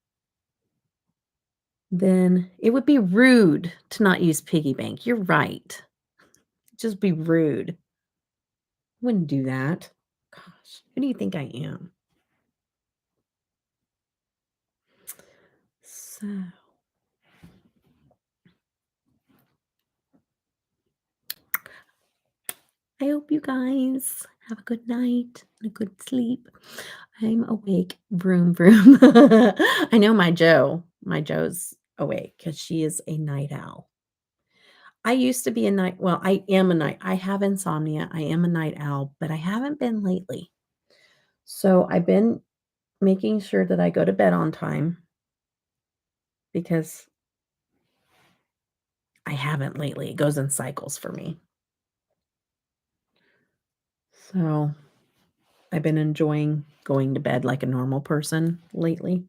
then it would be rude to not use piggy bank. You're right. Just be rude. Wouldn't do that. Gosh, who do you think I am? So, I hope you guys have a good night and a good sleep. I'm awake. Vroom, vroom. I know my Joe's awake because she is a night owl. I used to be a night, well, I am a night. I have insomnia. I am a night owl, but I haven't been lately. So I've been making sure that I go to bed on time because I haven't lately. It goes in cycles for me. So I've been enjoying going to bed like a normal person lately.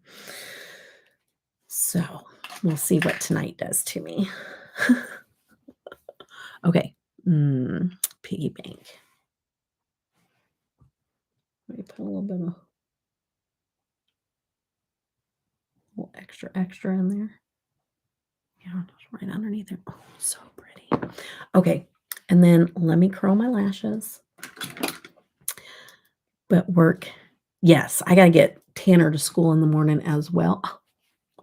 So we'll see what tonight does to me. Okay. Piggy bank. Let me put a little bit of extra in there. Yeah, just right underneath there. Oh, so pretty. Okay. And then let me curl my lashes. But work. Yes, I got to get Tanner to school in the morning as well. Oh,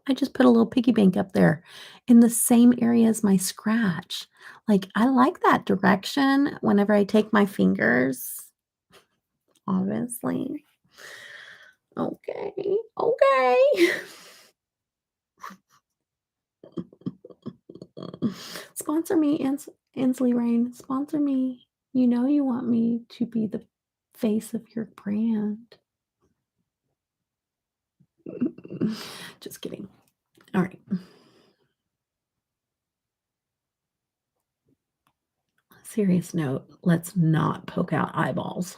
I just put a little piggy bank up there in the same area as my scratch. Like, I like that direction whenever I take my fingers, obviously. Okay. Okay. Sponsor me, Ensley Rain. Sponsor me. You know you want me to be the face of your brand. Just kidding. All right. Serious note, let's not poke out eyeballs.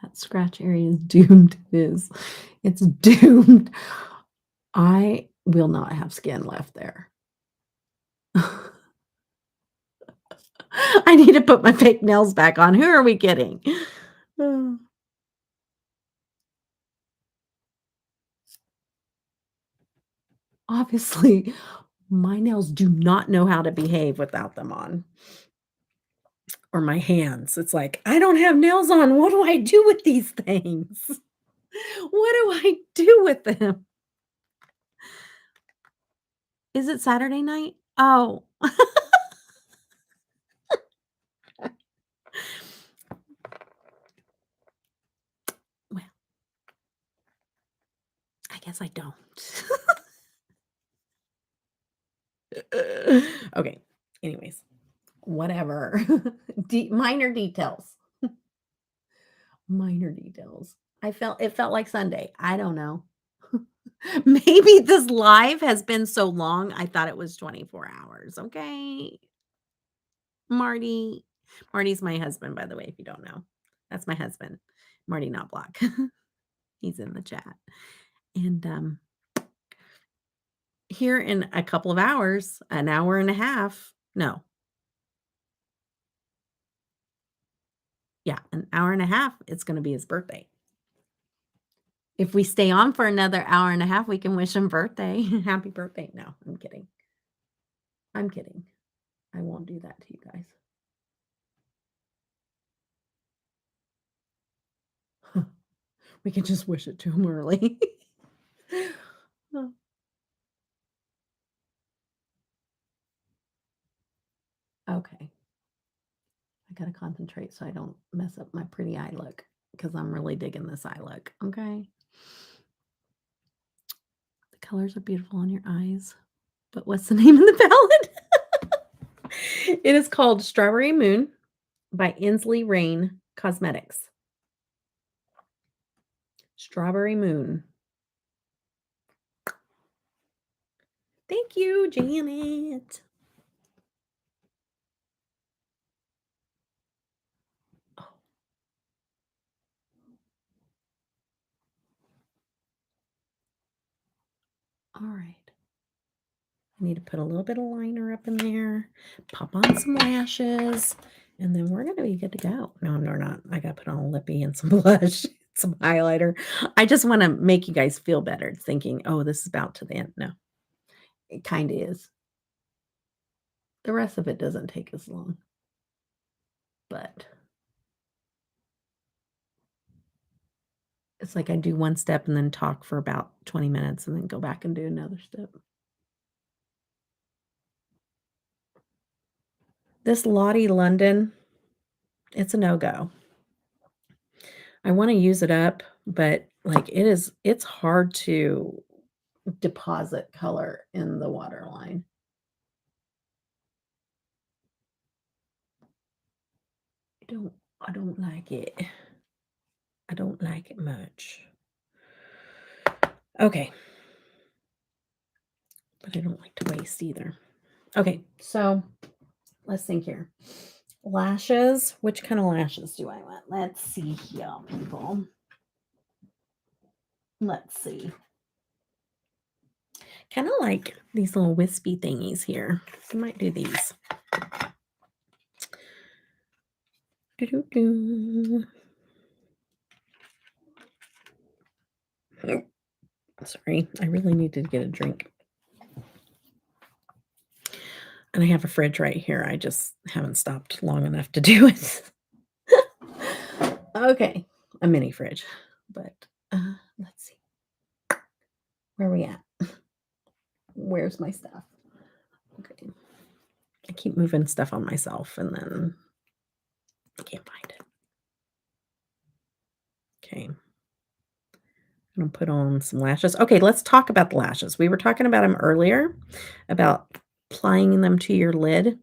That scratch area is doomed. It's doomed. I will not have skin left there. I need to put my fake nails back on. Who are we kidding? Obviously, my nails do not know how to behave without them on. Or my hands. It's like, I don't have nails on. What do I do with these things? What do I do with them? Is it Saturday night? Oh. Well, I guess I don't. Okay. Anyways, whatever. Minor details. Minor details. It felt like Sunday. I don't know. Maybe this live has been so long, I thought it was 24 hours, okay? Marty. Marty's my husband, by the way, if you don't know. That's my husband, Marty Not Block. He's in the chat. And, here in a couple of hours, an hour and a half, no. Yeah, an hour and a half, it's gonna be his birthday. If we stay on for another hour and a half, we can wish him birthday. Happy birthday. No, I'm kidding. I'm kidding. I won't do that to you guys. We can just wish it to him early. Oh. Okay. I gotta concentrate so I don't mess up my pretty eye look because I'm really digging this eye look. Okay. The colors are beautiful on your eyes. But what's the name of the palette? It is called Strawberry Moon by Ensley Cosmetics. Strawberry Moon. Thank you, Janet. Oh. All right. I need to put a little bit of liner up in there, pop on some lashes, and then we're going to be good to go. No, we're not. I got to put on a lippy and some blush, some highlighter. I just want to make you guys feel better thinking, oh, this is about to the end. No, it kind of is. The rest of it doesn't take as long. But it's like I do one step and then talk for about 20 minutes and then go back and do another step. This Lottie London, it's a no-go. I want to use it up, but like it's hard to deposit color in the waterline. I don't like it. I don't like it much. Okay. But I don't like to waste either. Okay, so let's think here. Lashes. Which kind of lashes do I want? Let's see here, people. Let's see. Kind of like these little wispy thingies here. I might do these. Doo-doo-doo. Sorry, I really need to get a drink. And I have a fridge right here. I just haven't stopped long enough to do it. Okay, a mini fridge. But let's see. Where are we at? Where's my stuff? Okay. I keep moving stuff on myself and then I can't find it. Okay. I'm going to put on some lashes. Okay, let's talk about the lashes. We were talking about them earlier, about applying them to your lid.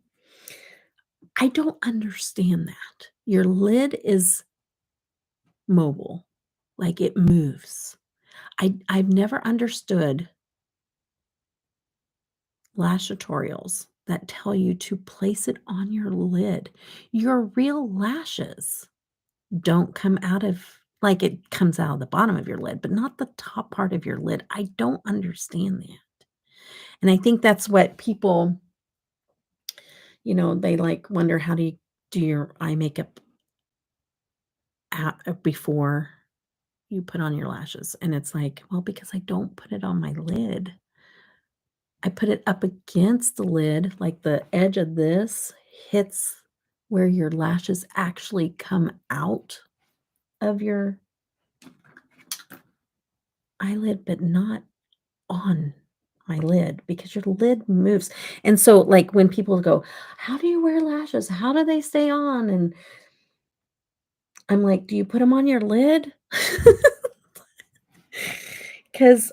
I don't understand that. Your lid is mobile, like it moves. I've never understood lash tutorials that tell you to place it on your lid. Your real lashes don't come out of, like it comes out of the bottom of your lid, but not the top part of your lid. I don't understand that. And I think that's what people, they like wonder, how do you do your eye makeup before you put on your lashes? And it's like, well, because I don't put it on my lid. I put it up against the lid, like the edge of this hits where your lashes actually come out of your eyelid, but not on my lid because your lid moves. And so, like, when people go, how do you wear lashes? How do they stay on? And I'm like, do you put them on your lid? Because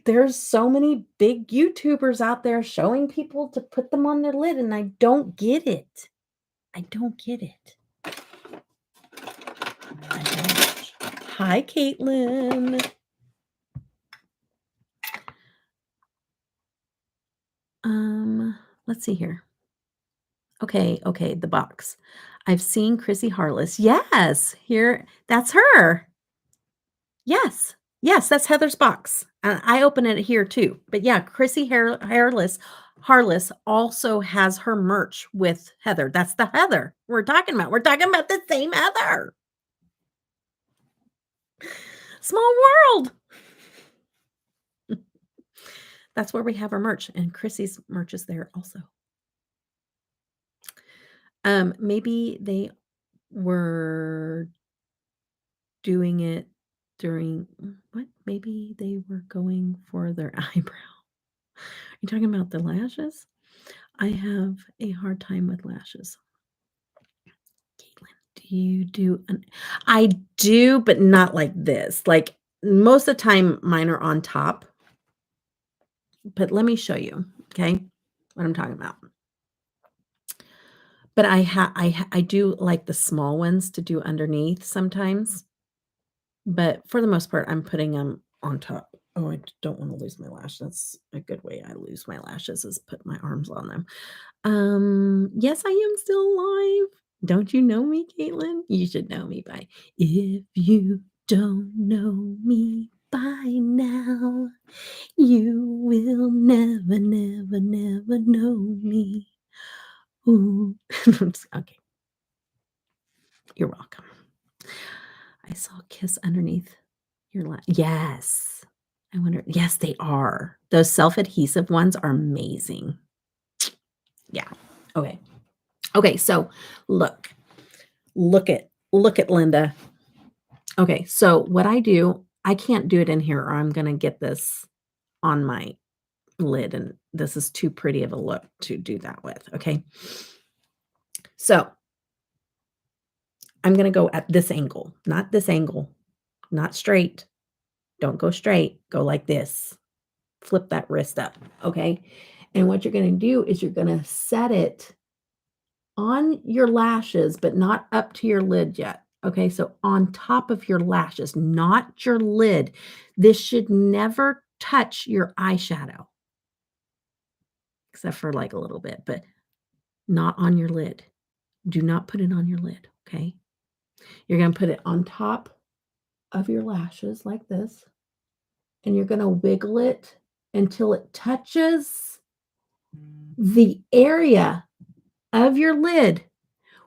there's so many big YouTubers out there showing people to put them on their lid, and I don't get it. I don't get it. I don't. Hi, Caitlin. Let's see here. Okay, the box. I've seen Chrissy Harless. Yes, here, that's her. Yes, that's Heather's box. I open it here too. But yeah, Chrissy Harless also has her merch with Heather. That's the Heather we're talking about. We're talking about the same Heather. Small world. That's where we have our merch, and Chrissy's merch is there also. Maybe they were doing it during what? Maybe they were going for their eyebrow. Are you talking about the lashes? I have a hard time with lashes. Caitlin, do you do I do, but not like this. Like most of the time mine are on top. But let me show you, okay? What I'm talking about. But I do like the small ones to do underneath sometimes. But for the most part, I'm putting them on top. Oh, I don't want to lose my lash. That's a good way I lose my lashes is put my arms on them. Yes, I am still alive. Don't you know me, Caitlin? You should know me by if you don't know me by now, you will never, never, never know me. Ooh. Okay. You're welcome. I saw a kiss underneath your lash. Yes. I wonder. Yes, they are. Those self-adhesive ones are amazing. Yeah. Okay. Okay, so look at Linda. Okay, so what I do, I can't do it in here or I'm gonna get this on my lid, and this is too pretty of a look to do that with, okay? So, I'm gonna go at this angle, not this angle, not straight. Don't go straight, go like this. Flip that wrist up, okay? And what you're gonna do is you're gonna set it on your lashes, but not up to your lid yet. Okay, so on top of your lashes, not your lid. This should never touch your eyeshadow, except for like a little bit, but not on your lid. Do not put it on your lid, okay? You're going to put it on top of your lashes like this, and you're going to wiggle it until it touches the area of your lid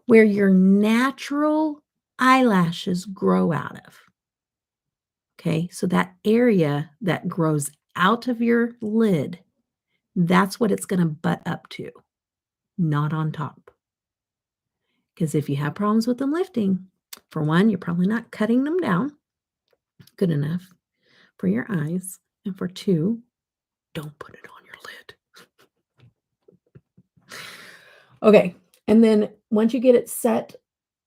where your natural eyelashes grow out of. Okay, so that area that grows out of your lid, that's what it's going to butt up to, not on top. Because if you have problems with them lifting, for one, you're probably not cutting them down good enough for your eyes. And for two, don't put it on your lid. Okay, and then once you get it set,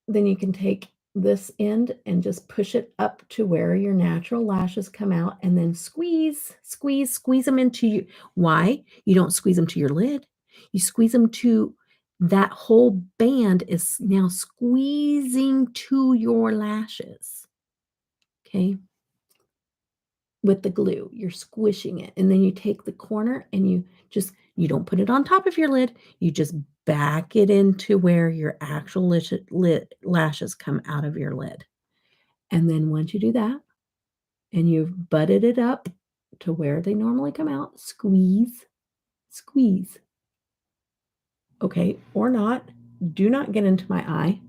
then you can take this end and just push it up to where your natural lashes come out and then squeeze them into you. Why? You don't squeeze them to your lid. You squeeze them to that whole band is now squeezing to your lashes. Okay. With the glue, you're squishing it. And then you take the corner and you don't put it on top of your lid. You just back it into where your actual lashes come out of your lid. And then once you do that and you've butted it up to where they normally come out, squeeze. Okay, or not. Do not get into my eye.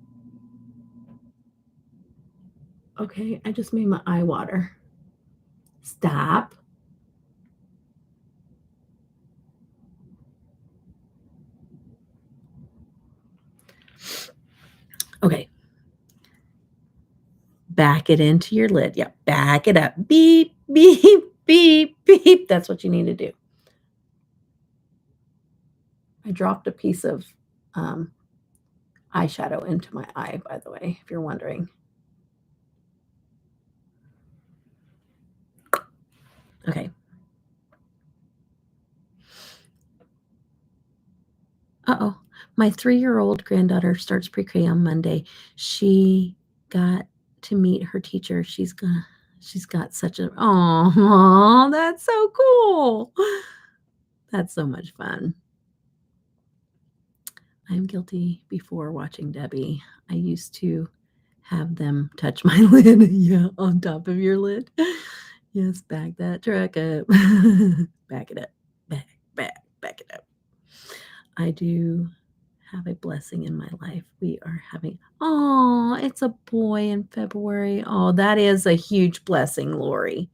Okay, I just made my eye water. Stop. Okay. Back it into your lid. Yep, back it up. Beep, beep, beep, beep. That's what you need to do. I dropped a piece of eyeshadow into my eye, by the way, if you're wondering. Okay. Uh-oh. My 3-year-old granddaughter starts pre-K on Monday. She got to meet her teacher. She's got such a, oh, that's so cool. That's so much fun. I'm guilty before watching Debbie. I used to have them touch my lid. Yeah, on top of your lid. Yes, back that truck up. Back it up. Back it up. I do have a blessing in my life. We are having, oh, it's a boy in February. Oh, that is a huge blessing, Lori.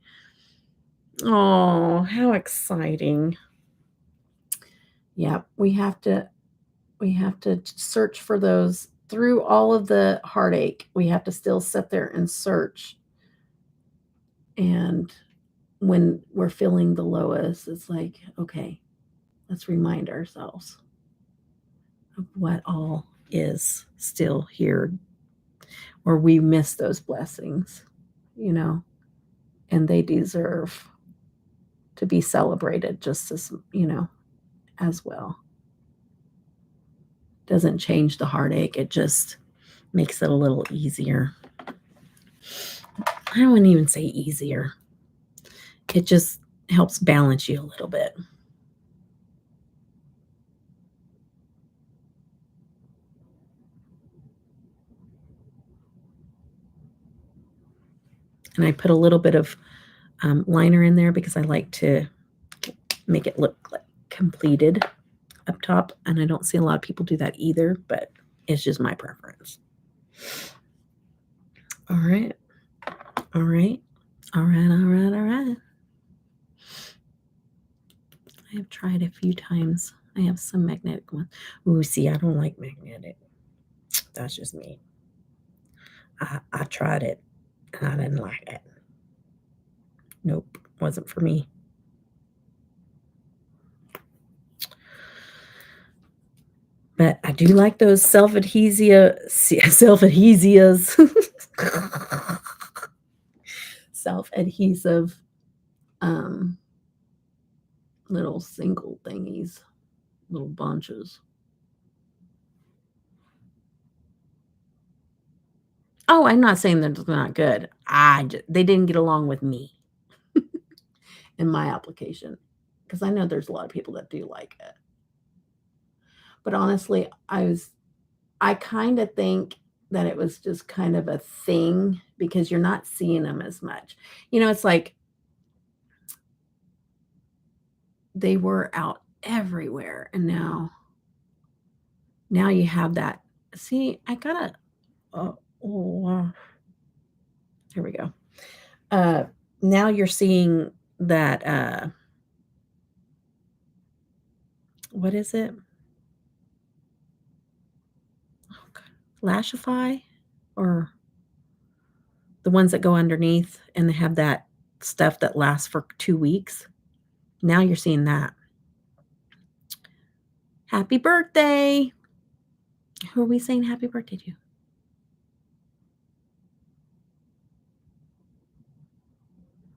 Oh, how exciting. Yeah, we have to search for those through all of the heartache. We have to still sit there and search. And when we're feeling the lowest, it's like, okay, let's remind ourselves of what all is still here, or we miss those blessings, and they deserve to be celebrated just as, as well. Doesn't change the heartache. It just makes it a little easier. I wouldn't even say easier. It just helps balance you a little bit. And I put a little bit of liner in there because I like to make it look like completed up top. And I don't see a lot of people do that either, but it's just my preference. All right. All right. All right. All right. All right. I have tried a few times. I have some magnetic ones. Ooh, see, I don't like magnetic. That's just me. I tried it and I didn't like it. Nope, wasn't for me. But I do like those self-adhesive little single thingies, little bunches. Oh, I'm not saying that it's not good. They didn't get along with me in my application, because I know there's a lot of people that do like it. But honestly, I kind of think that it was just kind of a thing because you're not seeing them as much. It's like they were out everywhere, and now you have that. See, I gotta. Here we go. Now you're seeing that. What is it? Lashify, or the ones that go underneath and they have that stuff that lasts for 2 weeks. Now you're seeing that. Happy birthday. Who are we saying happy birthday to?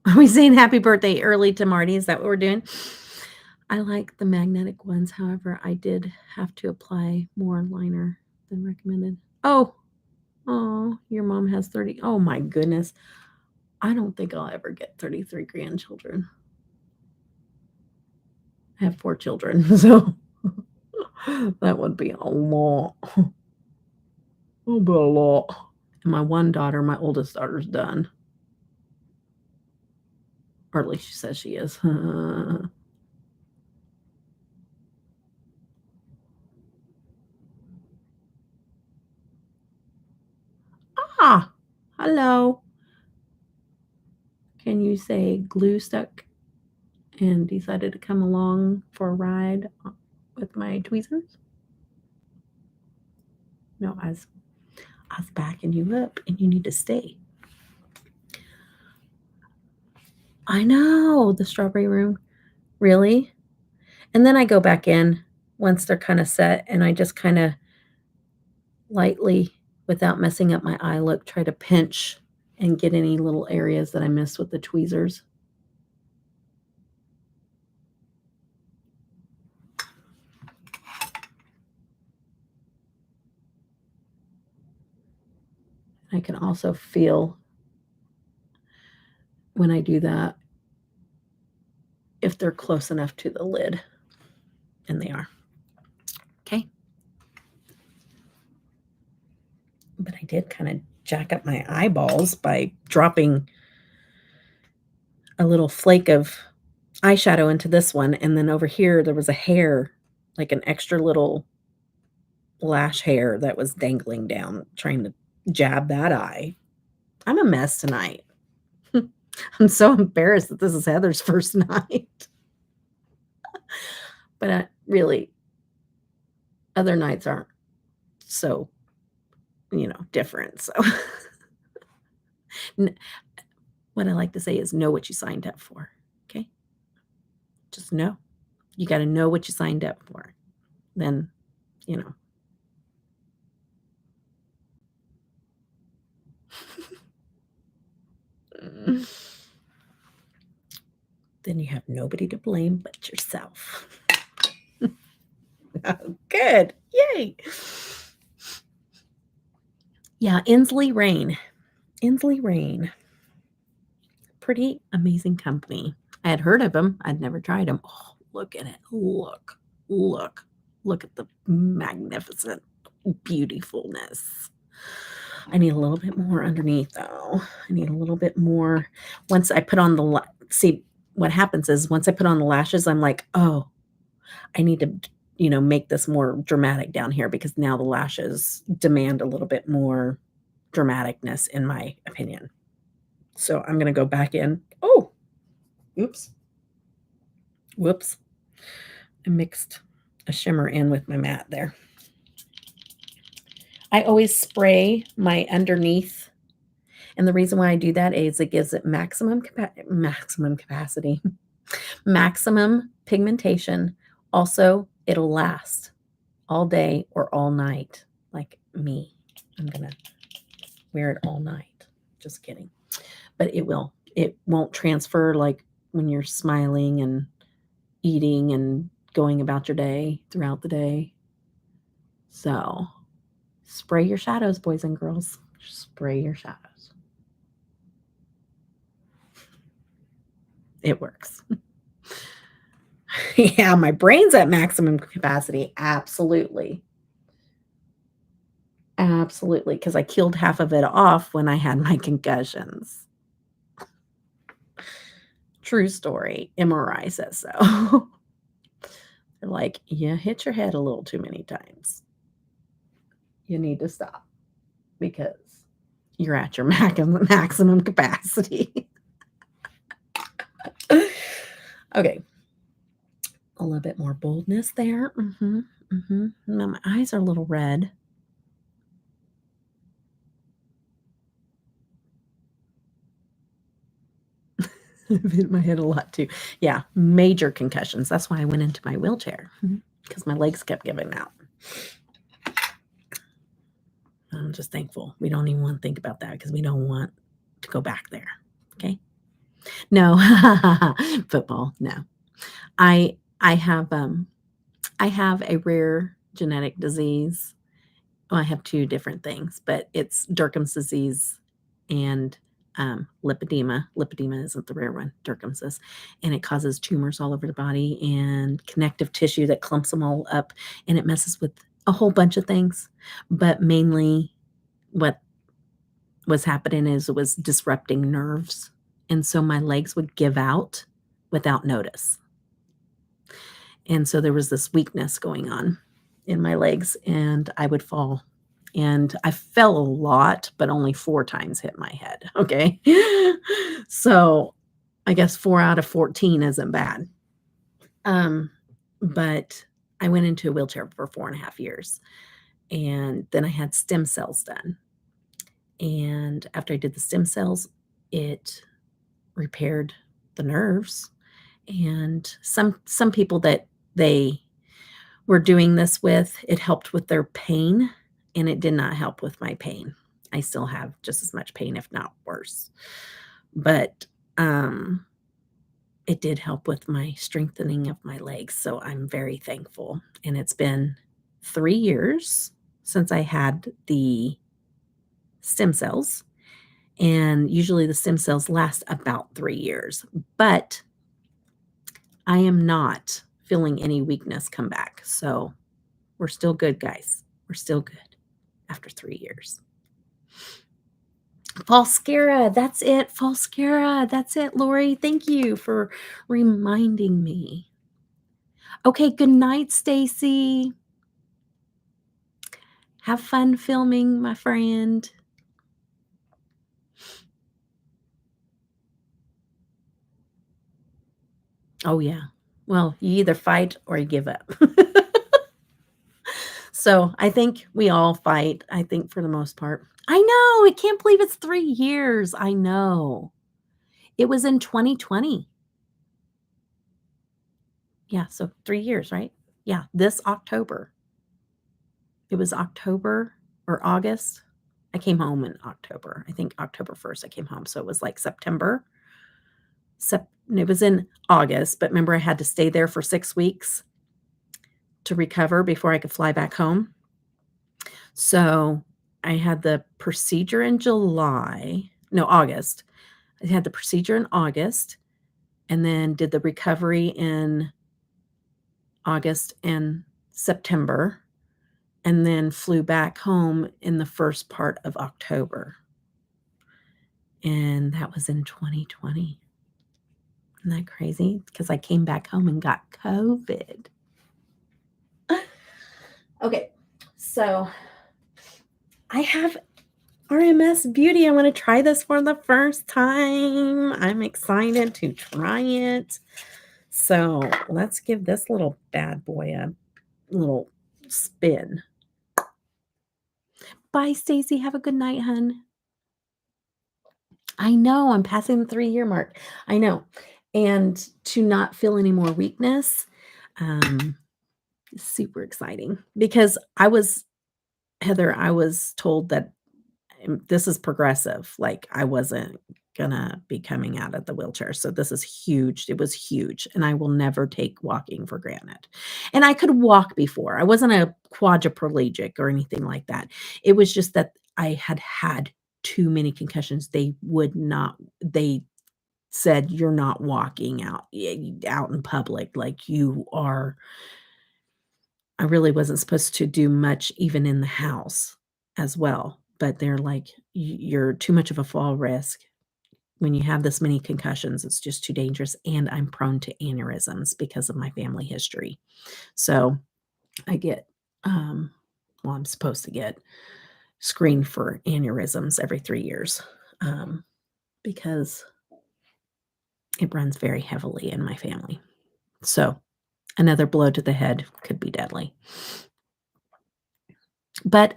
Are we saying happy birthday early to Marty? Is that what we're doing? I like the magnetic ones. However, I did have to apply more liner than recommended. Oh, your mom has 30. Oh my goodness. I don't think I'll ever get 33 grandchildren. I have 4 children, so that would be a lot. It'll be a lot. And my one daughter, my oldest daughter's done. Or at least she says she is. Hello. Can you say glue stuck and decided to come along for a ride with my tweezers? No, I was backing you up and you need to stay. I know, the strawberry room. Really? And then I go back in once they're kind of set, and I just kind of lightly, without messing up my eye look, try to pinch and get any little areas that I missed with the tweezers. I can also feel when I do that if they're close enough to the lid, and they are. Okay. But I did kind of jack up my eyeballs by dropping a little flake of eyeshadow into this one, and then over here there was a hair, like an extra little lash hair that was dangling down, trying to jab that eye. I'm a mess tonight. I'm so embarrassed that this is Heather's first night. But really, other nights aren't so, different. So what I like to say is know what you signed up for. Okay. Just know. You got to know what you signed up for. Then, then you have nobody to blame but yourself. Oh, good. Yay. Yeah, Ensley Rain. Ensley Rain. Pretty amazing company. I had heard of them. I'd never tried them. Oh, look at it. Look at the magnificent beautifulness. I need a little bit more underneath, though. I need a little bit more. Once I put on the, see, what happens is once I put on the lashes, I'm like, oh, I need to, make this more dramatic down here because now the lashes demand a little bit more dramaticness, in my opinion. So I'm going to go back in. Oh, oops. Whoops. I mixed a shimmer in with my matte there. I always spray my underneath. And the reason why I do that is it gives it maximum capacity, maximum pigmentation. Also, it'll last all day or all night, like me. I'm going to wear it all night. Just kidding. But it will. It won't transfer like when you're smiling and eating and going about your day throughout the day. So spray your shadows, boys and girls. Spray your shadows. It works. Yeah, my brain's at maximum capacity. Absolutely. Absolutely. Because I killed half of it off when I had my concussions. True story. MRI says so. They're like, you hit your head a little too many times. You need to stop because you're at your maximum capacity. Okay. A little bit more boldness there. Now my eyes are a little red. I've hit my head a lot too. Yeah, major concussions. That's why I went into my wheelchair because my legs kept giving out. I'm just thankful. We don't even want to think about that because we don't want to go back there. Okay. No, football. No, I have a rare genetic disease. Well, I have two different things, but it's Durkheim's disease and lipedema. Lipedema isn't the rare one, Durkheim's is, and it causes tumors all over the body and connective tissue that clumps them all up, and it messes with a whole bunch of things. But mainly what was happening is it was disrupting nerves, and so my legs would give out without notice. And so there was this weakness going on in my legs, and I would fall. And I fell a lot, but only 4 times hit my head. Okay. So I guess 4 out of 14 isn't bad. But I went into a wheelchair for 4.5 years. And then I had stem cells done. And after I did the stem cells, it repaired the nerves. And some people that they were doing this with, it helped with their pain, and it did not help with my pain. I still have just as much pain, if not worse. But it did help with my strengthening of my legs, so I'm very thankful. And it's been 3 years since I had the stem cells. And usually the stem cells last about 3 years. But I am not feeling any weakness come back. So we're still good, guys. We're still good after 3 years. Falscara, that's it. Falscara, that's it, Lori. Thank you for reminding me. Okay, good night, Stacy. Have fun filming, my friend. Oh, yeah. Well, you either fight or you give up. So I think we all fight, I think, for the most part. I know. I can't believe it's 3 years. I know. It was in 2020. Yeah, so 3 years, right? Yeah, this October. It was October or August. I came home in October. I think October 1st I came home, so it was like September. It was in August, but remember I had to stay there for 6 weeks to recover before I could fly back home. So, I had the procedure in August. I had the procedure in August and then did the recovery in August and September, and then flew back home in the first part of October. And that was in 2020. Isn't that crazy? Because I came back home and got COVID. Okay, so I have RMS Beauty. I want to try this for the first time. I'm excited to try it. So let's give this little bad boy a little spin. Bye, Stacy. Have a good night, hun. I know I'm passing the 3-year mark. I know. And to not feel any more weakness, super exciting because Heather, I was told that this is progressive. Like I wasn't gonna be coming out of the wheelchair. So this is huge. It was huge. And I will never take walking for granted. And I could walk before. I wasn't a quadriplegic or anything like that. It was just that I had too many concussions. They said, you're not walking out in public. Like you are. I really wasn't supposed to do much even in the house as well. But they're like, you're too much of a fall risk. When you have this many concussions, it's just too dangerous. And I'm prone to aneurysms because of my family history. So I get, I'm supposed to get screened for aneurysms every 3 years because it runs very heavily in my family. So another blow to the head could be deadly. But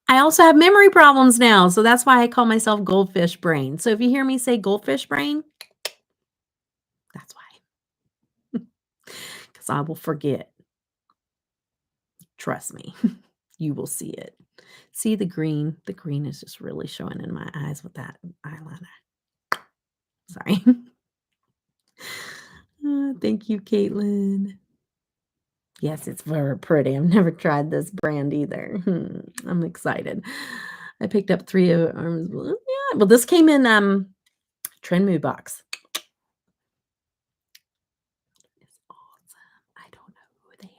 I also have memory problems now, so that's why I call myself goldfish brain. So if you hear me say goldfish brain, that's why. Because I will forget. Trust me. You will see it. See the green? The green is just really showing in my eyes with that eyeliner. Sorry. Thank you, Caitlin. Yes, it's very pretty. I've never tried this brand either. I'm excited. I picked up 3 arms. Yeah, well, this came in Trend Mood box. It's awesome. I don't know who they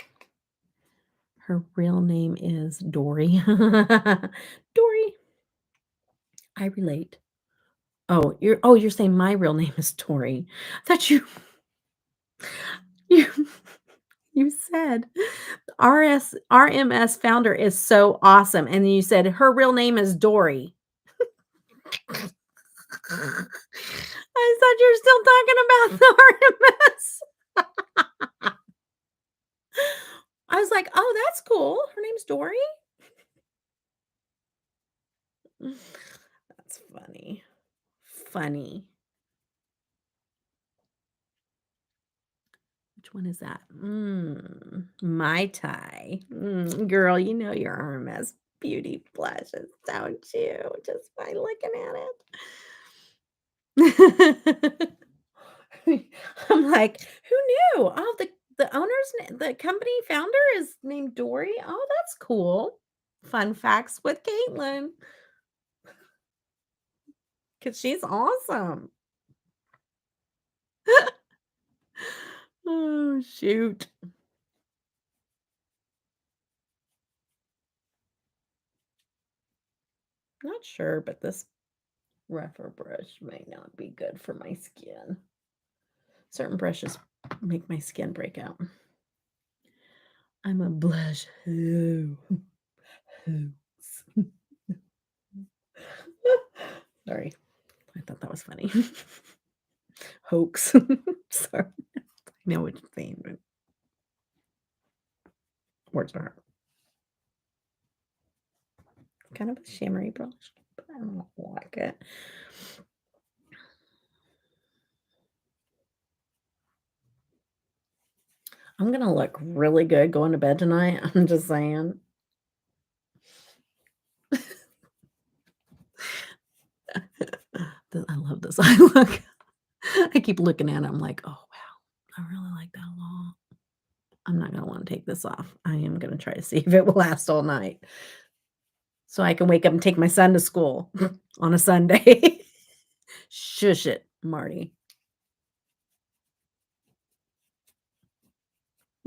are. Her real name is Dory. Dory. I relate. Oh, you're saying my real name is Tori. I thought you you said RMS founder is so awesome. And then you said her real name is Dory. I thought you were still talking about the RMS. I was like, oh, that's cool. Her name's Dory. That's funny. Funny. Which one is that? Mai Tai. Girl, you know your RMS beauty blushes, don't you? Just by looking at it. I'm like, who knew? Oh, the owner's the company founder is named Dory. Oh, that's cool. fun facts with Caitlin. Because she's awesome. Oh, shoot. Not sure, but this rougher brush may not be good for my skin. Certain brushes make my skin break out. I'm a blush hoax. Sorry, I thought that was funny. Hoax. Sorry, I know what you're saying, but words are hard. Kind of a shimmery brush, but I don't like it. I'm gonna look really good going to bed tonight. I'm just saying. I love this eye look. I keep looking at it. I'm like, oh wow, I really like that a lot. I'm not gonna want to take this off. I am gonna try to see if it will last all night, so I can wake up and take my son to school on a Sunday. Shush it, Marty.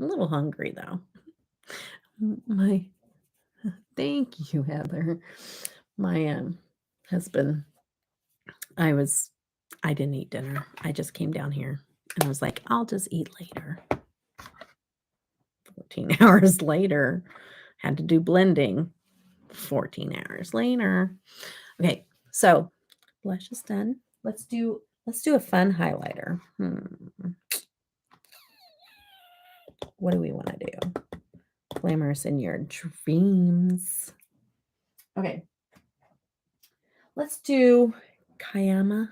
I'm a little hungry though. My thank you, Heather. My husband, I didn't eat dinner. I just came down here and I was like, I'll just eat later. 14 hours later, had to do blending. 14 hours later. Okay, so blush is done. Let's do a fun highlighter. What do we want to do? Glamorous in your dreams. Okay. Let's do Kayama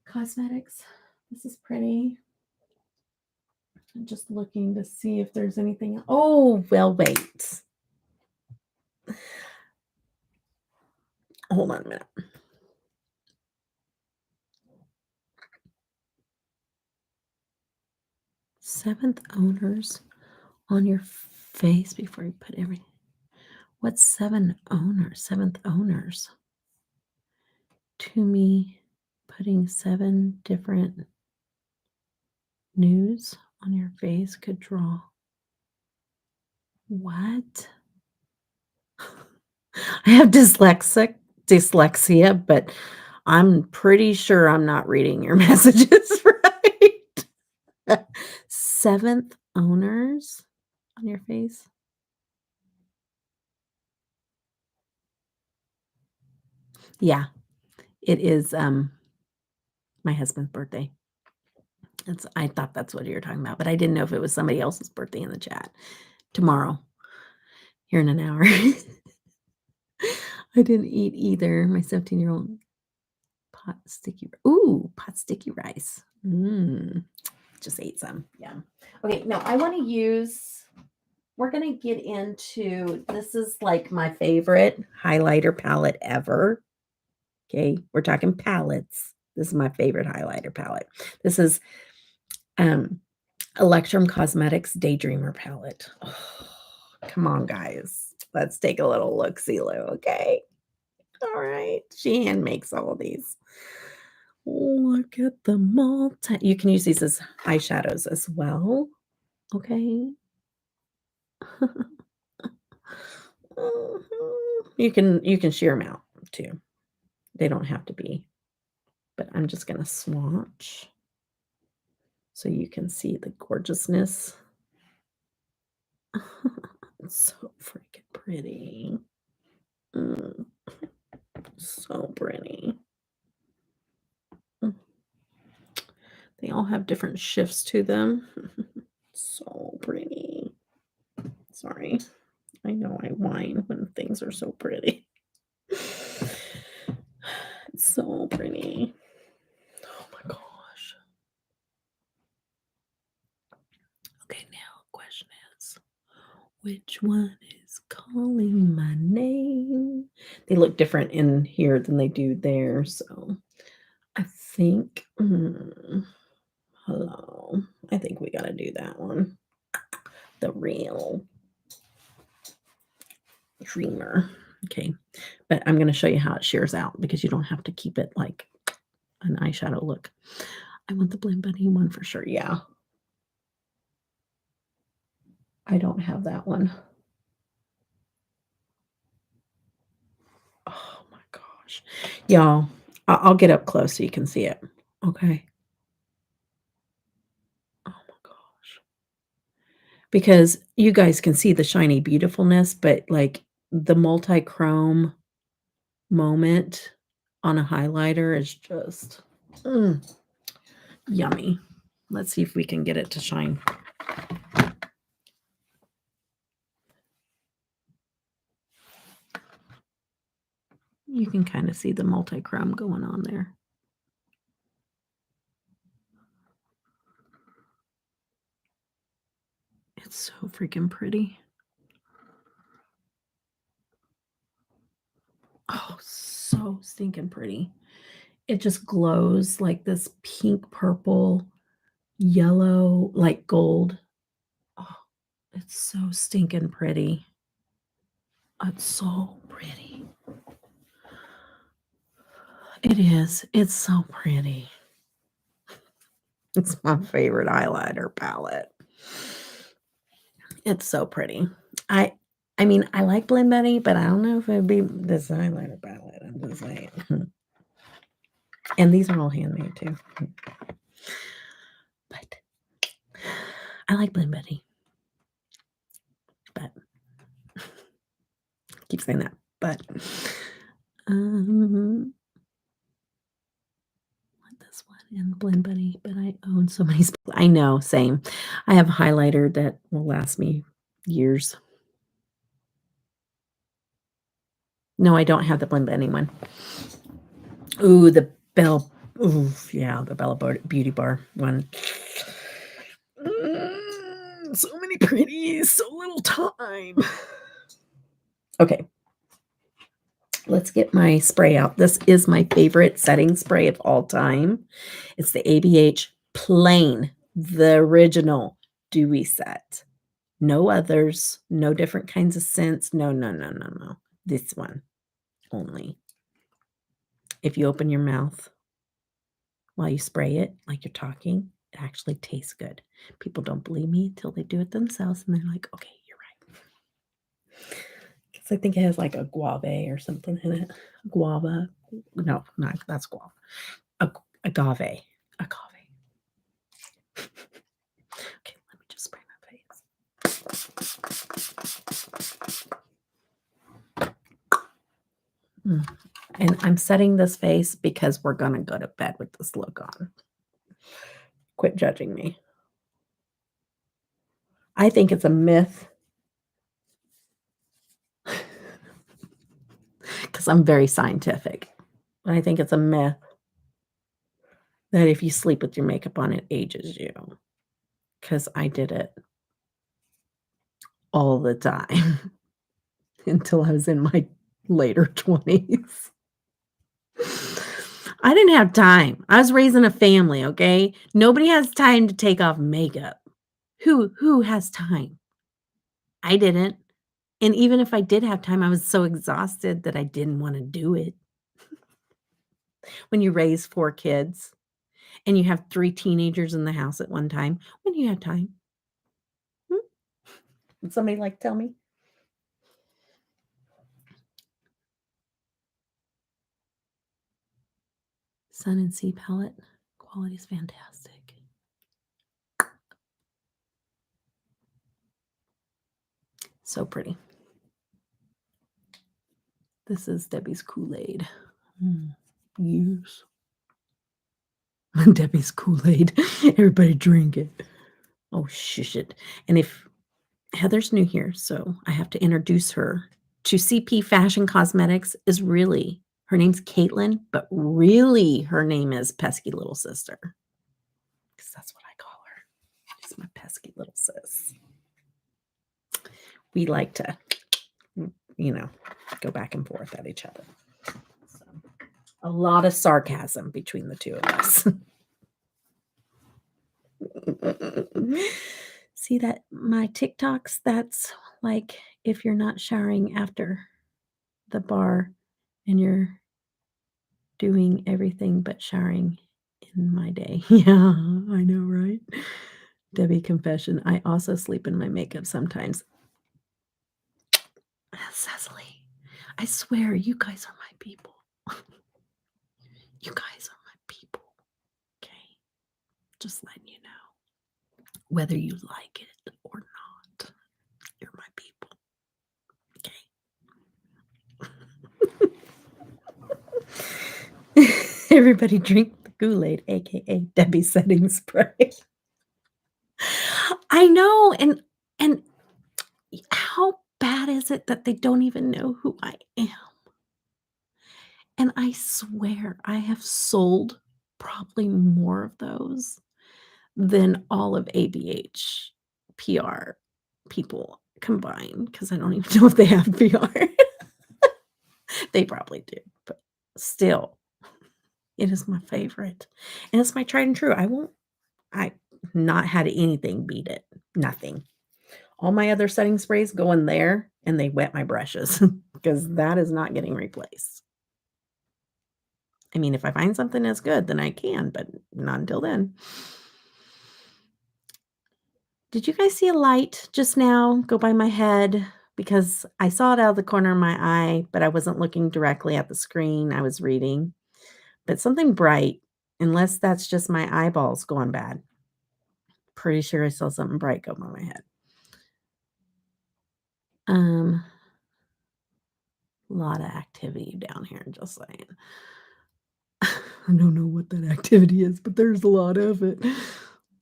Cosmetics. This is pretty. I'm just looking to see if there's anything. Oh, well, wait. Hold on a minute. Seventh owners on your face before you put everything. What's seventh owners? To me, putting 7 different nudes on your face could draw. What? I have dyslexia, but I'm pretty sure I'm not reading your messages right. 7th owners on your face. Yeah, it is my husband's birthday. I thought that's what you were talking about, but I didn't know if it was somebody else's birthday in the chat. Tomorrow, here in an hour. I didn't eat either. My 17-year-old pot sticky rice. Just ate some. Yeah. Okay, now I want to use, we're going to get into, this is like my favorite highlighter palette ever. Okay, we're talking palettes. This is my favorite highlighter palette. This is Electrum Cosmetics Daydreamer palette. Oh, come on, guys. Let's take a little look-see, okay? All right. She hand makes all of these. Look at the you can use these as eyeshadows as well. Okay. You can sheer them out too. They don't have to be. But I'm just going to swatch so you can see the gorgeousness. It's so freaking pretty. So pretty. They all have different shifts to them. So pretty. Sorry. I know I whine when things are so pretty. It's so pretty. Oh my gosh. Okay, now the question is, which one is calling my name? They look different in here than they do there, so I think, hello. I think we gotta do that one. The real Dreamer. Okay. But I'm going to show you how it shears out because you don't have to keep it like an eyeshadow look. I want the Blend Bunny one for sure. Yeah. I don't have that one. Oh my gosh. Y'all, I'll get up close so you can see it. Okay. Oh my gosh. Because you guys can see the shiny beautifulness, but like the multi-chrome moment on a highlighter is just yummy. Let's see if we can get it to shine. You can kind of see the multi-chrome going on there. It's so freaking pretty. Oh, so stinking pretty. It just glows like this pink, purple, yellow, like gold. Oh, it's so stinking pretty. It's so pretty. It is. It's so pretty. It's my favorite eyeliner palette. It's so pretty. I mean, I like Blend Bunny, but I don't know if it'd be this eyeliner palette. I'm just saying. And these are all handmade too. But I like Blend Bunny. But keep saying that. But like this one and the Blend Bunny, but I own so many. I know, same. I have a highlighter that will last me years. No, I don't have the Blend Bunny one. Ooh, the Bella. Ooh, yeah, the Bella Beauty Bar one. So many pretties, so little time. Okay. Let's get my spray out. This is my favorite setting spray of all time. It's the ABH Plain, the original dewy set. No others, no different kinds of scents. No. This one only. If you open your mouth while you spray it, like you're talking, it actually tastes good. People don't believe me until they do it themselves, and they're like, okay, you're right. Because I think it has like a guave or something in it. Guava. No, not that's guava. Agave. Agave. Okay, let me just spray my face. And I'm setting this face because we're going to go to bed with this look on. Quit judging me. I think it's a myth because I'm very scientific. But I think it's a myth that if you sleep with your makeup on, it ages you. Because I did it all the time until I was in my later 20s. I didn't have time. I was raising a family, okay? Nobody has time to take off makeup. Who has time? I didn't. And even if I did have time, I was so exhausted that I didn't want to do it. When you raise 4 kids and you have 3 teenagers in the house at one time, when do you have time? Would somebody like tell me? Sun and Sea palette. Quality is fantastic. So pretty. This is Debbie's Kool-Aid. Use. Debbie's Kool-Aid. Everybody drink it. Oh, shush it. And if Heather's new here, so I have to introduce her to CP Fashion Cosmetics. Is really, her name's Caitlin, but really her name is Pesky Little Sister. Because that's what I call her. She's my pesky little sis. We like to, go back and forth at each other. So, a lot of sarcasm between the two of us. See that my TikToks, that's like if you're not showering after the bar and you're doing everything but showering in my day. Yeah, I know, right? Debbie confession. I also sleep in my makeup sometimes. Cecily, I swear you guys are my people. You guys are my people. Okay. Just letting you know. Whether you like it or not, you're my people. Okay. Everybody drink the Kool-Aid, aka Debbie setting spray. I know, and how bad is it that they don't even know who I am? And I swear I have sold probably more of those than all of ABH PR people combined because I don't even know if they have PR. They probably do, but still, it is my favorite. And it's my tried and true. I not had anything beat it. Nothing. All my other setting sprays go in there and they wet my brushes because that is not getting replaced. I mean, if I find something that's good, then I can, but not until then. Did you guys see a light just now go by my head? Because I saw it out of the corner of my eye, but I wasn't looking directly at the screen. I was reading. But something bright, unless that's just my eyeballs going bad. Pretty sure I saw something bright go by my head. A lot of activity down here, just saying. I don't know what that activity is, but there's a lot of it.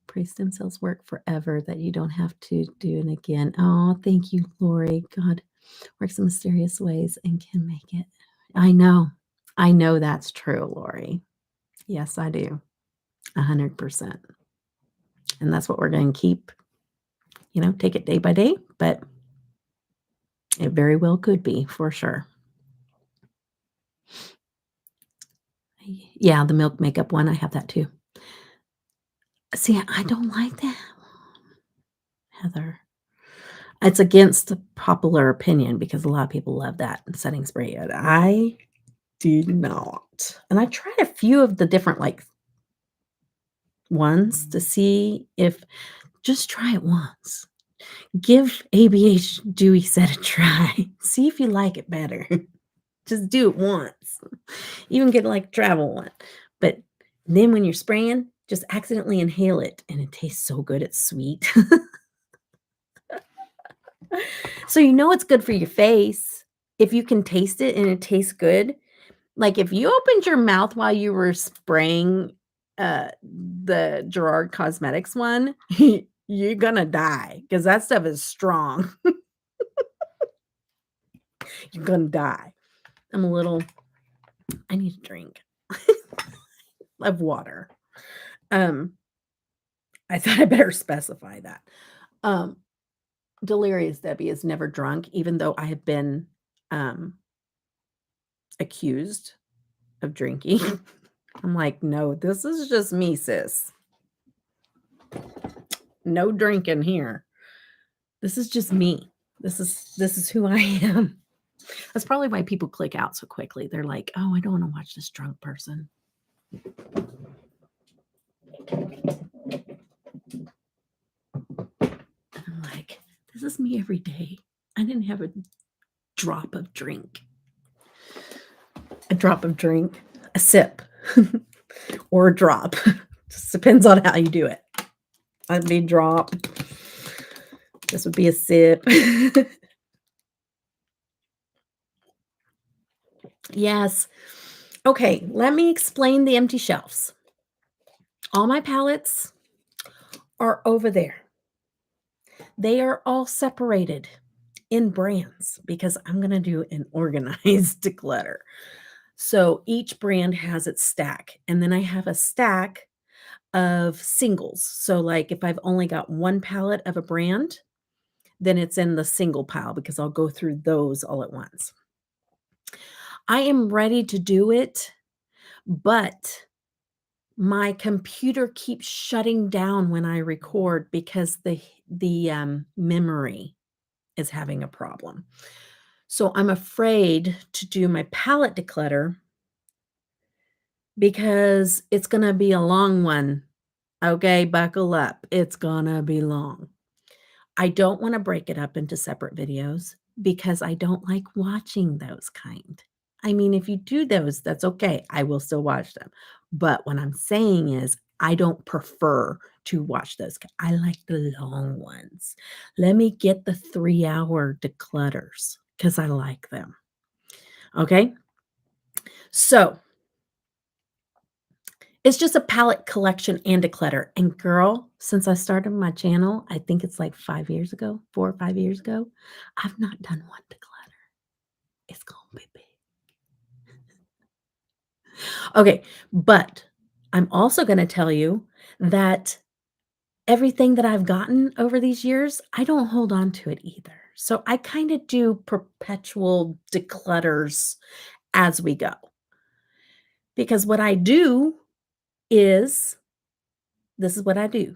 Pray stem cells work forever, that you don't have to do it again. Oh, thank you, Lori. God works in mysterious ways and can make it. I know. I know that's true, Lori. Yes, I do. 100%. And that's what we're going to keep, take it day by day, but it very well could be for sure. Yeah, the milk makeup one, I have that too. See, I don't like that, Heather. It's against the popular opinion because a lot of people love that setting spray. And I did not. And I tried a few of the different ones to see if just try it once. Give ABH Dewy Set a try. See if you like it better. Just do it once. Even get travel one. But then when you're spraying, just accidentally inhale it and it tastes so good. It's sweet. So it's good for your face if you can taste it and it tastes good. Like if you opened your mouth while you were spraying the Goddard Cosmetics one, you're gonna die because that stuff is strong. You're gonna die. I need a drink of water. I thought I better specify that. Delirious Debbie is never drunk, even though I have been accused of drinking. I'm like, no, this is just me, sis. No drinking here. This is just me. This is who I am. That's probably why people click out so quickly. They're like, oh, I don't want to watch this drunk person. And I'm like, this is me every day. I didn't have a drop of drink. A sip, or a drop. Just depends on how you do it. That'd be a drop. This would be a sip. Yes. Okay, let me explain the empty shelves. All my palettes are over there. They are all separated in brands because I'm going to do an organized declutter. So each brand has its stack. And then I have a stack of singles. So if I've only got one palette of a brand, then it's in the single pile because I'll go through those all at once. I am ready to do it, but My computer keeps shutting down when I record because the memory is having a problem. So I'm afraid to do my palette declutter because it's gonna be a long one. Okay, buckle up. It's gonna be long. I don't wanna break it up into separate videos because I don't like watching those kind. I mean, if you do those, that's okay. I will still watch them. But what I'm saying is I don't prefer to watch those. I like the long ones. Let me get the 3-hour declutters because I like them. Okay? So it's just a palette collection and declutter. And girl, since I started my channel, I think it's like 5 years ago, 4 or 5 years ago, I've not done one declutter. It's gonna be big. Okay, but I'm also gonna tell you that everything that I've gotten over these years, I don't hold on to it either. So I kinda do perpetual declutters as we go. Because what I do is this is what I do.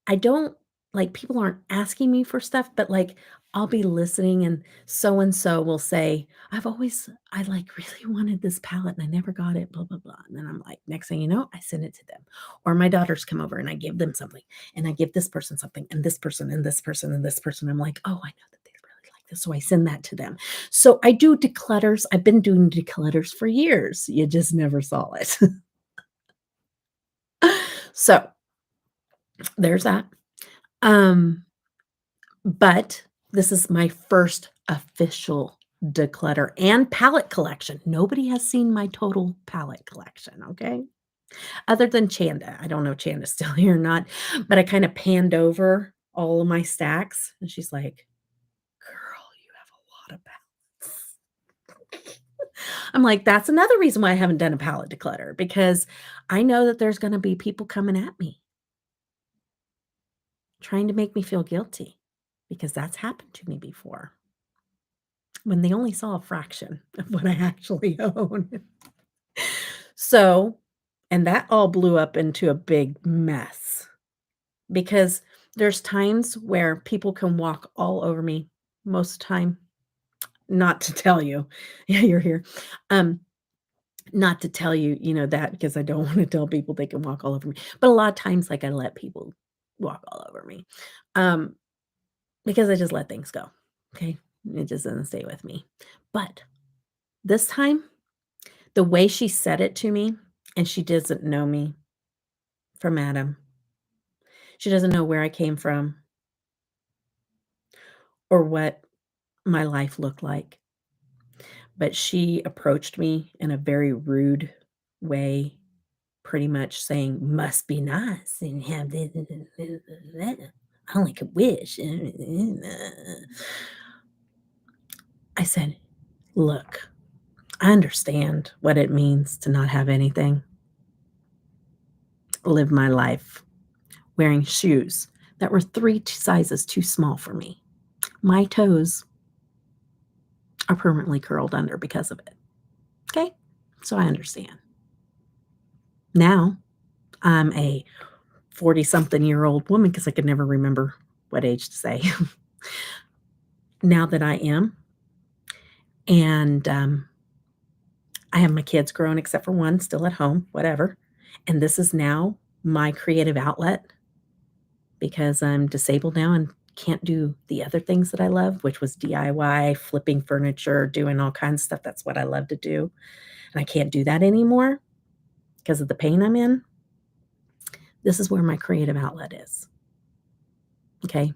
I don't like, people aren't asking me for stuff, but, like, I'll be listening and so will say, I, like, really wanted this palette and I never got it, blah, blah, blah." And then I'm like, next thing you know, I send it to them. Or my daughters come over and I give them something, and I give this person something, and this person, and this person, and this person. I'm like, "Oh, I know that they really like this," so I send that to them. So I do declutters. I've been doing declutters for years. You just never saw it. So, there's that. Um But this is my first official declutter and palette collection. Nobody has seen my total palette collection, okay? Other than Chanda. I don't know if Chanda's still here or not, but I kinda panned over all of my stacks, and she's like, "Girl, you have a lot of palettes." I'm like, "That's another reason why I haven't done a palette declutter, because I know that there's gonna be people coming at me, trying to make me feel guilty, because that's happened to me before." When they only saw a fraction of what I actually own. So and that all blew up into a big mess because there's times where people can walk all over me, most time, not to tell you yeah, you're here, um, not to tell you, that because I don't wanna tell people they can walk all over me, but a lot of times, like, I let people walk all over me, um, because I just let things go, okay? It just doesn't stay with me. But this time the way she said it to me, and she doesn't know me from Adam. She doesn't know where I came from or what my life looked like, but she approached me in a very rude way, pretty much saying, "Must be nice and have this, I only could wish." I said, "Look, I understand what it means to not have anything, live my life wearing shoes that were 3 sizes too small for me. My toes are permanently curled under because of it. Okay? So I understand. Now I'm a 40-something-year-old woman because I could never remember what age to say. Now that I am, and I have my kids grown except for one still at home, whatever. And this is now my creative outlet because I'm disabled now and can't do the other things that I love, which was DIY, flipping furniture, doing all kinds of stuff. That's what I love to do. And I can't do that anymore because of the pain I'm in. This is where my creative outlet is. Okay.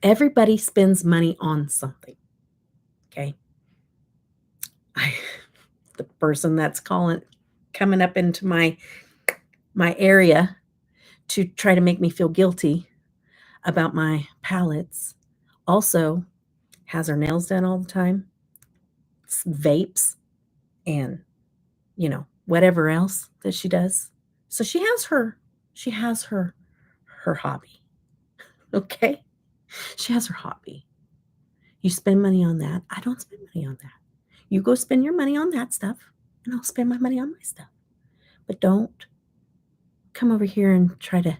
Everybody spends money on something. Okay. I, the person that's coming up into my area to try to make me feel guilty about my palettes also has her nails done all the time, vapes, and whatever else that she does. So she has her hobby. Okay? She has her hobby. You spend money on that. I don't spend money on that. You go spend your money on that stuff, and I'll spend my money on my stuff. But don't come over here and try to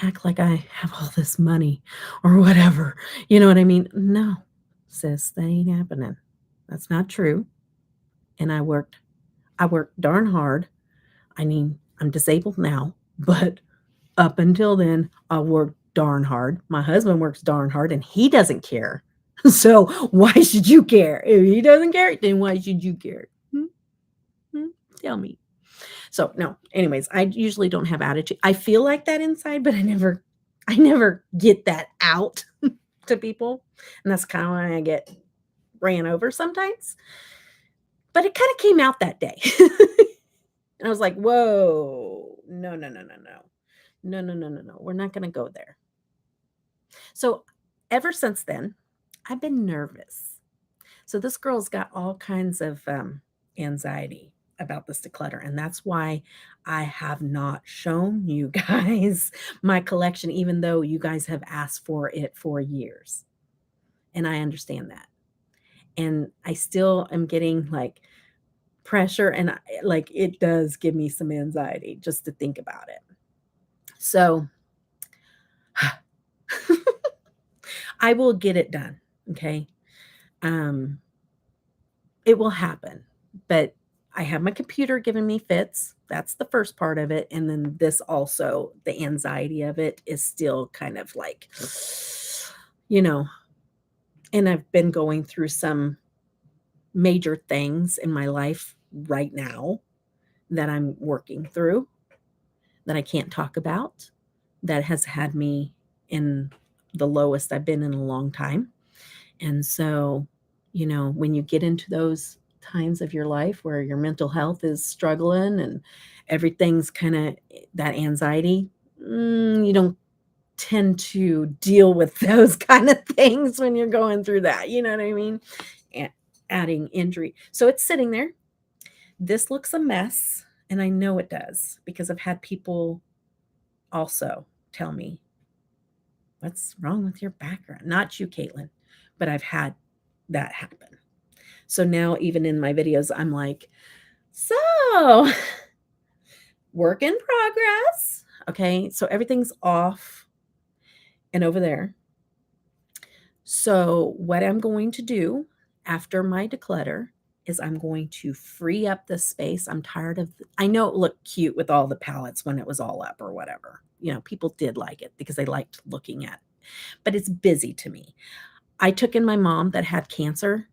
act like I have all this money or whatever. You know what I mean? No, sis, that ain't happening. That's not true. And I worked darn hard. I mean, I'm disabled now, but up until then, I worked darn hard. My husband works darn hard and he doesn't care. So why should you care? If he doesn't care, then why should you care? Hmm? Hmm? Tell me. So no, anyways, I usually don't have attitude. I feel like that inside, but I never get that out to people. And that's kind of why I get ran over sometimes. But it kind of came out that day. And I was like, whoa, no, no, no, no, no. No, no, no, no, no. We're not gonna go there. So ever since then, I've been nervous. So this girl's got all kinds of anxiety about this declutter. And that's why I have not shown you guys my collection, even though you guys have asked for it for years. And I understand that. And I still am getting like pressure and like it does give me some anxiety just to think about it. So I will get it done. Okay. Um, it will happen, but I have my computer giving me fits. That's the first part of it. And then this also, the anxiety of it is still kind of like, you know, and I've been going through some major things in my life right now that I'm working through that I can't talk about that has had me in the lowest I've been in a long time. And so, when you get into those times of your life where your mental health is struggling and everything's kind of that anxiety, you don't tend to deal with those kind of things when you're going through that. You know what I mean? And adding injury. So it's sitting there. This looks a mess. And I know it does because I've had people also tell me, what's wrong with your background? Not you, Caitlin, but I've had that happen. So now, even in my videos, I'm like, so work in progress. Okay. So everything's off and over there. So, what I'm going to do after my declutter is I'm going to free up this space. I'm tired of, I know it looked cute with all the palettes when it was all up or whatever. People did like it because they liked looking at it, but it's busy to me. I took in my mom that had cancer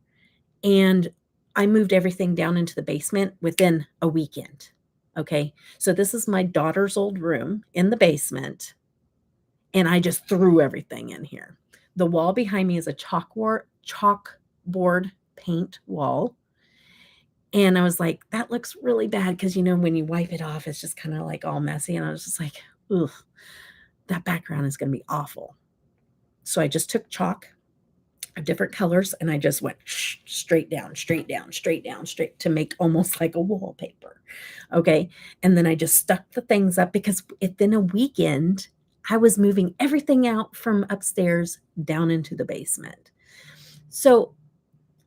and I moved everything down into the basement within a weekend. Okay. So this is my daughter's old room in the basement, and I just threw everything in here. The wall behind me is a chalkboard paint wall. And I was like, that looks really bad because, when you wipe it off, it's just kind of like all messy. And I was just like, ugh, that background is going to be awful. So I just took chalk of different colors and I just went straight down, straight down, straight down, straight to make almost like a wallpaper. Okay. And then I just stuck the things up because within a weekend, I was moving everything out from upstairs down into the basement. So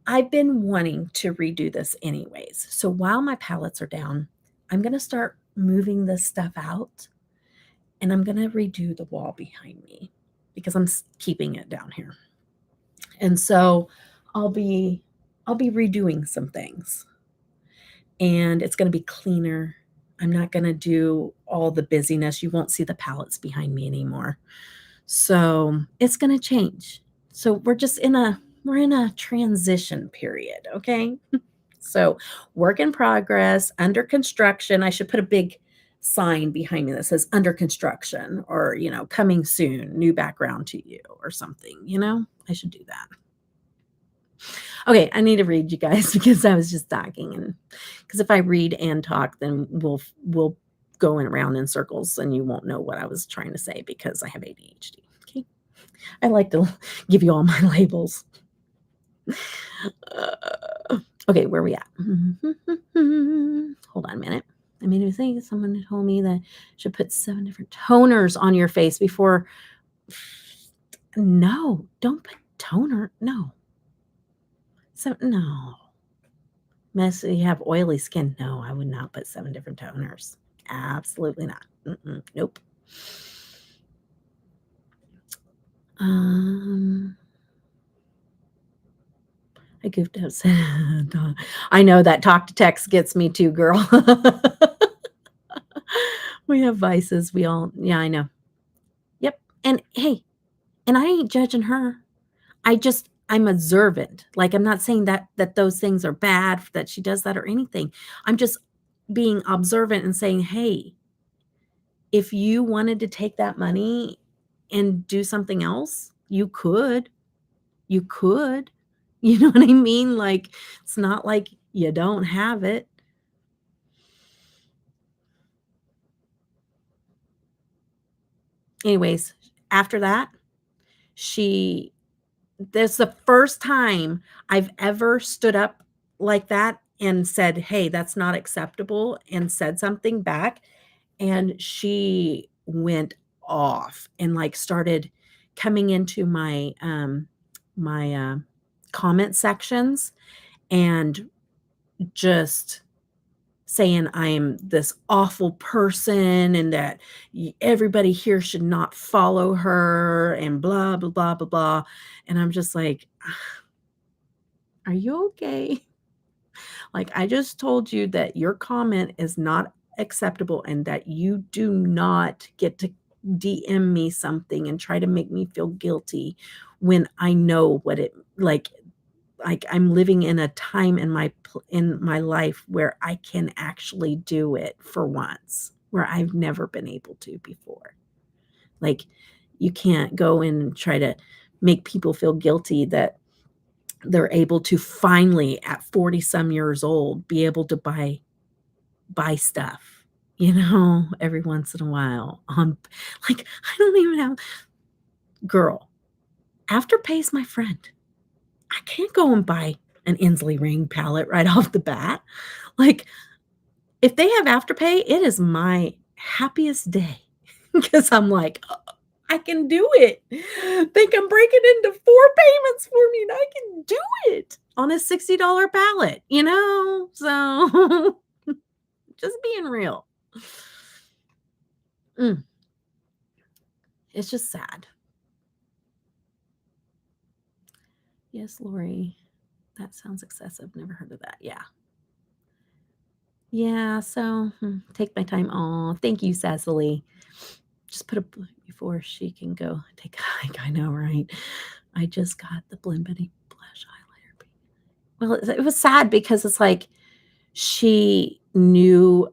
I've been wanting to redo this anyways. So while my palettes are down, I'm going to start moving this stuff out and I'm going to redo the wall behind me because I'm keeping it down here. And so I'll be redoing some things. And it's going to be cleaner. I'm not going to do all the busyness. You won't see the palettes behind me anymore. So, it's going to change. So, we're in a transition period, okay? So, work in progress, under construction. I should put a big sign behind me that says under construction or, coming soon, new background to you or something. I should do that. Okay, I need to read you guys because I was just talking, and because if I read and talk, then we'll go around in circles, and you won't know what I was trying to say because I have ADHD. Okay, I like to give you all my labels. Okay, where are we at? Hold on a minute. I made a thing. Someone told me that I should put 7 different toners on your face before. No, don't put toner. No. So no. Mess, you have oily skin. No, I would not put 7 different toners. Absolutely not. Nope. I goofed up. I know that talk to text gets me too, girl. We have vices. We all, yeah, I know. Yep. And hey, and I ain't judging her. I'm observant. Like, I'm not saying that those things are bad, that she does that or anything. I'm just being observant and saying, hey, if you wanted to take that money and do something else, you could. You could. You know what I mean? Like, it's not like you don't have it. Anyways, after that, that's the first time I've ever stood up like that and said, "Hey, that's not acceptable," and said something back, and she went off and, like, started coming into my comment sections and just saying I'm this awful person and that everybody here should not follow her and blah, blah, blah, blah, blah. And I'm just like, are you okay? Like, I just told you that your comment is not acceptable and that you do not get to DM me something and try to make me feel guilty when I know what it like I'm living in a time in my life where I can actually do it for once, where I've never been able to before. Like, you can't go in and try to make people feel guilty that they're able to finally, at 40 some years old, be able to buy stuff, every once in a while. Like, I don't even have girl, Afterpay's my friend. I can't go and buy an Ensley ring palette right off the bat. Like, if they have Afterpay, it is my happiest day because I'm like, I can do it. They can break it into 4 payments for me, and I can do it on a $60 palette, So, just being real. It's just sad. Yes, Lori, that sounds excessive. Never heard of that. Yeah. Yeah, so, take my time. Oh, thank you, Cecily. Just put a before she can go take a hike. I know, right? I just got the Blend Betty blush highlighter. Well, it was sad because it's like she knew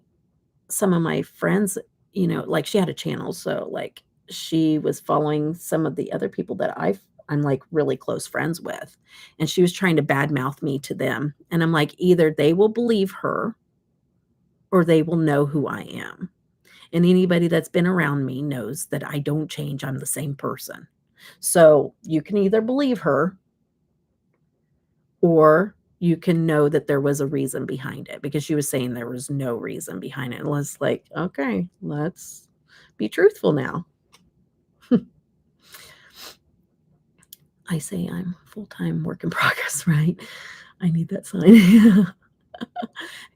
some of my friends, like she had a channel, so like she was following some of the other people that I'm like really close friends with, and she was trying to badmouth me to them, and I'm like, either they will believe her or they will know who I am. And anybody that's been around me knows that I don't change. I'm the same person. So you can either believe her or you can know that there was a reason behind it because she was saying there was no reason behind it. And was like, okay, let's be truthful now. I say I'm full-time work in progress, right? I need that sign.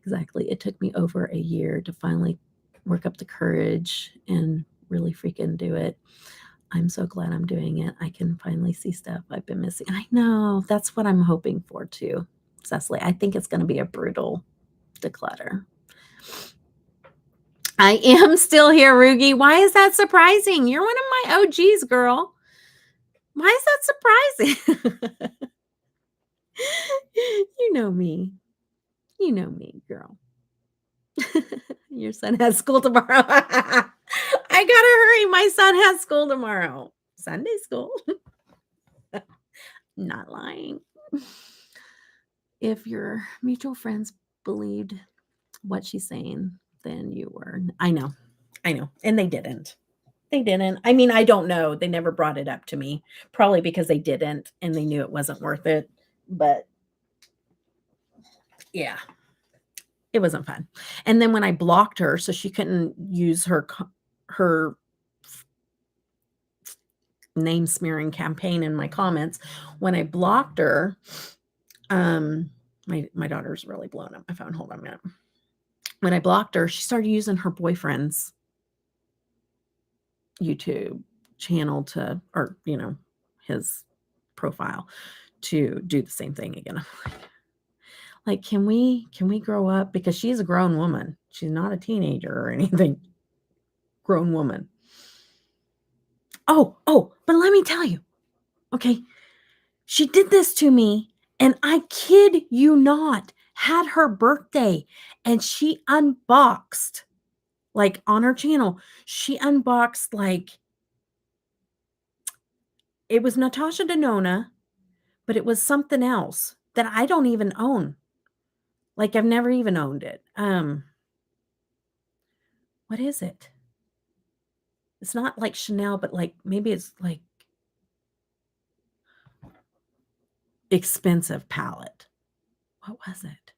Exactly. It took me over a year to finally work up the courage and really freaking do it. I'm so glad I'm doing it. I can finally see stuff I've been missing. I know. That's what I'm hoping for too, Cecily. I think it's going to be a brutal declutter. I am still here, Rugi. Why is that surprising? You're one of my OGs, girl. Why is that surprising? You know me. You know me, girl. Your son has school tomorrow. I gotta hurry. My son has school tomorrow. Sunday school. Not lying. If your mutual friends believed what she's saying, then you were. I know. And they didn't. They didn't. I mean, I don't know. They never brought it up to me. Probably because they didn't and they knew it wasn't worth it. But yeah, it wasn't fun. And then when I blocked her so she couldn't use her name smearing campaign in my comments, when I blocked her, my daughter's really blowing up my phone. Hold on a minute. when I blocked her, she started using her boyfriend's YouTube channel to, or, his profile to do the same thing again. Like, can we grow up? Because she's a grown woman. She's not a teenager or anything. Grown woman. Oh, but let me tell you. Okay. She did this to me, and I kid you not, had her birthday, and she unboxed, like, on her channel, she unboxed, like, it was Natasha Denona, but it was something else that I don't even own. Like, I've never even owned it. What is it? It's not like Chanel, but, like, maybe it's, like, expensive palette. What was it?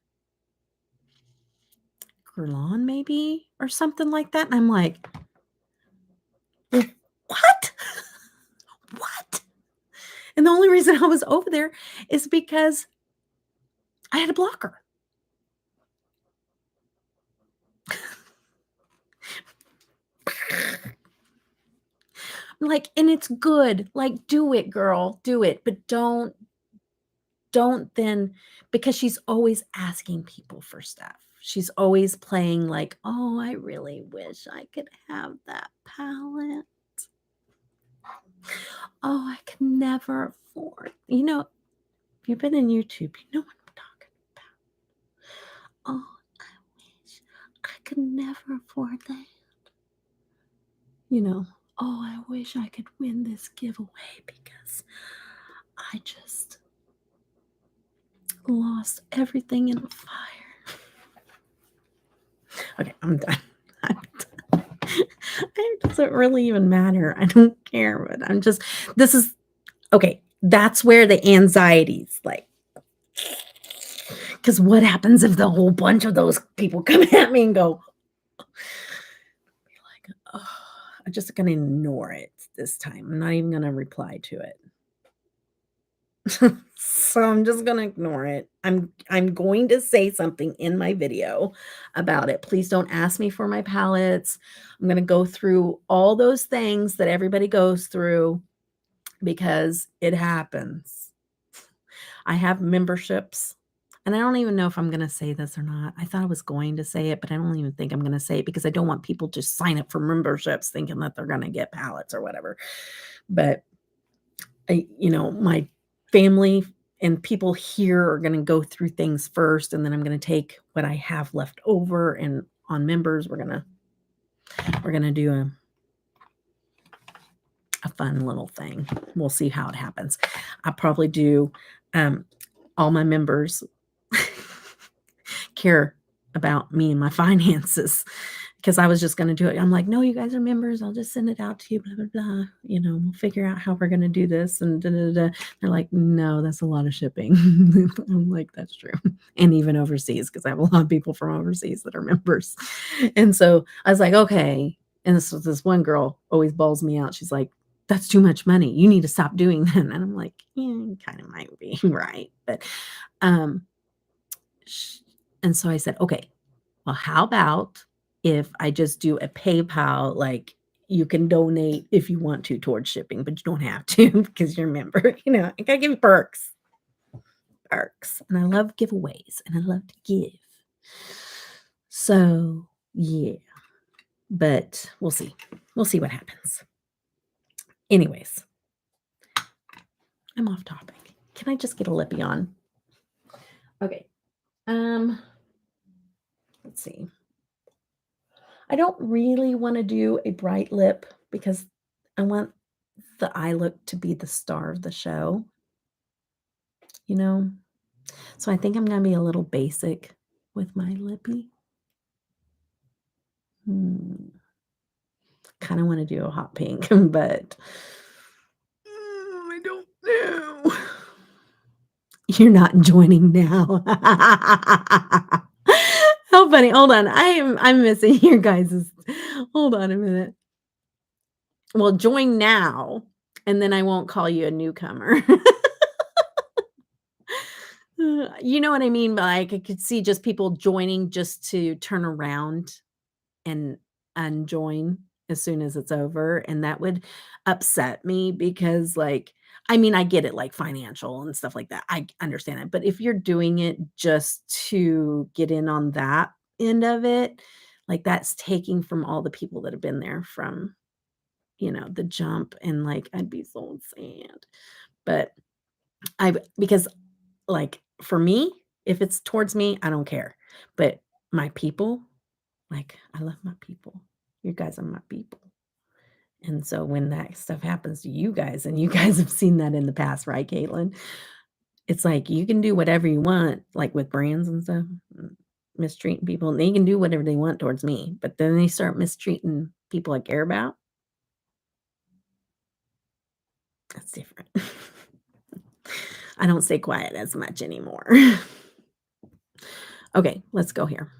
Guerlain maybe? Or something like that, and I'm like, "What? What?" And the only reason I was over there is because I had to block her. Like, and it's good. Like, do it, girl. Do it. But don't then, because she's always asking people for stuff. She's always playing like, "Oh, I really wish I could have that palette. Oh, I could never afford." If you've been in YouTube, you know what I'm talking about. "Oh, I wish I could never afford that. Oh, I wish I could win this giveaway because I just lost everything in a fire." Okay, I'm done. I'm done. It doesn't really even matter. I don't care, but that's where the anxiety's like, because what happens if the whole bunch of those people come at me and go, like, oh, I'm just going to ignore it this time. I'm not even going to reply to it. So I'm just gonna ignore it. I'm going to say something in my video about it. Please don't ask me for my palettes. I'm gonna go through all those things that everybody goes through because it happens. I have memberships, and I don't even know if I'm gonna say this or not. I thought I was going to say it, but I don't even think I'm gonna say it because I don't want people to sign up for memberships thinking that they're gonna get palettes or whatever. But my family and people here are going to go through things first, and then I'm going to take what I have left over, and on members we're going to do a fun little thing. We'll see how it happens. I'll probably do all my members care about me and my finances, because I was just going to do it. I'm like, "No, you guys are members. I'll just send it out to you, blah, blah, blah. We'll figure out how we're going to do this." And da, da, da. They're like, "No, that's a lot of shipping." I'm like, "That's true." And even overseas, because I have a lot of people from overseas that are members. And so I was like, "Okay." And this one girl always balls me out. She's like, "That's too much money. You need to stop doing that." And I'm like, "Yeah, you kind of might be right." But, and so I said, "Okay, well, how about if I just do a PayPal, like, you can donate if you want to towards shipping, but you don't have to because you're a member." I gotta give perks. Perks. And I love giveaways, and I love to give. So, yeah. But we'll see. We'll see what happens. Anyways, I'm off topic. Can I just get a lippy on? Okay. Let's see. I don't really want to do a bright lip because I want the eye look to be the star of the show, you know? So I think I'm gonna be a little basic with my lippy. Kinda wanna do a hot pink, but I don't know. You're not joining now. How funny. Hold on. I'm missing your guys's. Hold on a minute. Well, join now, and then I won't call you a newcomer. You know what I mean? Like, I could see just people joining just to turn around and unjoin as soon as it's over, and that would upset me because, like, I mean, I get it, like, financial and stuff like that. I understand it, but if you're doing it just to get in on that end of it, like, that's taking from all the people that have been there from, the jump, and, like, I'd be so sad. But because, like, for me, if it's towards me, I don't care, but my people, like, I love my people. You guys are my people. And so when that stuff happens to you guys, and you guys have seen that in the past, right, Caitlin? It's like you can do whatever you want, like with brands and stuff, mistreating people, and they can do whatever they want towards me. But then they start mistreating people I care about. That's different. I don't stay quiet as much anymore. Okay, let's go here.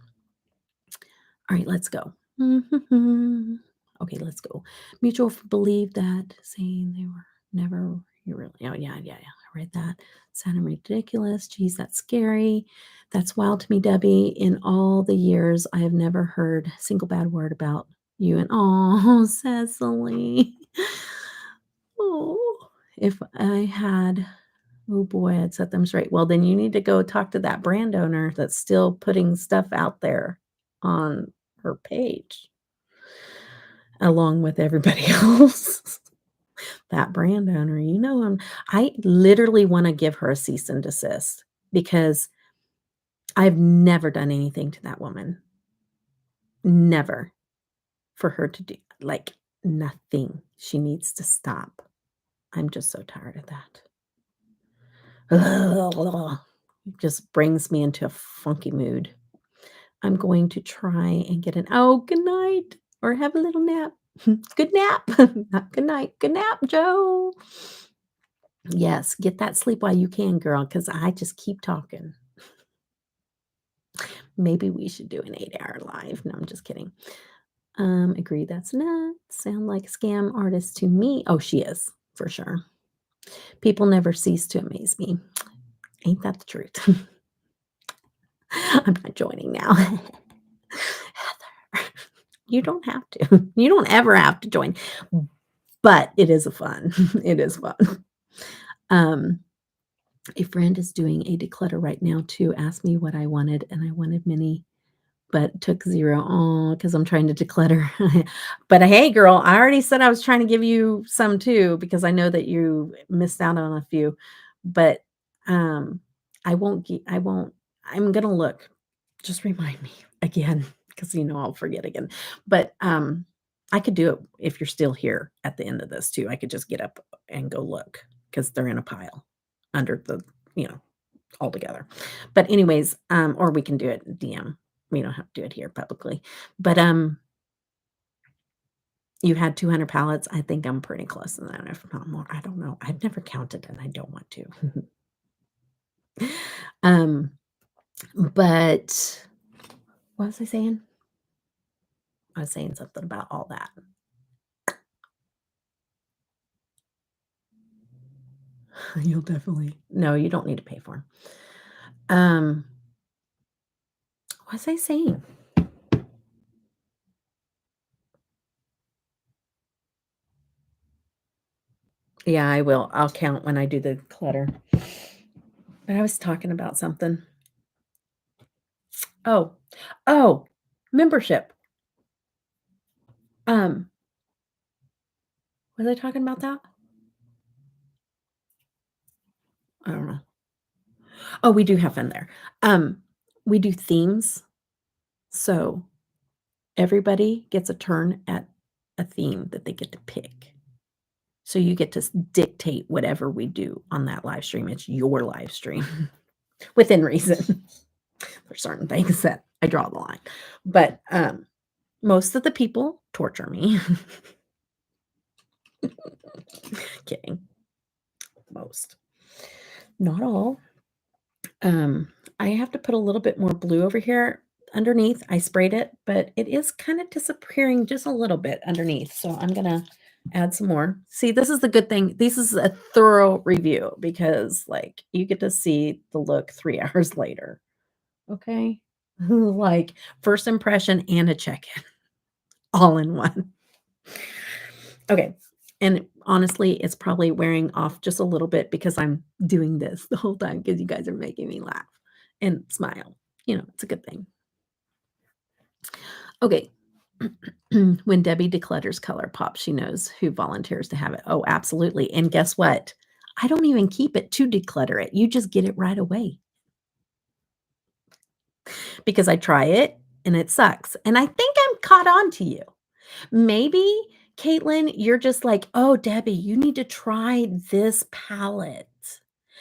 All right, let's go. Okay, let's go. Mutual believe that saying they were never you really. Oh yeah. I read that. Sounded ridiculous. Geez, that's scary. That's wild to me, Debbie. In all the years, I have never heard a single bad word about you. And oh, Cecily. Oh, if I had, oh boy, I'd set them straight. Well, then you need to go talk to that brand owner that's still putting stuff out there on her page along with everybody else. That brand owner, you know him. I literally wanna give her a cease and desist because I've never done anything to that woman. Never. For her to do like, nothing. She needs to stop. I'm just so tired of that. It just brings me into a funky mood. I'm going to try and get good night, or have a little nap. Good nap. Not good night. Good nap, Joe. Yes, get that sleep while you can, girl, because I just keep talking. Maybe we should do an 8-hour live. No, I'm just kidding. Agree, that's nuts. Sound like a scam artist to me. Oh, she is, for sure. People never cease to amaze me. Ain't that the truth? I'm not joining now. Heather, you don't have to. You don't ever have to join, but it is a fun. It is fun. A friend is doing a declutter right now too. Asked me what I wanted, and I wanted many, but took 0. Oh, because I'm trying to declutter. But hey, girl, I already said I was trying to give you some too, because I know that you missed out on a few. But I won't. I'm gonna look. Just remind me again, because I'll forget again. But I could do it if you're still here at the end of this too. I could just get up and go look because they're in a pile under the, you know, all together. But anyways, or we can do it in DM. We don't have to do it here publicly. But you had 200 pallets. I think I'm pretty close to that, if not more. I don't know. I've never counted and I don't want to. um, but what was I saying? I was saying something about all that. You'll definitely no, you don't need to pay for 'em. Um, what was I saying? Yeah, I will. I'll count when I do the clutter. But I was talking about something. Oh, oh, membership. Um, was I talking about that? I don't know. Oh, we do have fun there. We do themes, so everybody gets a turn at a theme that they get to pick. So you get to dictate whatever we do on that live stream. It's your live stream within reason. There's certain things that I draw the line, but most of the people torture me. Kidding. Most, not all. I have to put a little bit more blue over here underneath. I sprayed it, but it is kind of disappearing just a little bit underneath. So I'm gonna Add some more. See, this is the good thing. This is a thorough review because, like, you get to see the look 3 hours later, okay? Like, first impression and a check-in all in one. Okay, and honestly, it's probably wearing off just a little bit because I'm doing this the whole time because you guys are making me laugh and smile. It's a good thing. Okay. When Debbie declutters ColourPop, she knows who volunteers to have it. Oh, absolutely. And guess what? I don't even keep it to declutter it. You just get it right away because I try it and it sucks. And I think I'm caught on to you. Maybe, Caitlin, you're just like, oh, Debbie, you need to try this palette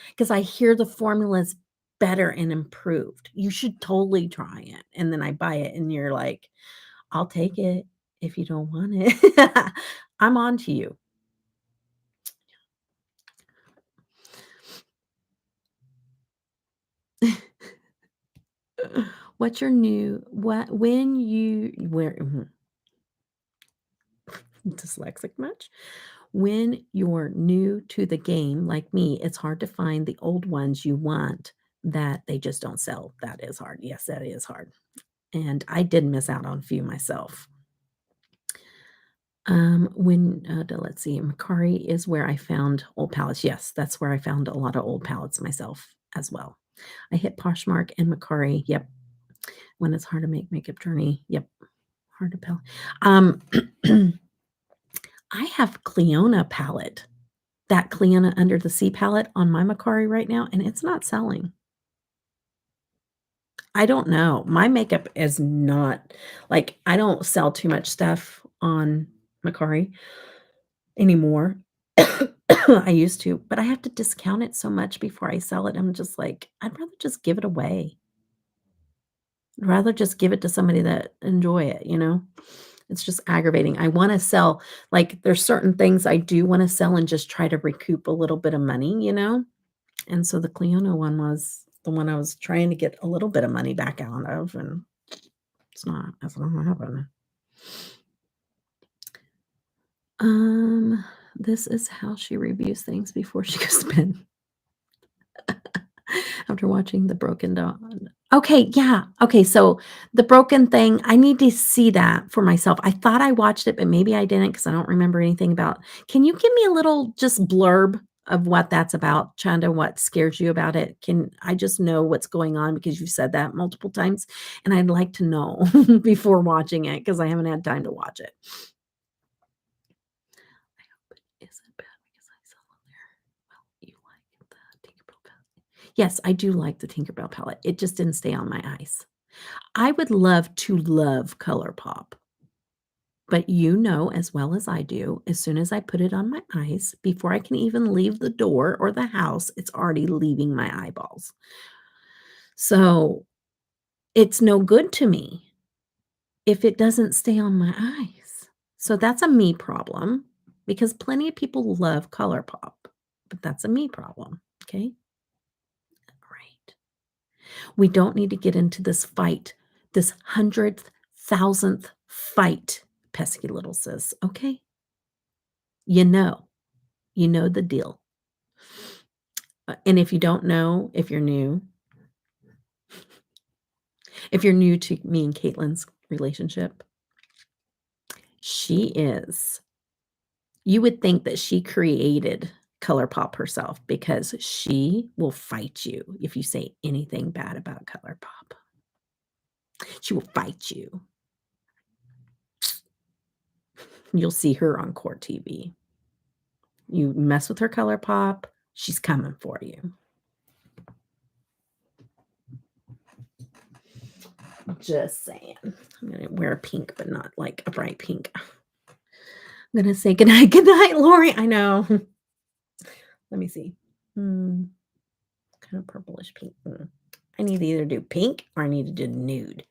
because I hear the formula's better and improved. You should totally try it. And then I buy it and you're like, I'll take it if you don't want it. I'm on to you. What's your new what when you where dyslexic much? When you're new to the game like me, it's hard to find the old ones you want that they just don't sell. That is hard. Yes, that is hard. And I did miss out on a few myself. Let's see, Mercari is where I found old palettes. Yes, that's where I found a lot of old palettes myself as well. I hit Poshmark and Mercari. Yep. When it's hard to make makeup journey. Yep. Hard to tell. I have Cleona palette, that Cleona Under the Sea palette on my Mercari right now, and it's not selling. I don't know. My makeup is not like, I don't sell too much stuff on Mercari anymore. I used to, but I have to discount it so much before I sell it. I'm just like, I'd rather just give it away. I'd rather just give it to somebody that enjoy it. It's just aggravating. I wanna sell like, there's certain things I do wanna sell and just try to recoup a little bit of money? And so the Cleona one was the one I was trying to get a little bit of money back out of, and that's not happening. Um, this is how she reviews things before she goes to bed. After watching The Broken Dawn. Okay, yeah. Okay, so the broken thing, I need to see that for myself. I thought I watched it, but maybe I didn't because I don't remember anything about. Can you give me a little just blurb of what that's about, Chanda? What scares you about it? Can I just know what's going on because you've said that multiple times, and I'd like to know before watching it because I haven't had time to watch it. I hope it isn't bad because I saw on there. Well, you like the Tinkerbell palette. Yes, I do like the Tinkerbell palette. It just didn't stay on my eyes. I would love to love ColourPop, but you know as well as I do, as soon as I put it on my eyes, before I can even leave the door or the house, it's already leaving my eyeballs. So it's no good to me if it doesn't stay on my eyes. So that's a me problem because plenty of people love ColourPop, but that's a me problem. Okay. Right. We don't need to get into this fight, this 100,000th fight, pesky little sis, okay? You know. You know the deal. And if you don't know, if you're new to me and Caitlin's relationship, she is you would think that she created ColourPop herself because she will fight you if you say anything bad about ColourPop. She will fight you. You'll see her on Court TV. You mess with her ColourPop, she's coming for you. Just saying. I'm gonna wear pink, but not like a bright pink. I'm gonna say good night, Lori. I know. Let me see. Kind of purplish pink. I need to either do pink or I need to do nude.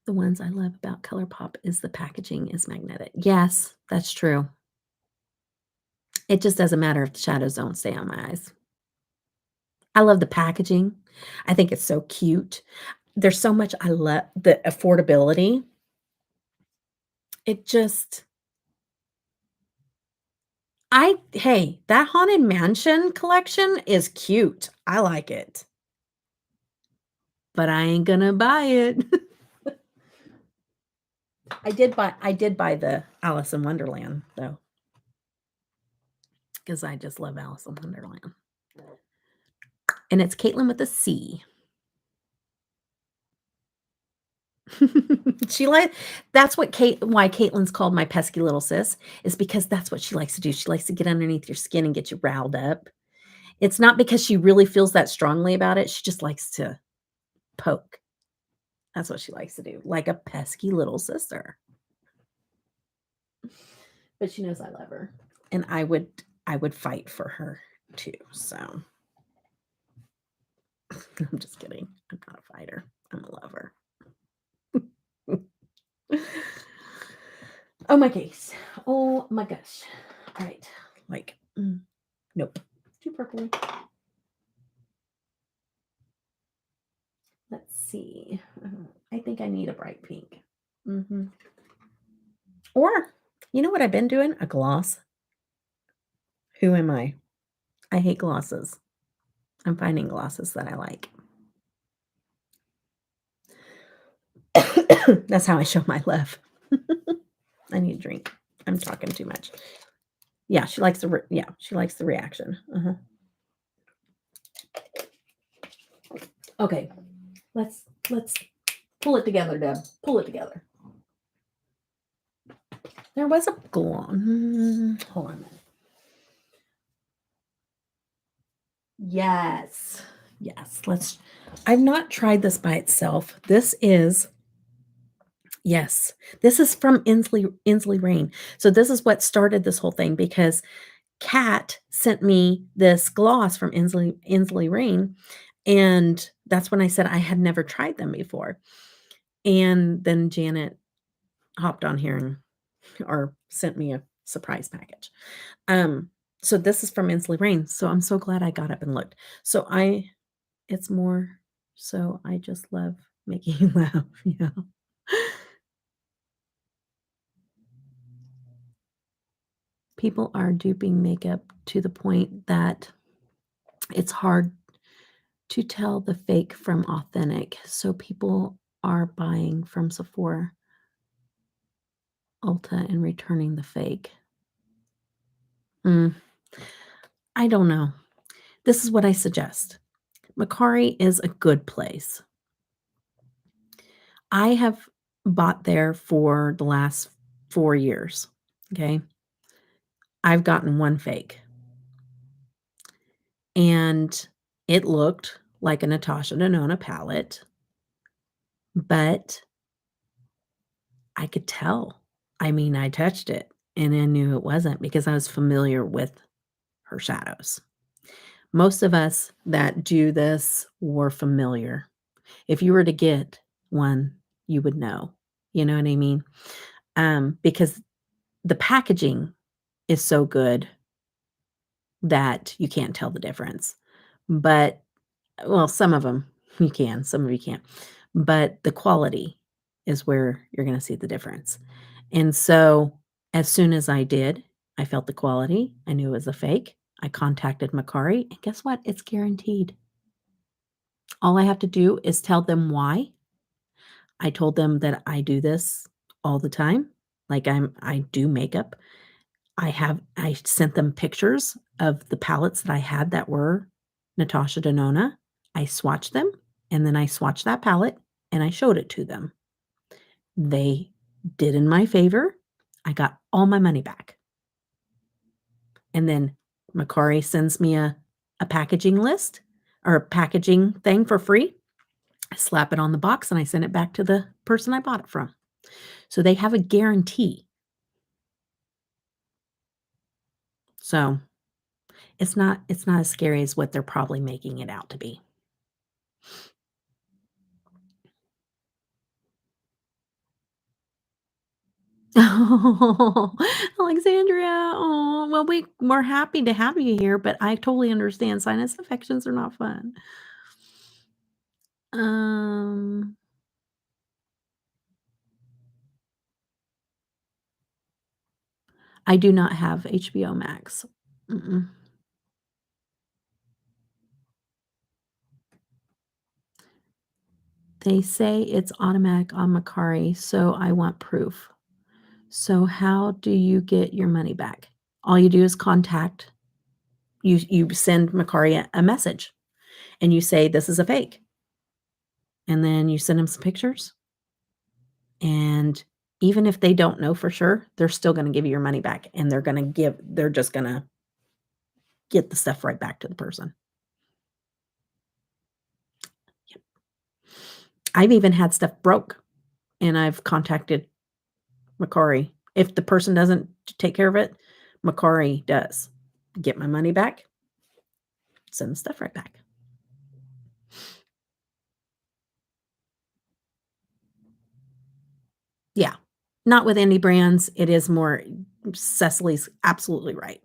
The ones I love about ColourPop is the packaging is magnetic. Yes, that's true. It just doesn't matter if the shadows don't stay on my eyes. I love the packaging. I think it's so cute. There's so much I love the affordability. It just hey, that Haunted Mansion collection is cute. I like it. But I ain't gonna buy it. I did buy the Alice in Wonderland, though, because I just love Alice in Wonderland. And it's Caitlin with a C. She like that's what why Caitlin's called my pesky little sis, is because that's what she likes to do. She likes to get underneath your skin and get you riled up. It's not because she really feels that strongly about it. She just likes to poke. That's what she likes to do, like a pesky little sister. But she knows I love her, and I would fight for her too. So I'm just kidding. I'm not a fighter. I'm a lover. Oh my case. Oh my gosh. All right. Like, nope. Too purpley. Let's see. I think I need a bright pink. Or, you know what I've been doing? A gloss. Who am I? I hate glosses. I'm finding glosses that I like. That's how I show my love. I need a drink. I'm talking too much. Yeah, she likes the she likes the reaction. Okay, let's pull it together, Deb. Pull it together. There was a gloss. Hold on a minute. Yes. Yes. I've not tried this by itself. This is from Ensley Rain. So this is what started this whole thing, because Kat sent me this gloss from Ensley Rain, and that's when I said I had never tried them before. And then Janet hopped on here or sent me a surprise package. So this is from Ensley Rain. So I'm so glad I got up and looked. So it's more so I just love making you laugh. Yeah. People are duping makeup to the point that it's hard to tell the fake from authentic. So people are buying from Sephora, Ulta, and returning the fake. I don't know. This is what I suggest. Mercari is a good place. I have bought there for the last 4 years. Okay. I've gotten one fake. And it looked like a Natasha Denona palette, but I could tell. I mean, I touched it and I knew it wasn't, because I was familiar with her shadows. Most of us that do this were familiar. If you were to get one, you would know. You know what I mean? Because the packaging is so good that you can't tell the difference. But, well, some of them you can, some of you can't. But the quality is where you're going to see the difference. And so as soon as I did, I felt the quality. I knew it was a fake. I contacted Mercari, and guess what? It's guaranteed. All I have to do is tell them why. I told them that I do this all the time. Like I do makeup. I sent them pictures of the palettes that I had that were Natasha Denona. I swatched them, and then I swatched that palette and I showed it to them. They did in my favor. I got all my money back. And then Mercari sends me a packaging list or a packaging thing for free. I slap it on the box and I send it back to the person I bought it from. So they have a guarantee. So it's not as scary as what they're probably making it out to be. Oh, Alexandria. Oh, well, we're happy to have you here, but I totally understand sinus infections are not fun. Um, I do not have HBO Max. Mm-mm. They say it's automatic on Mercari, so I want proof. So how do you get your money back? All you do is contact you send Mercari a message, and you say, "This is a fake," and then you send them some pictures, and even if they don't know for sure, they're still gonna give you your money back, and they're just gonna get the stuff right back to the person. Yep. I've even had stuff broke, and I've contacted Mercari. If the person doesn't take care of it, Mercari does. Get my money back, send the stuff right back. Yeah. Not with indie brands, it is more Cecily's absolutely right.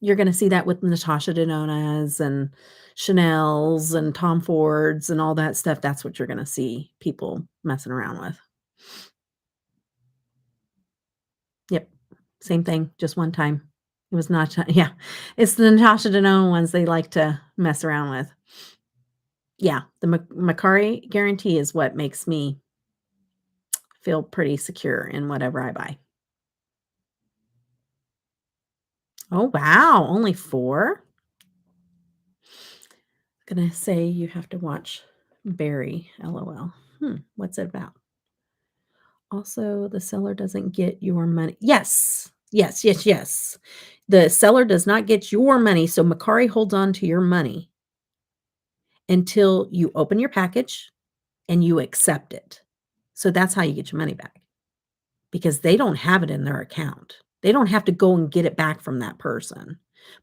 You're gonna see that with Natasha Denona's and Chanel's and Tom Ford's and all that stuff. That's what you're gonna see people messing around with. Yep. Same thing, just one time. It was not yeah. It's the Natasha Denona ones they like to mess around with. Yeah, the Mercari guarantee is what makes me feel pretty secure in whatever I buy. Oh, wow, only 4? Gonna say you have to watch Barry, LOL. What's it about? Also, the seller doesn't get your money. Yes. Yes, yes, yes. The seller does not get your money, so Mercari holds on to your money until you open your package and you accept it. So that's how you get your money back because they don't have it in their account. They don't have to go and get it back from that person.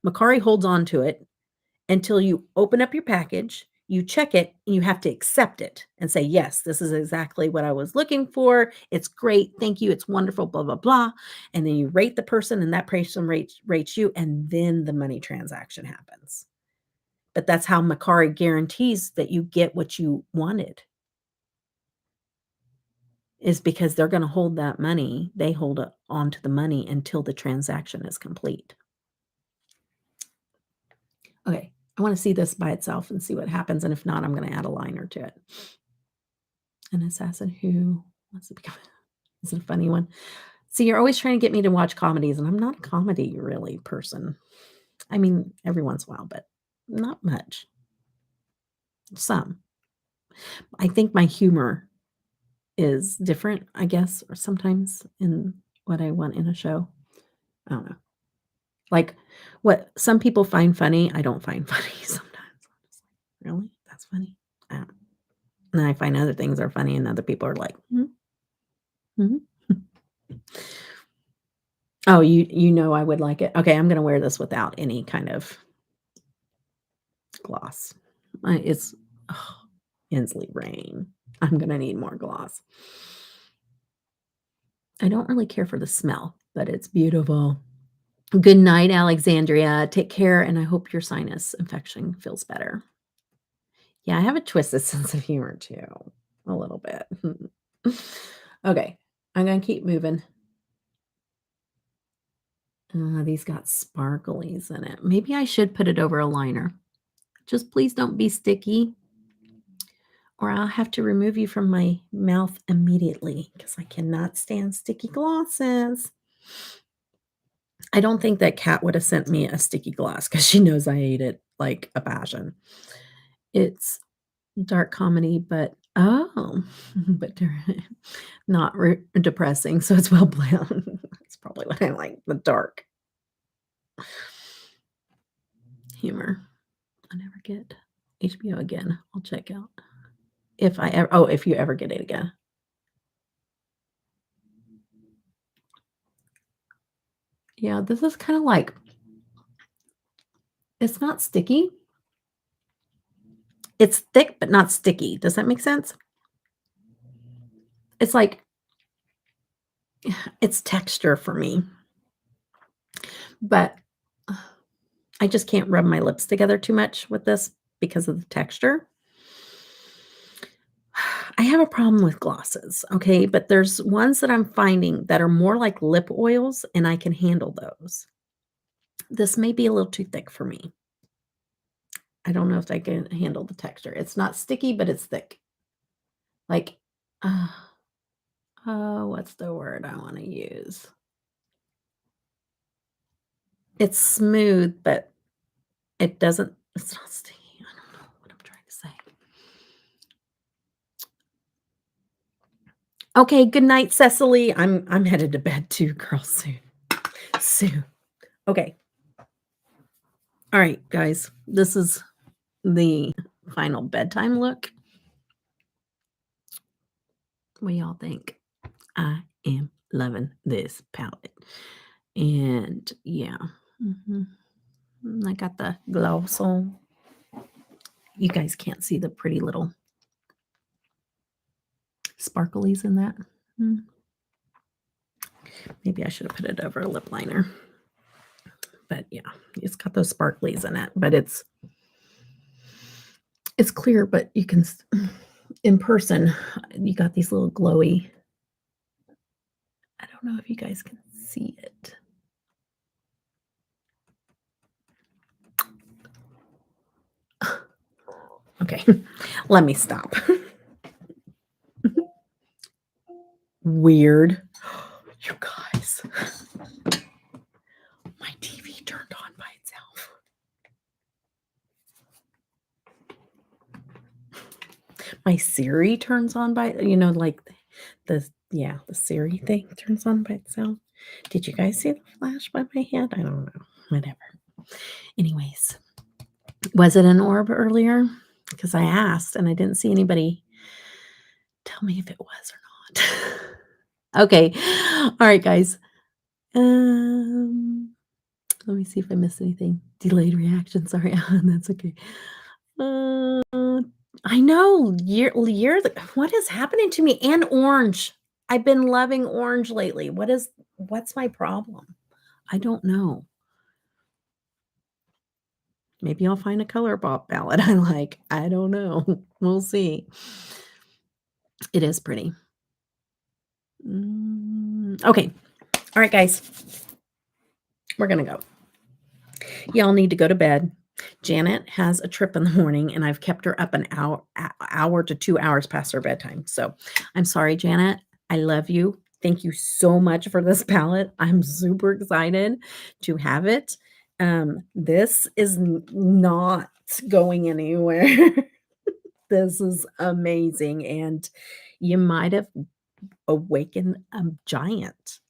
Mercari holds on to it until you open up your package, you check it, and you have to accept it and say, "Yes, this is exactly what I was looking for. It's great. Thank you. It's wonderful, blah, blah, blah." And then you rate the person, and that person rates you, and then the money transaction happens. But that's how Mercari guarantees that you get what you wanted, is because they're gonna hold that money. They hold on to the money until the transaction is complete. Okay, I wanna see this by itself and see what happens, and if not, I'm gonna add a liner to it. An assassin who wants to become is it a funny one? See, you're always trying to get me to watch comedies, and I'm not a comedy really person. I mean, every once in a while, but not much. Some. I think my humor is different, I guess, or sometimes in what I want in a show. I don't know. Like, what some people find funny, I don't find funny sometimes. I'm just like, "Really? That's funny?" I don't and then I find other things are funny, and other people are like, "Mhm, mhm." Oh, you know I would like it. Okay, I'm gonna wear this without any kind of gloss. It's ugh, Ensley Rain. I'm gonna need more gloss. I don't really care for the smell, but it's beautiful. Good night, Alexandria. Take care, and I hope your sinus infection feels better. Yeah, I have a twisted sense of humor too, a little bit. Okay, I'm gonna keep moving. These got sparklies in it. Maybe I should put it over a liner. Just please don't be sticky, or I'll have to remove you from my mouth immediately because I cannot stand sticky glosses. I don't think that cat would have sent me a sticky gloss because she knows I ate it like a passion. It's dark comedy, but oh, but not depressing. So it's well planned. That's probably what I like, the dark humor. I never get HBO again. I'll check out if I ever. Oh, if you ever get it again. Yeah, this is kind of like it's not sticky. It's thick, but not sticky. Does that make sense? It's like it's texture for me, but I just can't rub my lips together too much with this because of the texture. I have a problem with glosses, okay? But there's ones that I'm finding that are more like lip oils, and I can handle those. This may be a little too thick for me. I don't know if I can handle the texture. It's not sticky, but it's thick. Like, uh, what's the word I want to use? It's smooth, but it's not sticky. I don't know what I'm trying to say. Okay, good night, Cecily. I'm headed to bed too, girl, soon. Soon. Okay. All right, guys. This is the final bedtime look. What y'all think? I am loving this palette. And yeah. I got the gloss on. You guys can't see the pretty little sparklies in that. Maybe I should have put it over a lip liner. But yeah, it's got those sparklies in it. But it's clear, but you can, in person, you got these little glowy. I don't know if you guys can see it. Okay, let me stop. Weird. You guys. My TV turned on by itself. My Siri turns on by, like the Siri thing turns on by itself. Did you guys see the flash by my head? I don't know. Whatever. Anyways, was it an orb earlier? Because I asked and I didn't see anybody tell me if it was or not. Okay. All right, guys. Let me see if I missed anything. Delayed reaction. Sorry. That's okay. I know. What is happening to me? And orange. I've been loving orange lately. What's my problem? I don't know. Maybe I'll find a color pop palette I like. I don't know. We'll see. It is pretty. Okay. All right, guys. We're going to go. Y'all need to go to bed. Janet has a trip in the morning, and I've kept her up an hour to 2 hours past her bedtime. So I'm sorry, Janet. I love you. Thank you so much for this palette. I'm super excited to have it. This is not going anywhere. This is amazing. And you might have awakened a giant,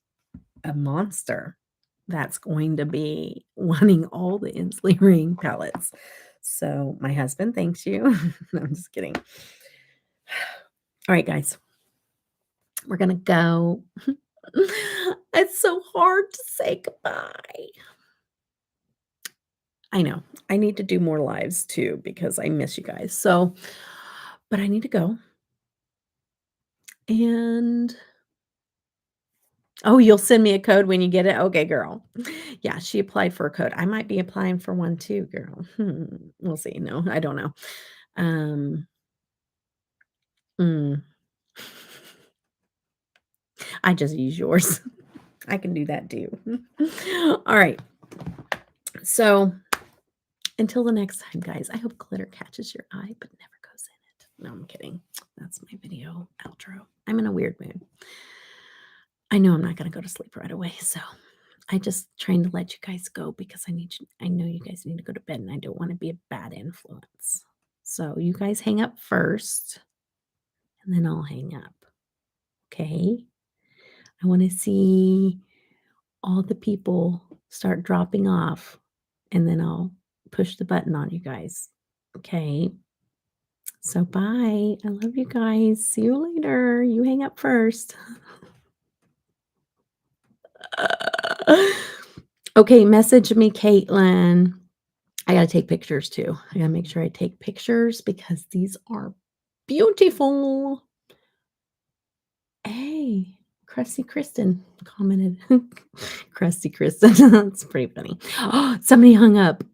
a monster that's going to be wanting all the Ensley ring palettes. So my husband thanks you. No, I'm just kidding. All right, guys. We're going to go. It's so hard to say goodbye. I know. I need to do more lives too because I miss you guys. So, but I need to go. And oh, you'll send me a code when you get it? Okay, girl. Yeah, she applied for a code. I might be applying for one too, girl. We'll see. No, I don't know. I just use yours. I can do that too. All right. So until the next time, guys, I hope glitter catches your eye, but never goes in it. No, I'm kidding. That's my video outro. I'm in a weird mood. I know I'm not going to go to sleep right away. So I just trying to let you guys go because I know you guys need to go to bed and I don't want to be a bad influence. So you guys hang up first and then I'll hang up. Okay. I want to see all the people start dropping off and then I'll push the button on you guys. Okay. So bye. I love you guys. See you later. You hang up first. Okay, message me, Caitlin. I got to take pictures too. I got to make sure I take pictures because these are beautiful. Hey, Crusty Kristen commented. Crusty Kristen. That's pretty funny. Oh, somebody hung up.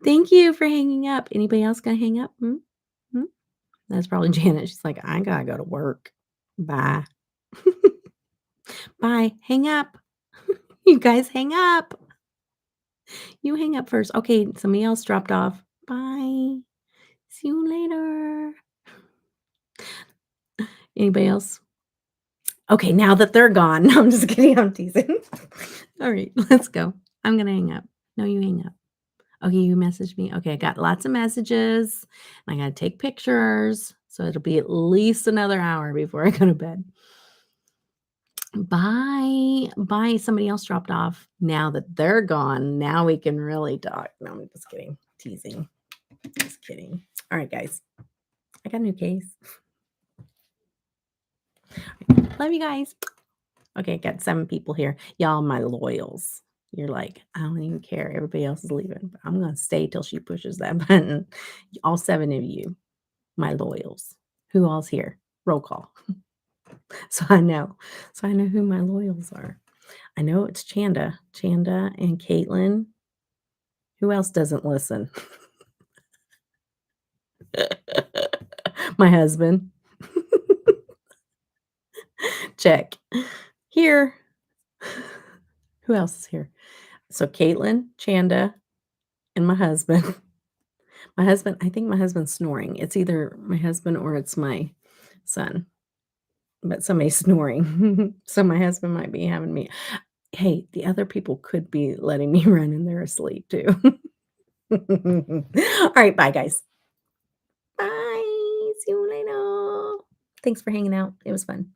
Thank you for hanging up. Anybody else gonna hang up? That's probably Janet. She's like, I gotta go to work. Bye. Bye. Hang up. You guys hang up. You hang up first. Okay, somebody else dropped off. Bye. See you later. Anybody else? Okay, now that they're gone. No, I'm just kidding. I'm teasing. All right, let's go. I'm gonna hang up. No, you hang up. Okay, you messaged me. Okay, I got lots of messages. I gotta take pictures. So it'll be at least another hour before I go to bed. Bye. Bye. Somebody else dropped off. Now that they're gone, now we can really talk. No, I'm just kidding. Teasing. Just kidding. All right, guys. I got a new case. Love you guys. Okay, got 7 people here. Y'all my loyals. You're like, I don't even care. Everybody else is leaving. But I'm gonna stay till she pushes that button. All 7 of you, my loyals. Who all's here? Roll call. So I know. So I know who my loyals are. I know it's Chanda. Chanda and Caitlin. Who else doesn't listen? My husband. Check. Here. Who else is here? So Caitlin, Chanda, and my husband. My husband, I think my husband's snoring. It's either my husband or it's my son. But somebody's snoring. So my husband might be having me. Hey, the other people could be letting me run and they're asleep too. All right, bye guys. Bye. See you later. Thanks for hanging out. It was fun.